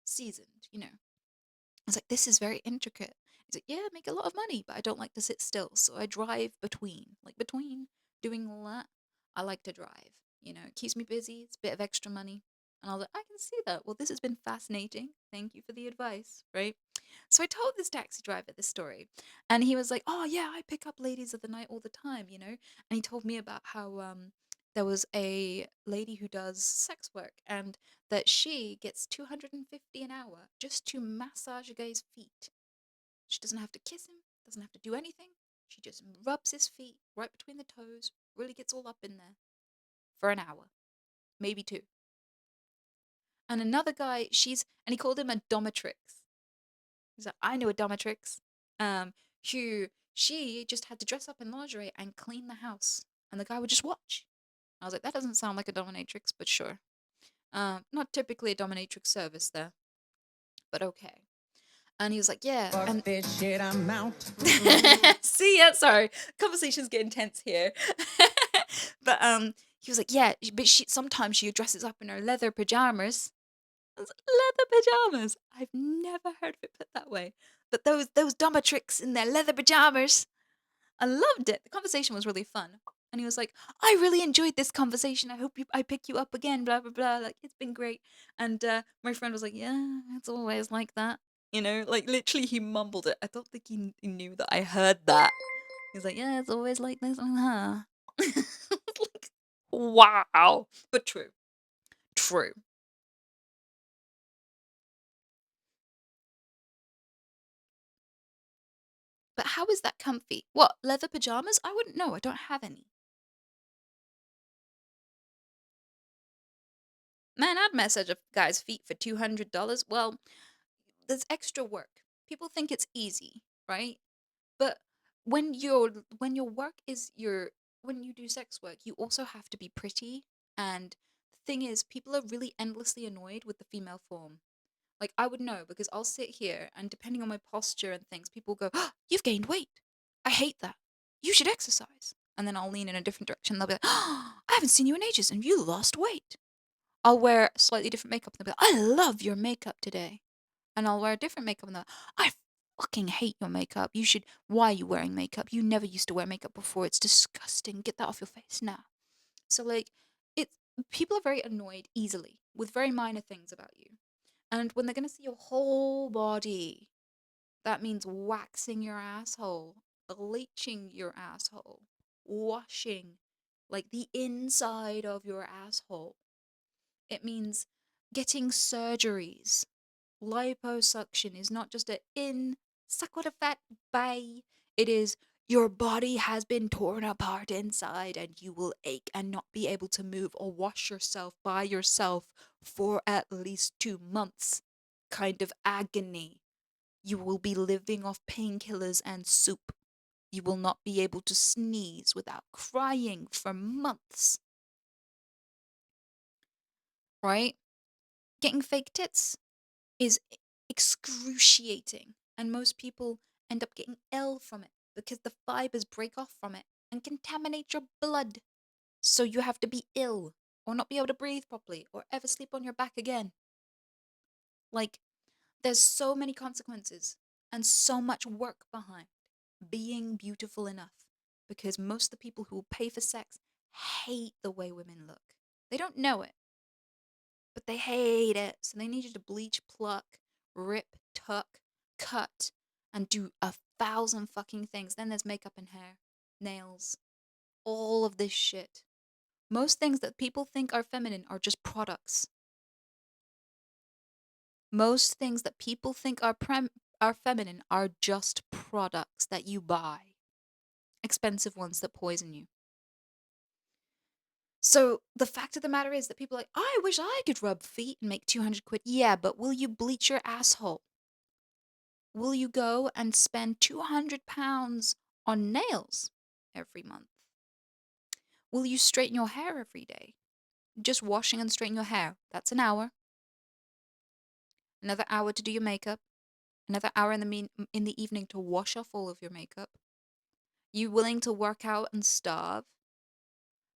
seasoned. I was like, this is very intricate. He's like, yeah, I make a lot of money, but I don't like to sit still. So I drive between doing all that. I like to drive. It keeps me busy. It's a bit of extra money. And I was like, I can see that. Well, this has been fascinating. Thank you for the advice, right? So I told this taxi driver this story, and he was like, oh, yeah, I pick up ladies of the night all the time. And he told me about how there was a lady who does sex work, and that she gets 250 an hour just to massage a guy's feet. She doesn't have to kiss him, doesn't have to do anything. She just rubs his feet right between the toes, really gets all up in there for an hour, maybe two. And another guy, and he called him a dominatrix. He's like, I know a dominatrix. Who she just had to dress up in lingerie and clean the house, and the guy would just watch. I was like, that doesn't sound like a dominatrix, but sure. Not typically a dominatrix service there, but okay. And he was like, yeah. Fuck And this shit, I'm out. see, yeah, sorry, conversations get intense here. But he was like, yeah, but sometimes she dresses up in her leather pajamas. I was like, leather pajamas. I've never heard of it put that way. But those dominatrix in their leather pajamas. I loved it. The conversation was really fun. And he was like, I really enjoyed this conversation. I hope I pick you up again, blah, blah, blah. Like, it's been great. And my friend was like, yeah, it's always like that. Like literally he mumbled it. I don't think he knew that I heard that. He was like, yeah, it's always like this with her. Like, wow. But true. True. But how is that comfy? What, leather pajamas? I wouldn't know. I don't have any. Man, I'd massage a guy's feet for $200. Well, there's extra work. People think it's easy, right? But when your work is your when you do sex work, you also have to be pretty. And the thing is, people are really endlessly annoyed with the female form. Like I would know because I'll sit here and depending on my posture and things, people go, oh, "You've gained weight. I hate that. You should exercise." and then I'll lean in a different direction. They'll be like, oh, I haven't seen you in ages and you lost weight. I'll wear slightly different makeup and they'll be like, I love your makeup today. And I'll wear different makeup and they'll I fucking hate your makeup. Why are you wearing makeup? You never used to wear makeup before. It's disgusting. Get that off your face now. So like it's people are very annoyed easily with very minor things about you. And when they're gonna see your whole body, that means waxing your asshole, bleaching your asshole, washing like the inside of your asshole. It means getting surgeries. Liposuction is not just a suck what a fat bye. It is your body has been torn apart inside and you will ache and not be able to move or wash yourself by yourself for at least 2 months. Kind of agony. You will be living off painkillers and soup. You will not be able to sneeze without crying for months. Right? Getting fake tits is excruciating, and most people end up getting ill from it because the fibers break off from it and contaminate your blood. So you have to be ill or not be able to breathe properly or ever sleep on your back again. Like, there's so many consequences and so much work behind being beautiful enough because most of the people who will pay for sex hate the way women look. They don't know it, but they hate it. So they need you to bleach, pluck, rip, tuck, cut, and do 1,000 fucking things. Then there's makeup and hair, nails, all of this shit. Most things that people think are feminine are just products. Most things that people think are feminine are just products that you buy. Expensive ones that poison you. So the fact of the matter is that people are like, I wish I could rub feet and make 200 quid. Yeah, but will you bleach your asshole? Will you go and spend £200 on nails every month? Will you straighten your hair every day? Just washing and straightening your hair. That's an hour. Another hour to do your makeup. Another hour in the evening to wash off all of your makeup. You willing to work out and starve?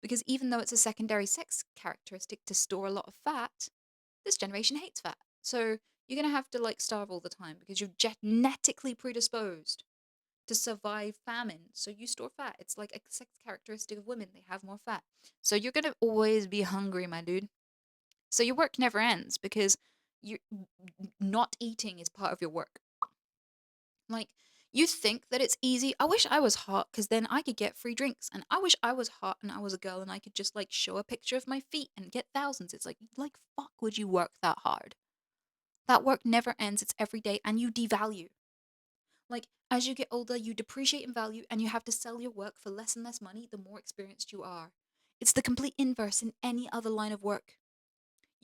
Because even though it's a secondary sex characteristic to store a lot of fat, this generation hates fat. So you're going to have to like starve all the time because you're genetically predisposed to survive famine. So you store fat. It's like a sex characteristic of women. They have more fat. So you're going to always be hungry, my dude. So your work never ends because you not eating is part of your work. Like, you think that it's easy. I wish I was hot because then I could get free drinks. And I wish I was hot and I was a girl and I could just like show a picture of my feet and get thousands. It's like fuck would you work that hard? That work never ends. It's every day and you devalue. Like, as you get older, you depreciate in value and you have to sell your work for less and less money the more experienced you are. It's the complete inverse in any other line of work.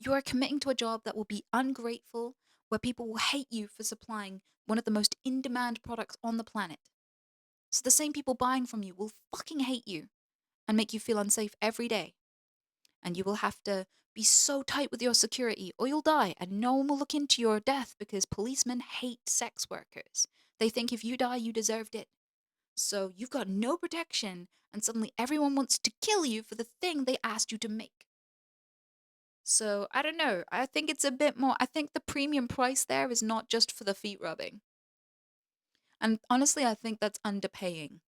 You are committing to a job that will be ungrateful, where people will hate you for supplying one of the most in demand products on the planet. So the same people buying from you will fucking hate you and make you feel unsafe every day. And you will have to be so tight with your security or you'll die and no one will look into your death because policemen hate sex workers. They think if you die, you deserved it. So you've got no protection and suddenly everyone wants to kill you for the thing they asked you to make. So I don't know. I think it's a bit more. I think the premium price there is not just for the feet rubbing. And honestly, I think that's underpaying.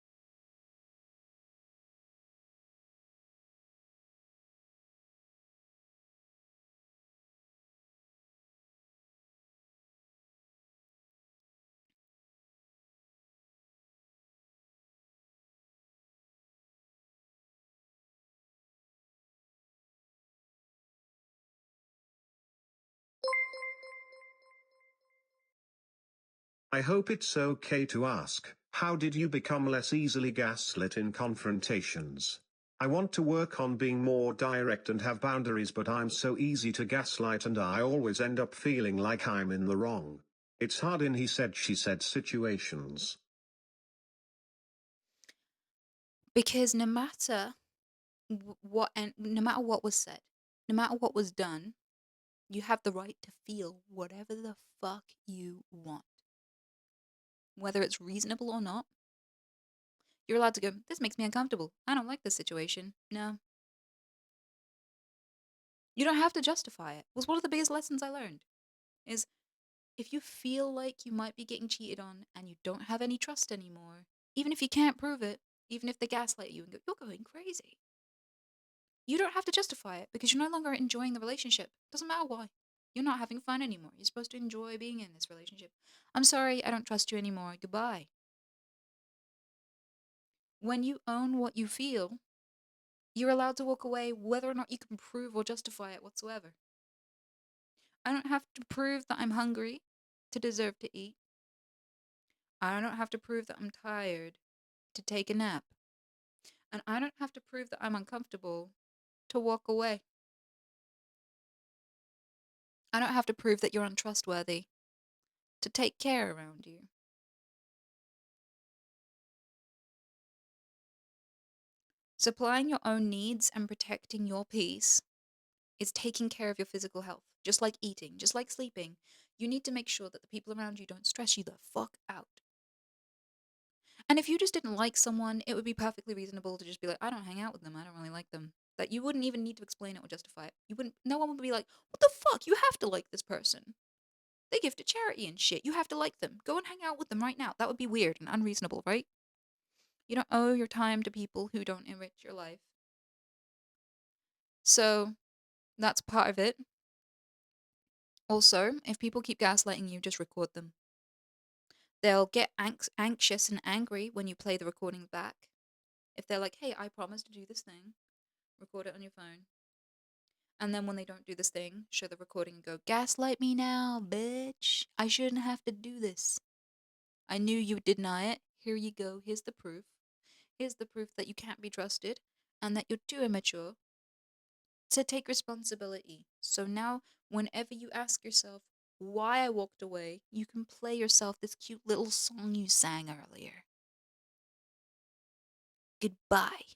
I hope it's okay to ask, how did you become less easily gaslit in confrontations? I want to work on being more direct and have boundaries, but I'm so easy to gaslight and I always end up feeling like I'm in the wrong. It's hard in he said she said situations. Because no matter what and no matter what was said, no matter what was done, you have the right to feel whatever the fuck you want. Whether it's reasonable or not, You're allowed to go, this makes me uncomfortable. I don't like this situation. No. You don't have to justify it. Was one of the biggest lessons I learned is if you feel like you might be getting cheated on and you don't have any trust anymore, even if you can't prove it, even if they gaslight you and go, you're going crazy. You don't have to justify it because you're no longer enjoying the relationship. Doesn't matter why. You're not having fun anymore. You're supposed to enjoy being in this relationship. I'm sorry, I don't trust you anymore. Goodbye. When you own what you feel, you're allowed to walk away whether or not you can prove or justify it whatsoever. I don't have to prove that I'm hungry to deserve to eat. I don't have to prove that I'm tired to take a nap. And I don't have to prove that I'm uncomfortable to walk away. I don't have to prove that you're untrustworthy to take care around you. Supplying your own needs and protecting your peace is taking care of your physical health. Just like eating, just like sleeping. You need to make sure that the people around you don't stress you the fuck out. And if you just didn't like someone, it would be perfectly reasonable to just be like, I don't hang out with them. I don't really like them. That you wouldn't even need to explain it or justify it. You wouldn't. No one would be like, what the fuck? You have to like this person. They give to charity and shit. You have to like them. Go and hang out with them right now. That would be weird and unreasonable, right? You don't owe your time to people who don't enrich your life. So that's part of it. Also, if people keep gaslighting you, just record them. They'll get anxious and angry when you play the recording back. If they're like, hey, I promised to do this thing, record it on your phone. And then when they don't do this thing, show the recording and go, gaslight me now, bitch. I shouldn't have to do this. I knew you would deny it. Here you go. Here's the proof. Here's the proof that you can't be trusted and that you're too immature to take responsibility. So now, whenever you ask yourself why I walked away, you can play yourself this cute little song you sang earlier. Goodbye.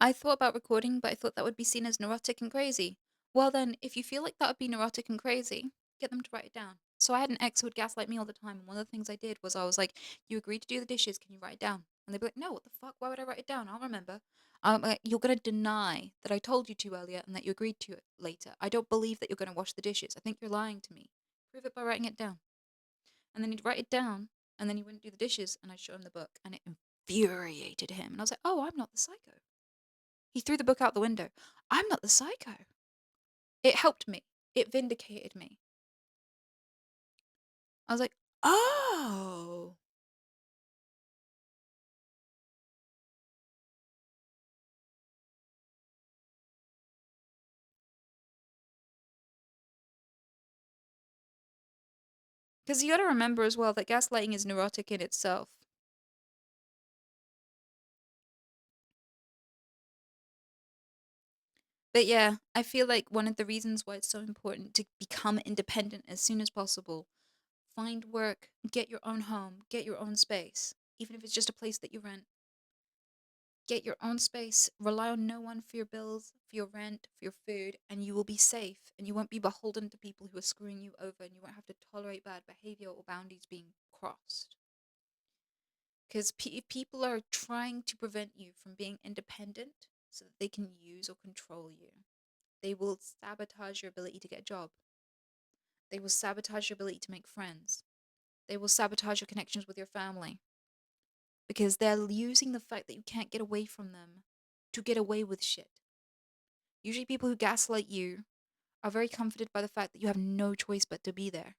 I thought about recording, but I thought that would be seen as neurotic and crazy. Well, then, if you feel like that would be neurotic and crazy, get them to write it down. So I had an ex who would gaslight me all the time, and one of the things I did was I was like, "You agreed to do the dishes. Can you write it down?" And they'd be like, "No, what the fuck? Why would I write it down? I'll remember." Like, you're gonna deny that I told you to earlier and that you agreed to it later. I don't believe that you're gonna wash the dishes. I think you're lying to me. Prove it by writing it down. And then he'd write it down, and then he wouldn't do the dishes, and I'd show him the book, and it infuriated him. And I was like, "Oh, I'm not the psycho." He threw the book out the window. I'm not the psycho. It helped me. It vindicated me. I was like, oh. Because you got to remember as well that gaslighting is neurotic in itself. But yeah, I feel like one of the reasons why it's so important to become independent as soon as possible, find work, get your own home, get your own space, even if it's just a place that you rent. Get your own space, rely on no one for your bills, for your rent, for your food, and you will be safe and you won't be beholden to people who are screwing you over and you won't have to tolerate bad behavior or boundaries being crossed. Because people are trying to prevent you from being independent so that they can use or control you. They will sabotage your ability to get a job. They will sabotage your ability to make friends. They will sabotage your connections with your family. Because they're using the fact that you can't get away from them to get away with shit. Usually, people who gaslight you are very comforted by the fact that you have no choice but to be there.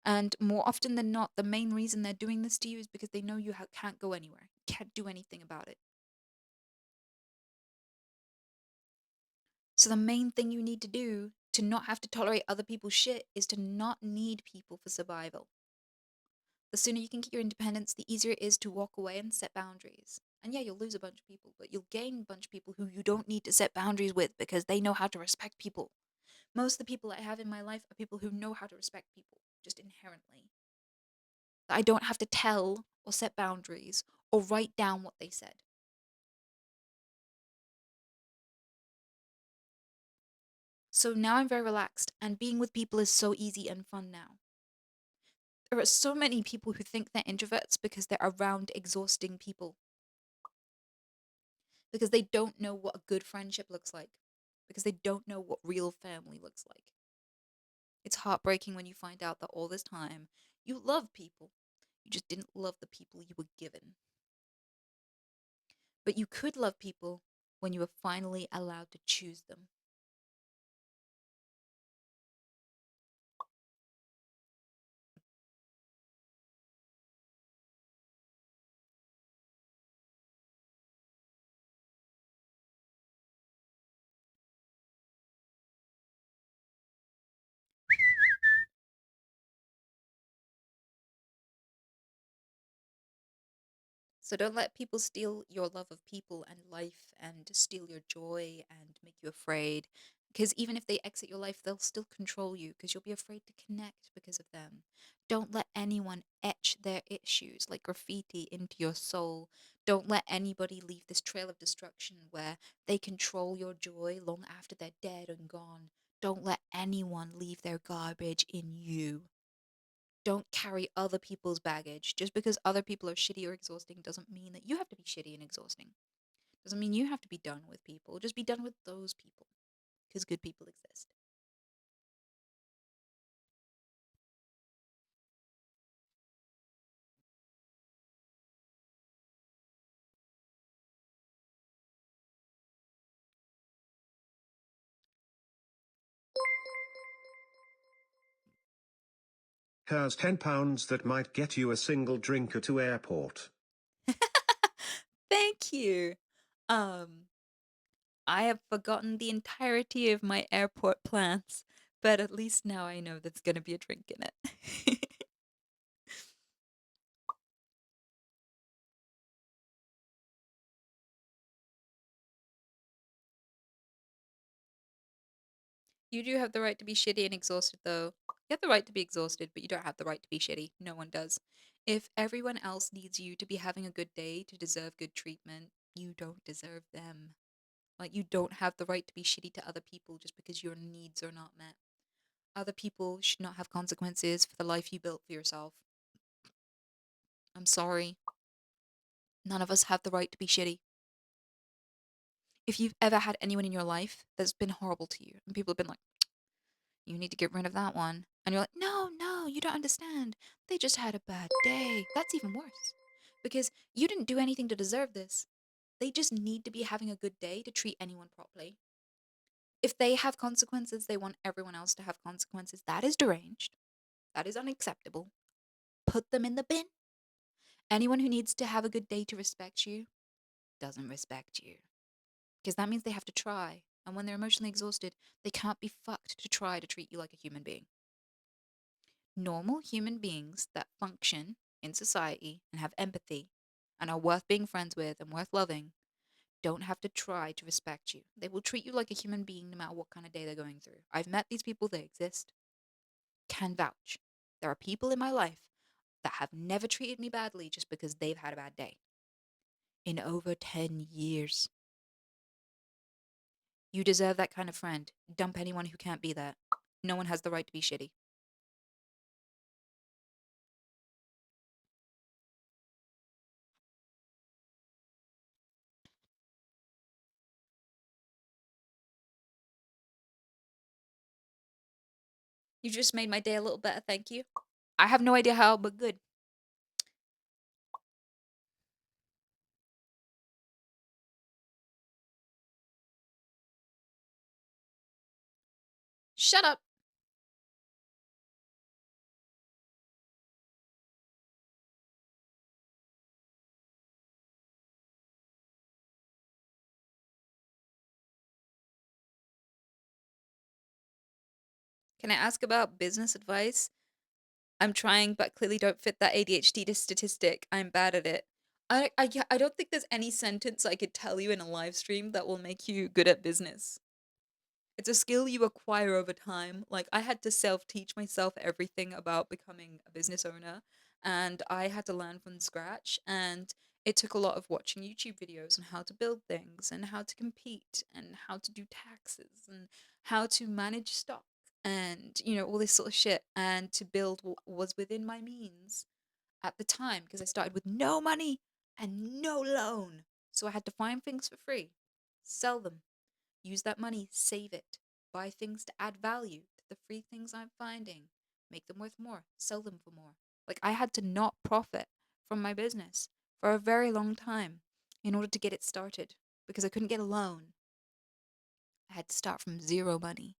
And more often than not, the main reason they're doing this to you is because they know you can't go anywhere, you can't do anything about it. So, the main thing you need to do to not have to tolerate other people's shit is to not need people for survival. The sooner you can get your independence, the easier it is to walk away and set boundaries. And yeah, you'll lose a bunch of people, but you'll gain a bunch of people who you don't need to set boundaries with because they know how to respect people. Most of the people I have in my life are people who know how to respect people. just inherently. That I don't have to tell or set boundaries or write down what they said. So now I'm very relaxed, and being with people is so easy and fun now. There are so many people who think they're introverts because they're around exhausting people, because they don't know what a good friendship looks like, because they don't know what real family looks like. It's heartbreaking when you find out that all this time you love people, you just didn't love the people you were given. But you could love people when you were finally allowed to choose them. So don't let people steal your love of people and life and steal your joy and make you afraid. Because even if they exit your life, they'll still control you because you'll be afraid to connect because of them. Don't let anyone etch their issues like graffiti into your soul. Don't let anybody leave this trail of destruction where they control your joy long after they're dead and gone. Don't let anyone leave their garbage in you. Don't carry other people's baggage. Just because other people are shitty or exhausting doesn't mean that you have to be shitty and exhausting. Doesn't mean you have to be done with people. Just be done with those people because good people exist. Here's £10 that might get you a single drinker to airport. Thank you. Um, I have forgotten the entirety of my airport plans, but at least now I know there's gonna be a drink in it. You do have the right to be shitty and exhausted, though. You have the right to be exhausted, but you don't have the right to be shitty. No one does. If everyone else needs you to be having a good day to deserve good treatment, you don't deserve them. Like, you don't have the right to be shitty to other people just because your needs are not met. Other people should not have consequences for the life you built for yourself. I'm sorry. None of us have the right to be shitty. If you've ever had anyone in your life that's been horrible to you, and people have been like, you need to get rid of that one. And you're like, no, no, you don't understand. They just had a bad day. That's even worse. Because you didn't do anything to deserve this. They just need to be having a good day to treat anyone properly. If they have consequences, they want everyone else to have consequences. That is deranged. That is unacceptable. Put them in the bin. Anyone who needs to have a good day to respect you doesn't respect you. Because that means they have to try. And when they're emotionally exhausted, they can't be fucked to try to treat you like a human being. Normal human beings that function in society and have empathy and are worth being friends with and worth loving don't have to try to respect you. They will treat you like a human being no matter what kind of day they're going through. I've met these people, they exist. Can vouch. There are people in my life that have never treated me badly just because they've had a bad day. In over 10 years. You deserve that kind of friend. Dump anyone who can't be that. No one has the right to be shitty. You just made my day a little better, thank you. I have no idea how, but good. Shut up. Can I ask about business advice? I'm trying, but clearly don't fit that ADHD statistic. I'm bad at it. I don't think there's any sentence I could tell you in a live stream that will make you good at business. It's a skill you acquire over time. Like I had to self-teach myself everything about becoming a business owner, and I had to learn from scratch, and it took a lot of watching YouTube videos on how to build things and how to compete and how to do taxes and how to manage stock and all this sort of shit, and to build what was within my means at the time because I started with no money and no loan. So I had to find things for free, sell them, use that money, save it, buy things to add value to the free things I'm finding, make them worth more, sell them for more. Like I had to not profit from my business for a very long time in order to get it started because I couldn't get a loan. I had to start from zero money.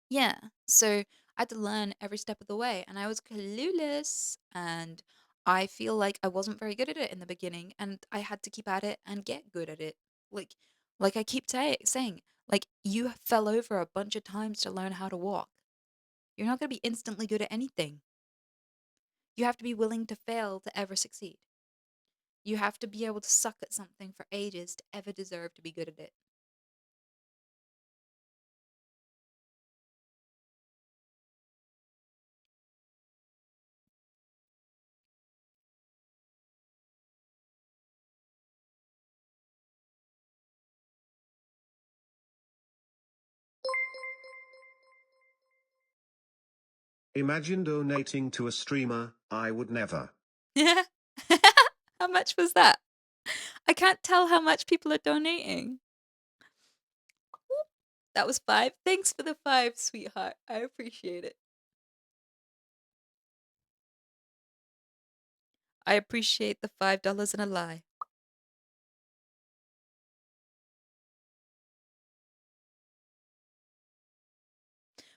Yeah. So I had to learn every step of the way and I was clueless, and I feel like I wasn't very good at it in the beginning and I had to keep at it and get good at it. Like like I keep saying, like you fell over a bunch of times to learn how to walk. You're not going to be instantly good at anything. You have to be willing to fail to ever succeed. You have to be able to suck at something for ages to ever deserve to be good at it. Imagine donating to a streamer. I would never. How much was that? I can't tell how much people are donating. That was 5. Thanks for the 5, sweetheart. I appreciate it. I appreciate the $5 and a lie.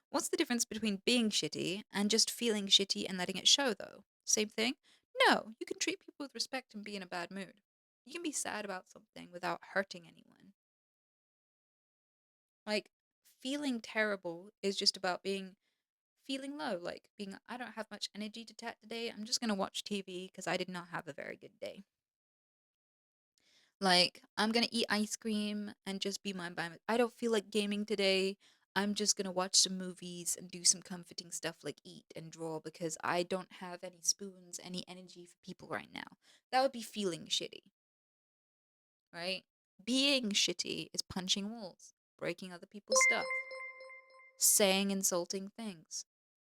What's the difference between being shitty and just feeling shitty and letting it show, though? Same thing? No, you can treat people with respect and be in a bad mood. You can be sad about something without hurting anyone. Like, feeling terrible is just about feeling low, like being, I don't have much energy to chat today. I'm just going to watch TV because I did not have a very good day. Like, I'm gonna eat ice cream and just be I don't feel like gaming today. I'm just gonna watch some movies and do some comforting stuff like eat and draw because I don't have any spoons, any energy for people right now. That would be feeling shitty, right? Being shitty is punching walls, breaking other people's stuff, saying insulting things,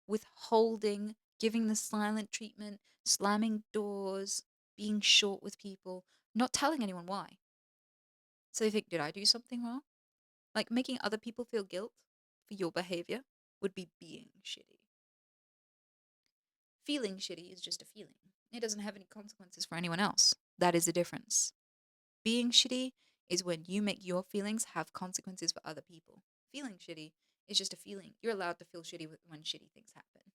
withholding, giving the silent treatment, slamming doors, being short with people, not telling anyone why. So they think, did I do something wrong? Like making other people feel guilt for your behavior would be being shitty. Feeling shitty is just a feeling. It doesn't have any consequences for anyone else. That is the difference. Being shitty is when you make your feelings have consequences for other people. Feeling shitty is just a feeling. You're allowed to feel shitty when shitty things happen.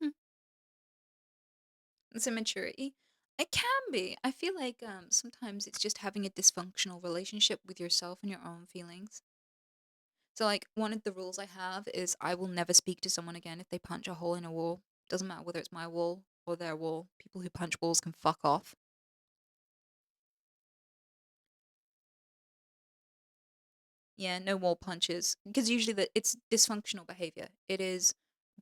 Hmm. It's immaturity. It can be. I feel like sometimes it's just having a dysfunctional relationship with yourself and your own feelings. So, like, one of the rules I have is I will never speak to someone again if they punch a hole in a wall. Doesn't matter whether it's my wall or their wall. People who punch walls can fuck off. Yeah, no wall punches. Because usually it's dysfunctional behavior. It is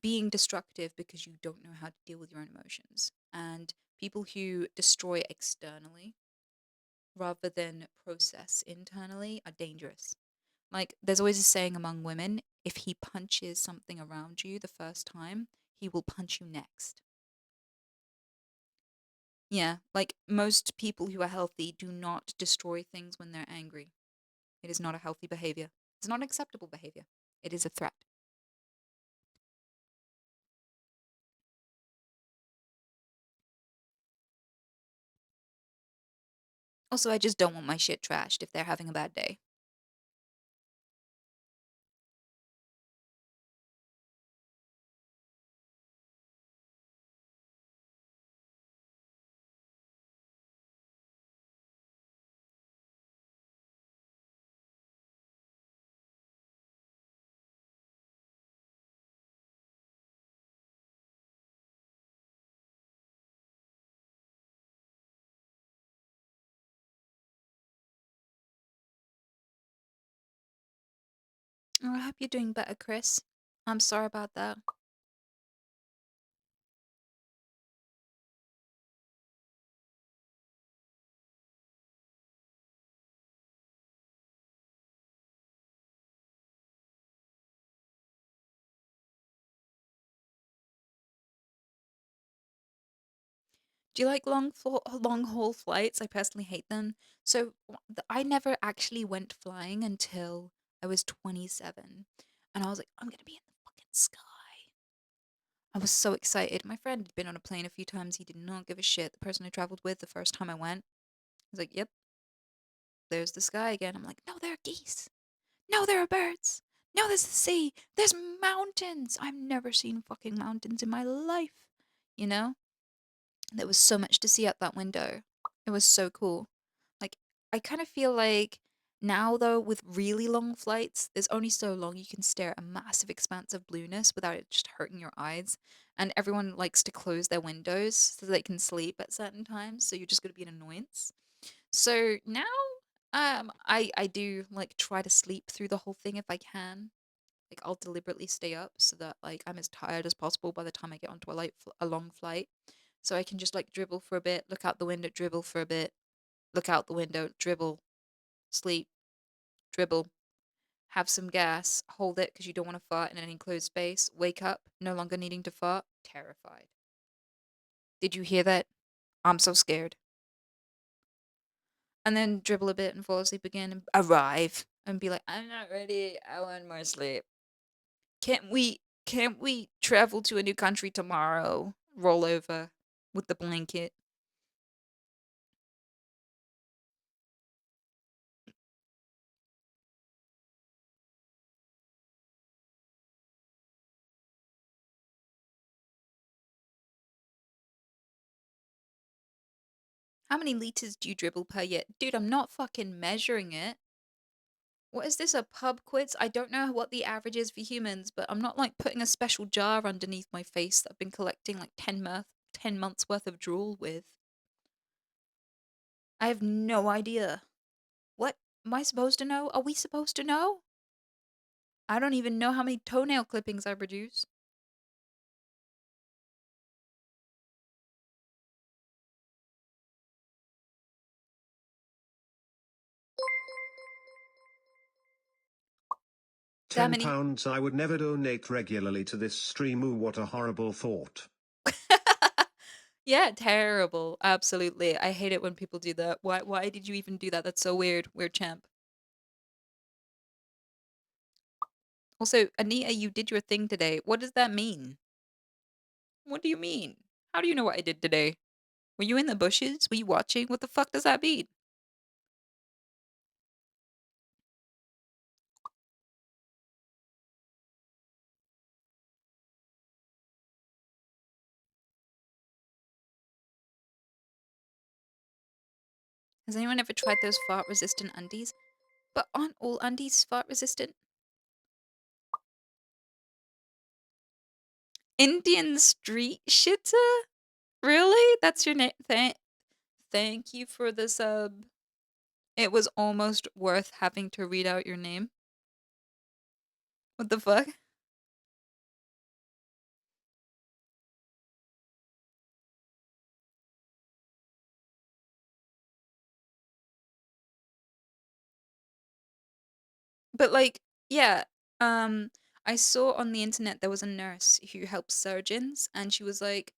being destructive because you don't know how to deal with your own emotions. And people who destroy externally rather than process internally are dangerous. Like, there's always a saying among women, if he punches something around you the first time, he will punch you next. Yeah, like most people who are healthy do not destroy things when they're angry. It is not a healthy behavior. It's not acceptable behavior. It is a threat. Also, I just don't want my shit trashed if they're having a bad day. Oh, I hope you're doing better, Chris. I'm sorry about that. Do you like long haul flights? I personally hate them. So I never actually went flying until I was 27, and I was like, I'm gonna be in the fucking sky. I was so excited. My friend had been on a plane a few times. He did not give a shit. The person I traveled with the first time I went was like, "Yep, there's the sky again." I'm like, "No, there are geese. No, there are birds. No, there's the sea. There's mountains. I've never seen fucking mountains in my life." You know? There was so much to see out that window. It was so cool. Like, I kind of feel like now, though, with really long flights, there's only so long you can stare at a massive expanse of blueness without it just hurting your eyes. And everyone likes to close their windows so they can sleep at certain times. So you're just going to be an annoyance. So now, I do like try to sleep through the whole thing if I can. Like I'll deliberately stay up so that like I'm as tired as possible by the time I get onto a long flight. So I can just like dribble for a bit, look out the window, dribble for a bit, look out the window, dribble, sleep, dribble, have some gas, hold it because you don't want to fart in an enclosed space, wake up, no longer needing to fart, terrified. Did you hear that? I'm so scared. And then dribble a bit and fall asleep again and arrive and be like, I'm not ready. I want more sleep. Can't we travel to a new country tomorrow? Roll over with the blanket. How many liters do you dribble per year? Dude, I'm not fucking measuring it. What is this, a pub quiz? I don't know what the average is for humans, but I'm not like putting a special jar underneath my face that I've been collecting like 10 months worth of drool with. I have no idea. What am I supposed to know? Are we supposed to know? I don't even know how many toenail clippings I produce. That many. £10 I would never donate regularly to this stream. Ooh, what a horrible thought. Yeah, terrible. Absolutely. I hate it when people do that. Why did you even do that? That's so weird. Weird champ. Also, Anita, you did your thing today. What does that mean? What do you mean? How do you know what I did today? Were you in the bushes? Were you watching? What the fuck does that mean? Has anyone ever tried those fart resistant undies? But aren't all undies fart resistant? Indian street shitter? Really? That's your name? Thank you for the sub. It was almost worth having to read out your name. What the fuck? But like, yeah, um, I saw on the internet there was a nurse who helps surgeons, and she was like,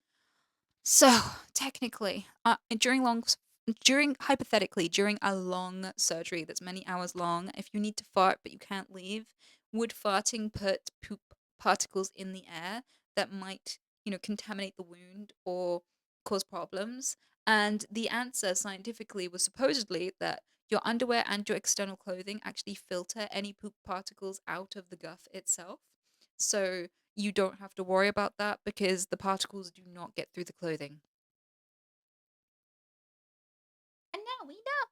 "So technically, during hypothetically during a long surgery that's many hours long, if you need to fart but you can't leave, would farting put poop particles in the air that might, contaminate the wound or cause problems?" And the answer scientifically was supposedly that your underwear and your external clothing actually filter any poop particles out of the guff itself. So you don't have to worry about that because the particles do not get through the clothing. And now we know.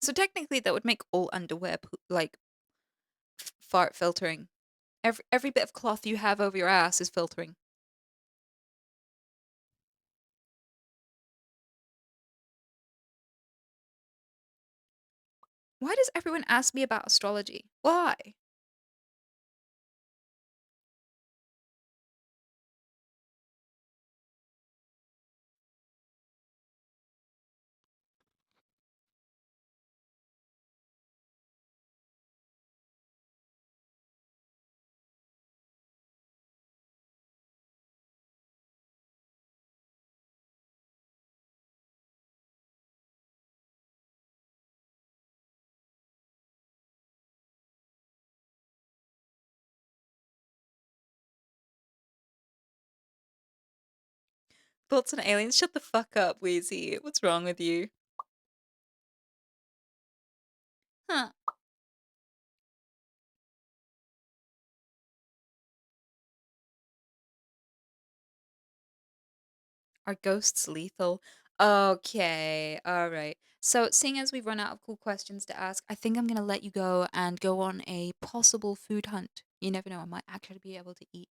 So technically, that would make all underwear like fart filtering. Every bit of cloth you have over your ass is filtering. Why does everyone ask me about astrology? Why? Thoughts on aliens? Shut the fuck up, Wheezy. What's wrong with you? Huh. Are ghosts lethal? Okay, alright. So, seeing as we've run out of cool questions to ask, I think I'm gonna let you go and go on a possible food hunt. You never know, I might actually be able to eat.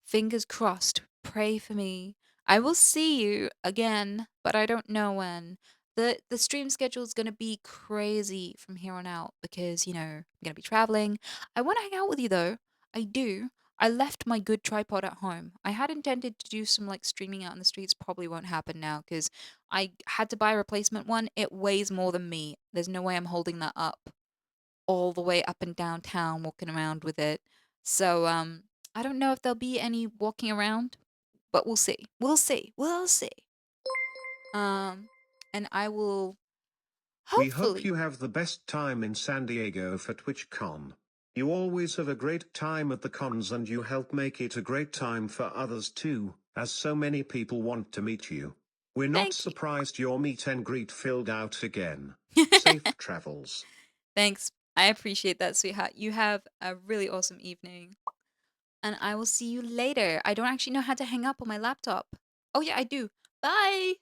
Fingers crossed. Pray for me. I will see you again, but I don't know when. The stream schedule is going to be crazy from here on out because, I'm going to be traveling. I want to hang out with you though. I do. I left my good tripod at home. I had intended to do some like streaming out in the streets, probably won't happen now because I had to buy a replacement one. It weighs more than me. There's no way I'm holding that up all the way up and down town walking around with it. So I don't know if there'll be any walking around, but we'll see. We'll see. We'll see. Um and I will We hope hopefully. you have the best time in San Diego for TwitchCon. You always have a great time at the cons and you help make it a great time for others too, as so many people want to meet you. We're not Thank surprised your meet and greet filled out again. you. Safe travels. Thanks. I appreciate that, sweetheart. You have a really awesome evening. And I will see you later. I don't actually know how to hang up on my laptop. Oh yeah, I do. Bye.